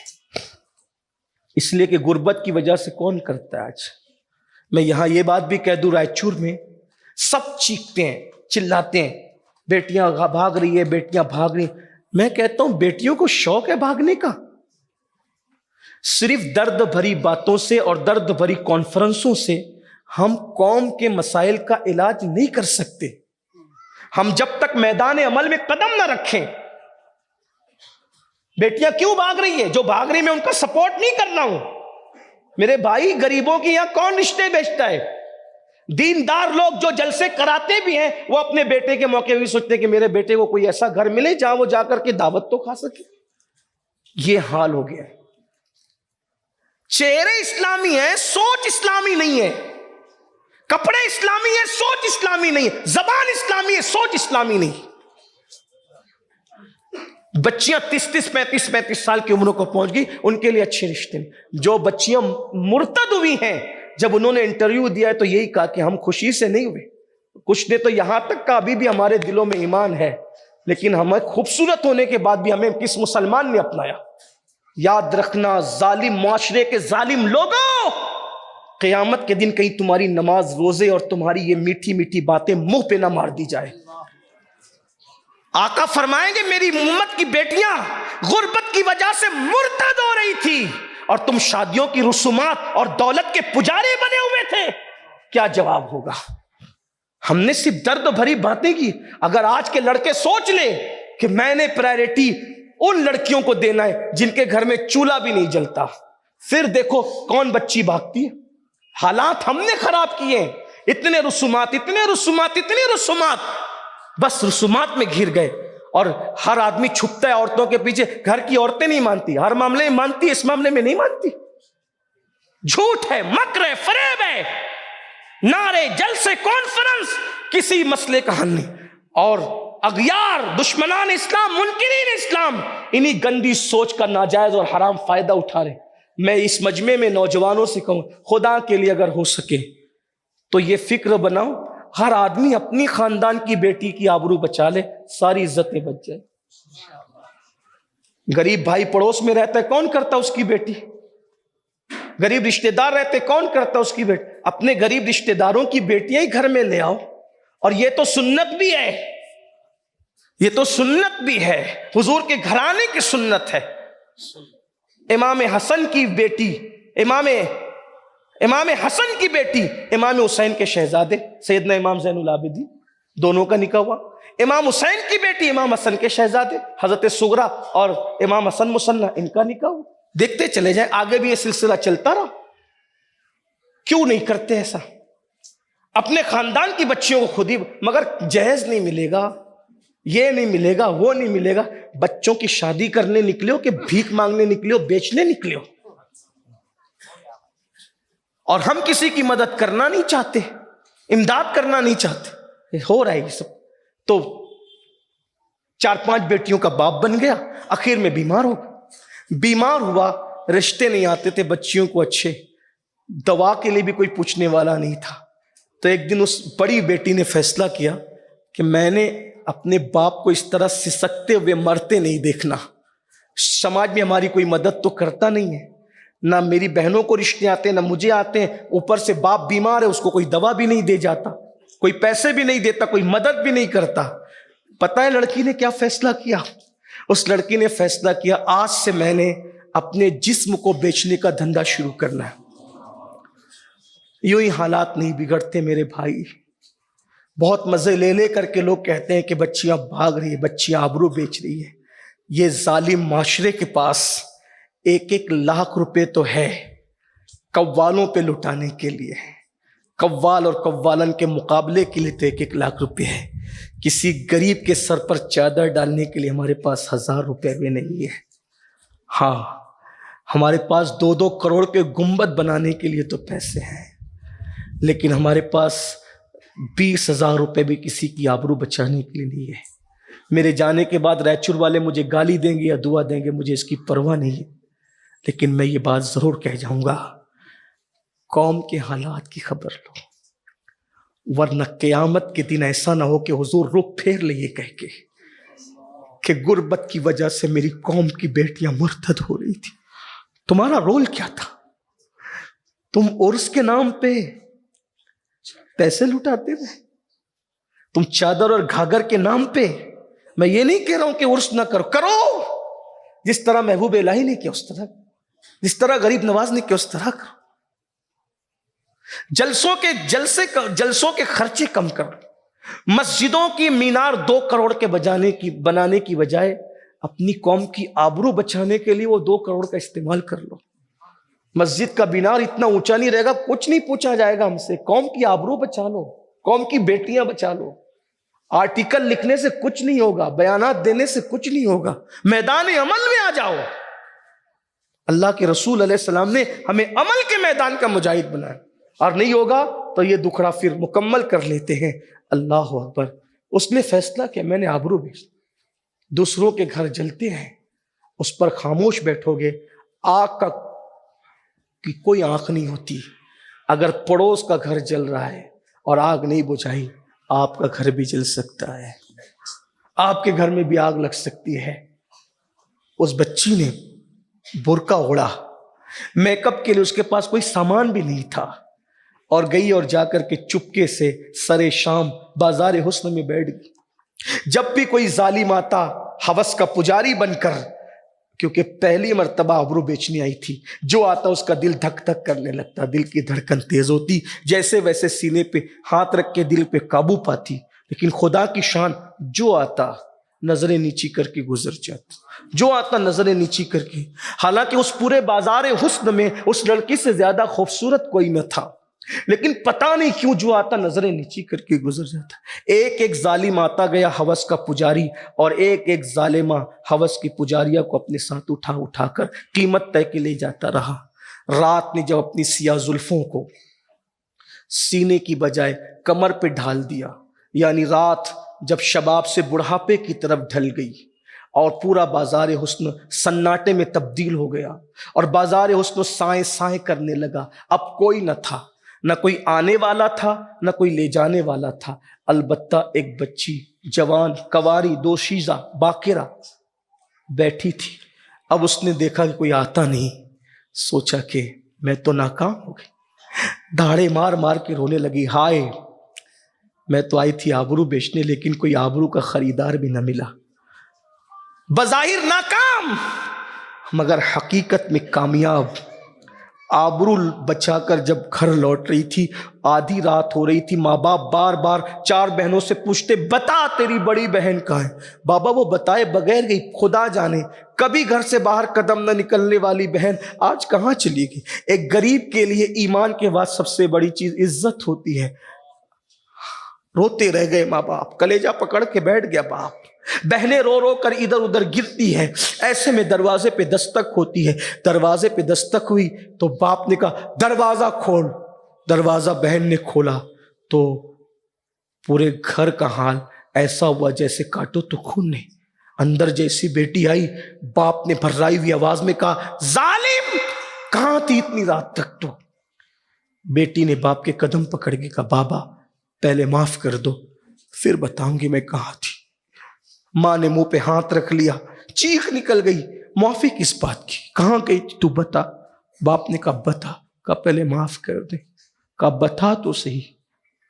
اس لیے کہ غربت کی وجہ سے کون کرتا ہے۔ آج میں یہاں یہ بات بھی کہہ دوں، رائچور میں سب چیختے ہیں چلاتے ہیں، بیٹیاں بھاگ رہی ہے، بیٹیاں بھاگ رہی ہیں۔ میں کہتا ہوں بیٹیوں کو شوق ہے بھاگنے کا؟ صرف درد بھری باتوں سے اور درد بھری کانفرنسوں سے ہم قوم کے مسائل کا علاج نہیں کر سکتے۔ ہم جب تک میدان عمل میں قدم نہ رکھیں، بیٹیاں کیوں بھاگ رہی ہے؟ جو بھاگ رہی میں ان کا سپورٹ نہیں کر رہا ہوں۔ میرے بھائی، غریبوں کے یہاں کون رشتے بیچتا ہے؟ دیندار لوگ جو جلسے کراتے بھی ہیں وہ اپنے بیٹے کے موقع بھی سوچتے ہیں کہ میرے بیٹے کو کوئی ایسا گھر ملے جہاں وہ جا کر کے دعوت تو کھا سکے۔ یہ حال ہو گیا ہے۔ چہرے اسلامی ہیں، سوچ اسلامی نہیں ہے، کپڑے اسلامی ہیں، سوچ اسلامی نہیں ہے، زبان اسلامی ہے، سوچ اسلامی نہیں۔ بچیاں 35 سال کی عمروں کو پہنچ گئی، ان کے لیے اچھے رشتے ہیں۔ جو بچیاں مرتد ہوئی ہیں، جب انہوں نے انٹرویو دیا ہے تو یہی کہا کہ ہم خوشی سے نہیں ہوئے، کچھ نے تو یہاں تک کہا ابھی بھی ہمارے دلوں میں ایمان ہے، لیکن ہمیں خوبصورت ہونے کے بعد بھی ہمیں کس مسلمان نے اپنایا۔ یاد رکھنا ظالم معاشرے کے ظالم لوگوں، قیامت کے دن کہیں تمہاری نماز روزے اور تمہاری یہ میٹھی میٹھی باتیں منہ پہ نہ مار دی جائے۔ آقا فرمائیں گے میری امت کی بیٹیاں غربت کی وجہ سے مرتد ہو رہی تھی اور تم شادیوں کی رسومات اور دولت کے پجاری بنے ہوئے تھے، کیا جواب ہوگا؟ ہم نے صرف درد بھری باتیں کی۔ اگر آج کے لڑکے سوچ لیں کہ میں نے پرائرٹی ان لڑکیوں کو دینا ہے جن کے گھر میں چولہا بھی نہیں جلتا، پھر دیکھو کون بچی بھاگتی ہے۔ حالات ہم نے خراب کیے ہیں، اتنے رسومات، بس رسومات میں گھر گئے، اور ہر آدمی چھپتا ہے عورتوں کے پیچھے۔ گھر کی عورتیں نہیں مانتی، ہر معاملے میں مانتی، اس معاملے میں نہیں مانتی۔ جھوٹ ہے، مکر ہے، فریب ہے، نعرے جلسے کانفرنس، کسی مسئلے کا حل نہیں۔ اور اغیار دشمنان اسلام، منکرین اسلام، انہی گندی سوچ کا ناجائز اور حرام فائدہ اٹھا رہے۔ میں اس مجمع میں نوجوانوں سے کہوں، خدا کے لیے اگر ہو سکے تو یہ فکر بناؤ، ہر آدمی اپنی خاندان کی بیٹی کی آبرو بچا لے، ساری عزتیں بچ جائے۔ غریب بھائی پڑوس میں رہتا ہے، کون کرتا اس کی بیٹی؟ غریب رشتہ دار رہتے، کون کرتا اس کی بیٹی؟ اپنے غریب رشتہ داروں کی بیٹیاں ہی گھر میں لے آؤ۔ اور یہ تو سنت بھی ہے، یہ تو سنت بھی ہے، حضور کے گھرانے کی سنت ہے۔ امام حسن کی بیٹی، امام حسن کی بیٹی امام حسین کے شہزادے سیدنا امام زین العابدین، دونوں کا نکاح ہوا۔ امام حسین کی بیٹی امام حسن کے شہزادے حضرت صغرا اور امام حسن مصنع، ان کا نکاح ہوا۔ دیکھتے چلے جائیں، آگے بھی یہ سلسلہ چلتا رہا۔ کیوں نہیں کرتے ایسا؟ اپنے خاندان کی بچیوں کو خود ہی، مگر جہیز نہیں ملے گا، یہ نہیں ملے گا، وہ نہیں ملے گا۔ بچوں کی شادی کرنے نکلے ہو کہ بھیک مانگنے نکلے ہو، بیچنے نکلے ہو؟ اور ہم کسی کی مدد کرنا نہیں چاہتے، امداد کرنا نہیں چاہتے۔ ہو رہا ہے یہ سب۔ تو 4-5 بیٹیوں کا باپ بن گیا، آخر میں بیمار ہوا، رشتے نہیں آتے تھے بچیوں کو اچھے، دوا کے لیے بھی کوئی پوچھنے والا نہیں تھا۔ تو ایک دن اس بڑی بیٹی نے فیصلہ کیا کہ میں نے اپنے باپ کو اس طرح سسکتے ہوئے مرتے نہیں دیکھنا۔ سماج میں ہماری کوئی مدد تو کرتا نہیں ہے، نہ میری بہنوں کو رشتے آتے ہیں، نہ مجھے آتے ہیں، اوپر سے باپ بیمار ہے، اس کو کوئی دوا بھی نہیں دے جاتا، کوئی پیسے بھی نہیں دیتا، کوئی مدد بھی نہیں کرتا۔ پتہ ہے لڑکی نے کیا فیصلہ کیا؟ اس لڑکی نے فیصلہ کیا، آج سے میں نے اپنے جسم کو بیچنے کا دھندا شروع کرنا ہے۔ یوں ہی حالات نہیں بگڑتے میرے بھائی۔ بہت مزے لے کر کے لوگ کہتے ہیں کہ بچیاں بھاگ رہی ہیں، بچیاں آبرو بیچ رہی ہیں۔ یہ ظالم معاشرے کے پاس 1-1 لاکھ روپے تو ہے قوالوں پہ لٹانے کے لیے، قوال اور قوالن کے مقابلے کے لیے تو 1-1 لاکھ روپے ہے. کسی غریب کے سر پر چادر ڈالنے کے لیے ہمارے پاس 1000 روپے بھی نہیں ہے. ہاں ہمارے پاس 2-2 کروڑ کے گنبد بنانے کے لیے تو پیسے ہیں، لیکن ہمارے پاس 20,000 روپے بھی کسی کی آبرو بچانے کے لیے نہیں ہے. میرے جانے کے بعد ریچور والے مجھے گالی دیں گے یا دعا دیں گے، مجھے اس کی پرواہ نہیں ہے، لیکن میں یہ بات ضرور کہہ جاؤں گا، قوم کے حالات کی خبر لو، ورنہ قیامت کے دن ایسا نہ ہو کہ حضور رخ پھیر لے یہ کہہ کے کہ غربت کی وجہ سے میری قوم کی بیٹیاں مرتد ہو رہی تھی. تمہارا رول کیا تھا؟ تم عرس کے نام پہ پیسے لٹاتے رہے، تم چادر اور گھاگھر کے نام پہ. میں یہ نہیں کہہ رہا ہوں کہ عرس نہ کرو، جس طرح محبوب الہی نے کیا اس طرح، جس طرح غریب نواز نے کیا اس طرح کرو. جلسوں کے خرچے کم کرو. مسجدوں کی مینار 2 کروڑ کے بنانے کی بجائے اپنی قوم کی آبرو بچانے کے لیے وہ 2 کروڑ کا استعمال کر لو. مسجد کا مینار اتنا اونچا نہیں رہے گا، کچھ نہیں پوچھا جائے گا ہم سے. قوم کی آبرو بچا لو، قوم کی بیٹیاں بچا لو. آرٹیکل لکھنے سے کچھ نہیں ہوگا، بیانات دینے سے کچھ نہیں ہوگا، میدان عمل میں آ جاؤ. اللہ کے رسول علیہ السلام نے ہمیں عمل کے میدان کا مجاہد بنایا، اور نہیں ہوگا تو یہ دکھڑا پھر مکمل کر لیتے ہیں. اللہ اکبر. اس نے فیصلہ کیا میں نے آبرو بیچ. دوسروں کے گھر جلتے ہیں، اس پر خاموش بیٹھو گے، آگ کی کوئی آنکھ نہیں ہوتی. اگر پڑوس کا گھر جل رہا ہے اور آگ نہیں بجھائی، آپ کا گھر بھی جل سکتا ہے، آپ کے گھر میں بھی آگ لگ سکتی ہے. اس بچی نے برقع اوڑھا، میک اپ کے لیے اس کے پاس کوئی سامان بھی نہیں تھا، اور گئی اور جا کر کے چپکے سے سرے شام بازار حسن میں بیٹھ گئی. جب بھی کوئی ظالم آتا ہوس کا پجاری بن کر، کیونکہ پہلی مرتبہ آبرو بیچنے آئی تھی، جو آتا اس کا دل دھک دھک کرنے لگتا، دل کی دھڑکن تیز ہوتی، جیسے ویسے سینے پہ ہاتھ رکھ کے دل پہ قابو پاتی. لیکن خدا کی شان، جو آتا نظریں نیچی کر کے گزر جاتا، جو آتا نظریں نیچی کر کے. حالانکہ اس پورے بازار حسن میں اس لڑکی سے زیادہ خوبصورت کوئی نہ تھا، لیکن پتہ نہیں کیوں جو آتا نظریں نیچی کر کے گزر جاتا. ایک ظالم آتا گیا ہوس کا پجاری، اور ایک ظالمہ ہوس کی پجاریہ کو اپنے ساتھ اٹھا کر قیمت طے کے لے جاتا رہا. رات نے جب اپنی سیاہ زلفوں کو سینے کی بجائے کمر پہ ڈھال دیا، یعنی رات جب شباب سے بڑھاپے کی طرف ڈھل گئی اور پورا بازار حسن سناٹے میں تبدیل ہو گیا، اور بازار حسن سائیں سائیں کرنے لگا. اب کوئی نہ تھا، نہ کوئی آنے والا تھا، نہ کوئی لے جانے والا تھا. البتہ ایک بچی جوان کواری دوشیزہ باقرہ بیٹھی تھی. اب اس نے دیکھا کہ کوئی آتا نہیں، سوچا کہ میں تو ناکام ہو گئی. دھاڑے مار مار کے رونے لگی، ہائے میں تو آئی تھی آبرو بیچنے، لیکن کوئی آبرو کا خریدار بھی نہ ملا. بظاہر ناکام مگر حقیقت میں کامیاب. آبرو بچا کر جب گھر لوٹ رہی تھی، آدھی رات ہو رہی تھی. ماں باپ بار بار 4 بہنوں سے پوچھتے، بتا تیری بڑی بہن کہاں ہے؟ بابا وہ بتائے بغیر گئی، خدا جانے کبھی گھر سے باہر قدم نہ نکلنے والی بہن آج کہاں چلی گئی. ایک غریب کے لیے ایمان کے بعد سب سے بڑی چیز عزت ہوتی ہے. روتے رہ گئے ماں باپ، کلیجہ پکڑ کے بیٹھ گیا باپ. بہنیں رو رو کر ادھر ادھر گرتی ہیں. ایسے میں دروازے پہ دستک ہوتی ہے. دروازے پہ دستک ہوئی تو باپ نے کہا دروازہ کھول. دروازہ بہن نے کھولا تو پورے گھر کا حال ایسا ہوا جیسے کاٹو تو خون نہیں. اندر جیسی بیٹی آئی، باپ نے بھرائی ہوئی آواز میں کہا ظالم کہاں تھی اتنی رات تک تو؟ بیٹی نے باپ کے قدم پکڑ کے کہا بابا پہلے معاف کر دو، پھر بتاؤں گی میں کہاں تھی. ماں نے منہ پہ ہاتھ رکھ لیا، چیخ نکل گئی، معافی کس بات کی، کہاں گئی تھی تو بتا. باپ نے کہا بتا. کہا پہلے معاف کر دے. کہا بتا تو صحیح.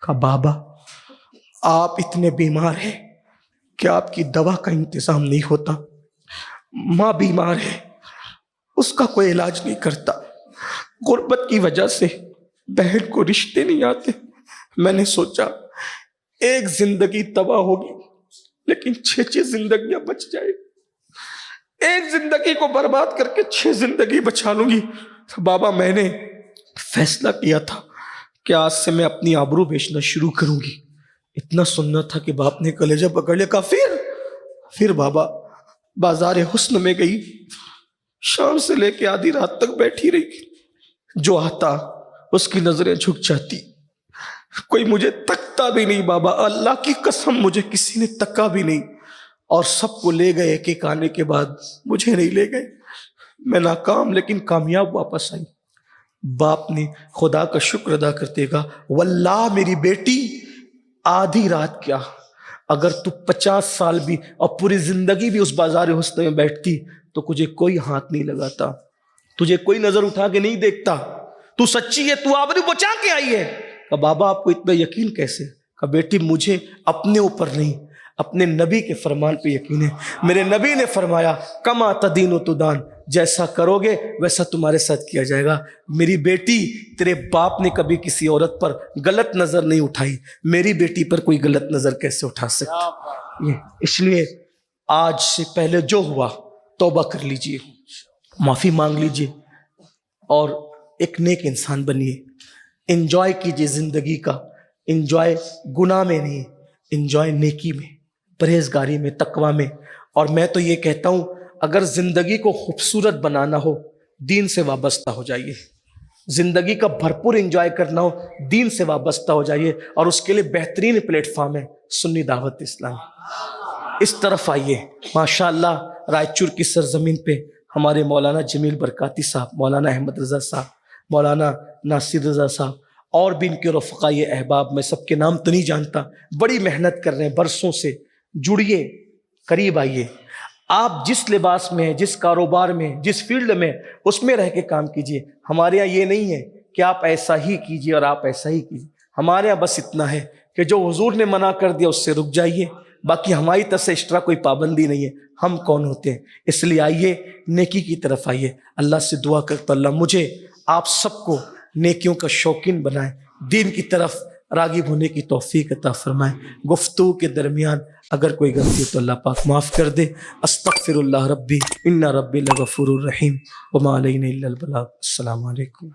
کہا بابا آپ اتنے بیمار ہیں کہ آپ کی دوا کا انتظام نہیں ہوتا. ماں بیمار ہے، اس کا کوئی علاج نہیں کرتا. غربت کی وجہ سے بہن کو رشتے نہیں آتے. میں نے سوچا ایک زندگی تباہ ہوگی لیکن 6 زندگیاں بچ جائے. ایک زندگی کو برباد کر کے 6 زندگی بچا لوں گی. بابا میں نے فیصلہ کیا تھا کہ آج سے میں اپنی آبرو بیچنا شروع کروں گی. اتنا سننا تھا کہ باپ نے کلیجہ پکڑ لیا. کہا پھر بابا بازار حسن میں گئی, شام سے لے کے آدھی رات تک بیٹھی رہی. جو آتا اس کی نظریں جھک جاتی, کوئی مجھے تکتا بھی نہیں بابا, اللہ کی قسم مجھے کسی نے تکا بھی نہیں. اور سب کو لے گئے ایک ایک, آنے کے بعد مجھے نہیں لے گئے. میں ناکام لیکن کامیاب واپس آئی. باپ نے خدا کا شکر ادا کرتے گا, واللہ میری بیٹی آدھی رات کیا, اگر تو 50 سال بھی اور پوری زندگی بھی اس بازار حسن میں بیٹھتی تو تجھے کوئی ہاتھ نہیں لگاتا, تجھے کوئی نظر اٹھا کے نہیں دیکھتا. تو سچی ہے, تو آبرو بچا کے آئی ہے. کہ بابا آپ کو اتنا یقین کیسے؟ کہ بیٹی مجھے اپنے اوپر نہیں, اپنے نبی کے فرمان پہ یقین ہے. میرے نبی نے فرمایا کما تدین و تدان, جیسا کرو گے ویسا تمہارے ساتھ کیا جائے گا. میری بیٹی تیرے باپ نے کبھی کسی عورت پر غلط نظر نہیں اٹھائی, میری بیٹی پر کوئی غلط نظر کیسے اٹھا سکتی؟ اس لیے آج سے پہلے جو ہوا توبہ کر لیجئے, معافی مانگ لیجئے اور ایک نیک انسان بنیے. انجوائے کیجئے زندگی کا, انجوائے گناہ میں نہیں, انجوائے نیکی میں, پرہیزگاری میں, تقوی میں. اور میں تو یہ کہتا ہوں اگر زندگی کو خوبصورت بنانا ہو دین سے وابستہ ہو جائیے, زندگی کا بھرپور انجوائے کرنا ہو دین سے وابستہ ہو جائیے. اور اس کے لیے بہترین پلیٹ فارم ہے سنی دعوت اسلام. اس طرف آئیے. ماشاءاللہ رائچور کی سرزمین پہ ہمارے مولانا جمیل برکاتی صاحب, مولانا احمد رضا صاحب, مولانا ناصر رضا صاحب اور بھی ان کے رفقائے احباب, میں سب کے نام تو نہیں جانتا, بڑی محنت کر رہے ہیں برسوں سے. جڑیے, قریب آئیے. آپ جس لباس میں, جس کاروبار میں, جس فیلڈ میں, اس میں رہ کے کام کیجئے. ہمارے یہاں یہ نہیں ہے کہ آپ ایسا ہی کیجئے اور آپ ایسا ہی کیجئے. ہمارے یہاں بس اتنا ہے کہ جو حضور نے منع کر دیا اس سے رک جائیے, باقی ہماری طرف سے ایکسٹرا کوئی پابندی نہیں ہے. ہم کون ہوتے ہیں؟ اس لیے آئیے نیکی کی طرف آئیے. اللہ سے دعا کرتا اللہ مجھے آپ سب کو نیکیوں کا شوقین بنائے, دین کی طرف راغب ہونے کی توفیق عطا فرمائے. گفتگو کے درمیان اگر کوئی غلطی تو اللہ پاک معاف کر دے. استغفر اللہ ربی ان ربی لغفور الرحیم وما علینا الا البلاغ. السلام علیکم.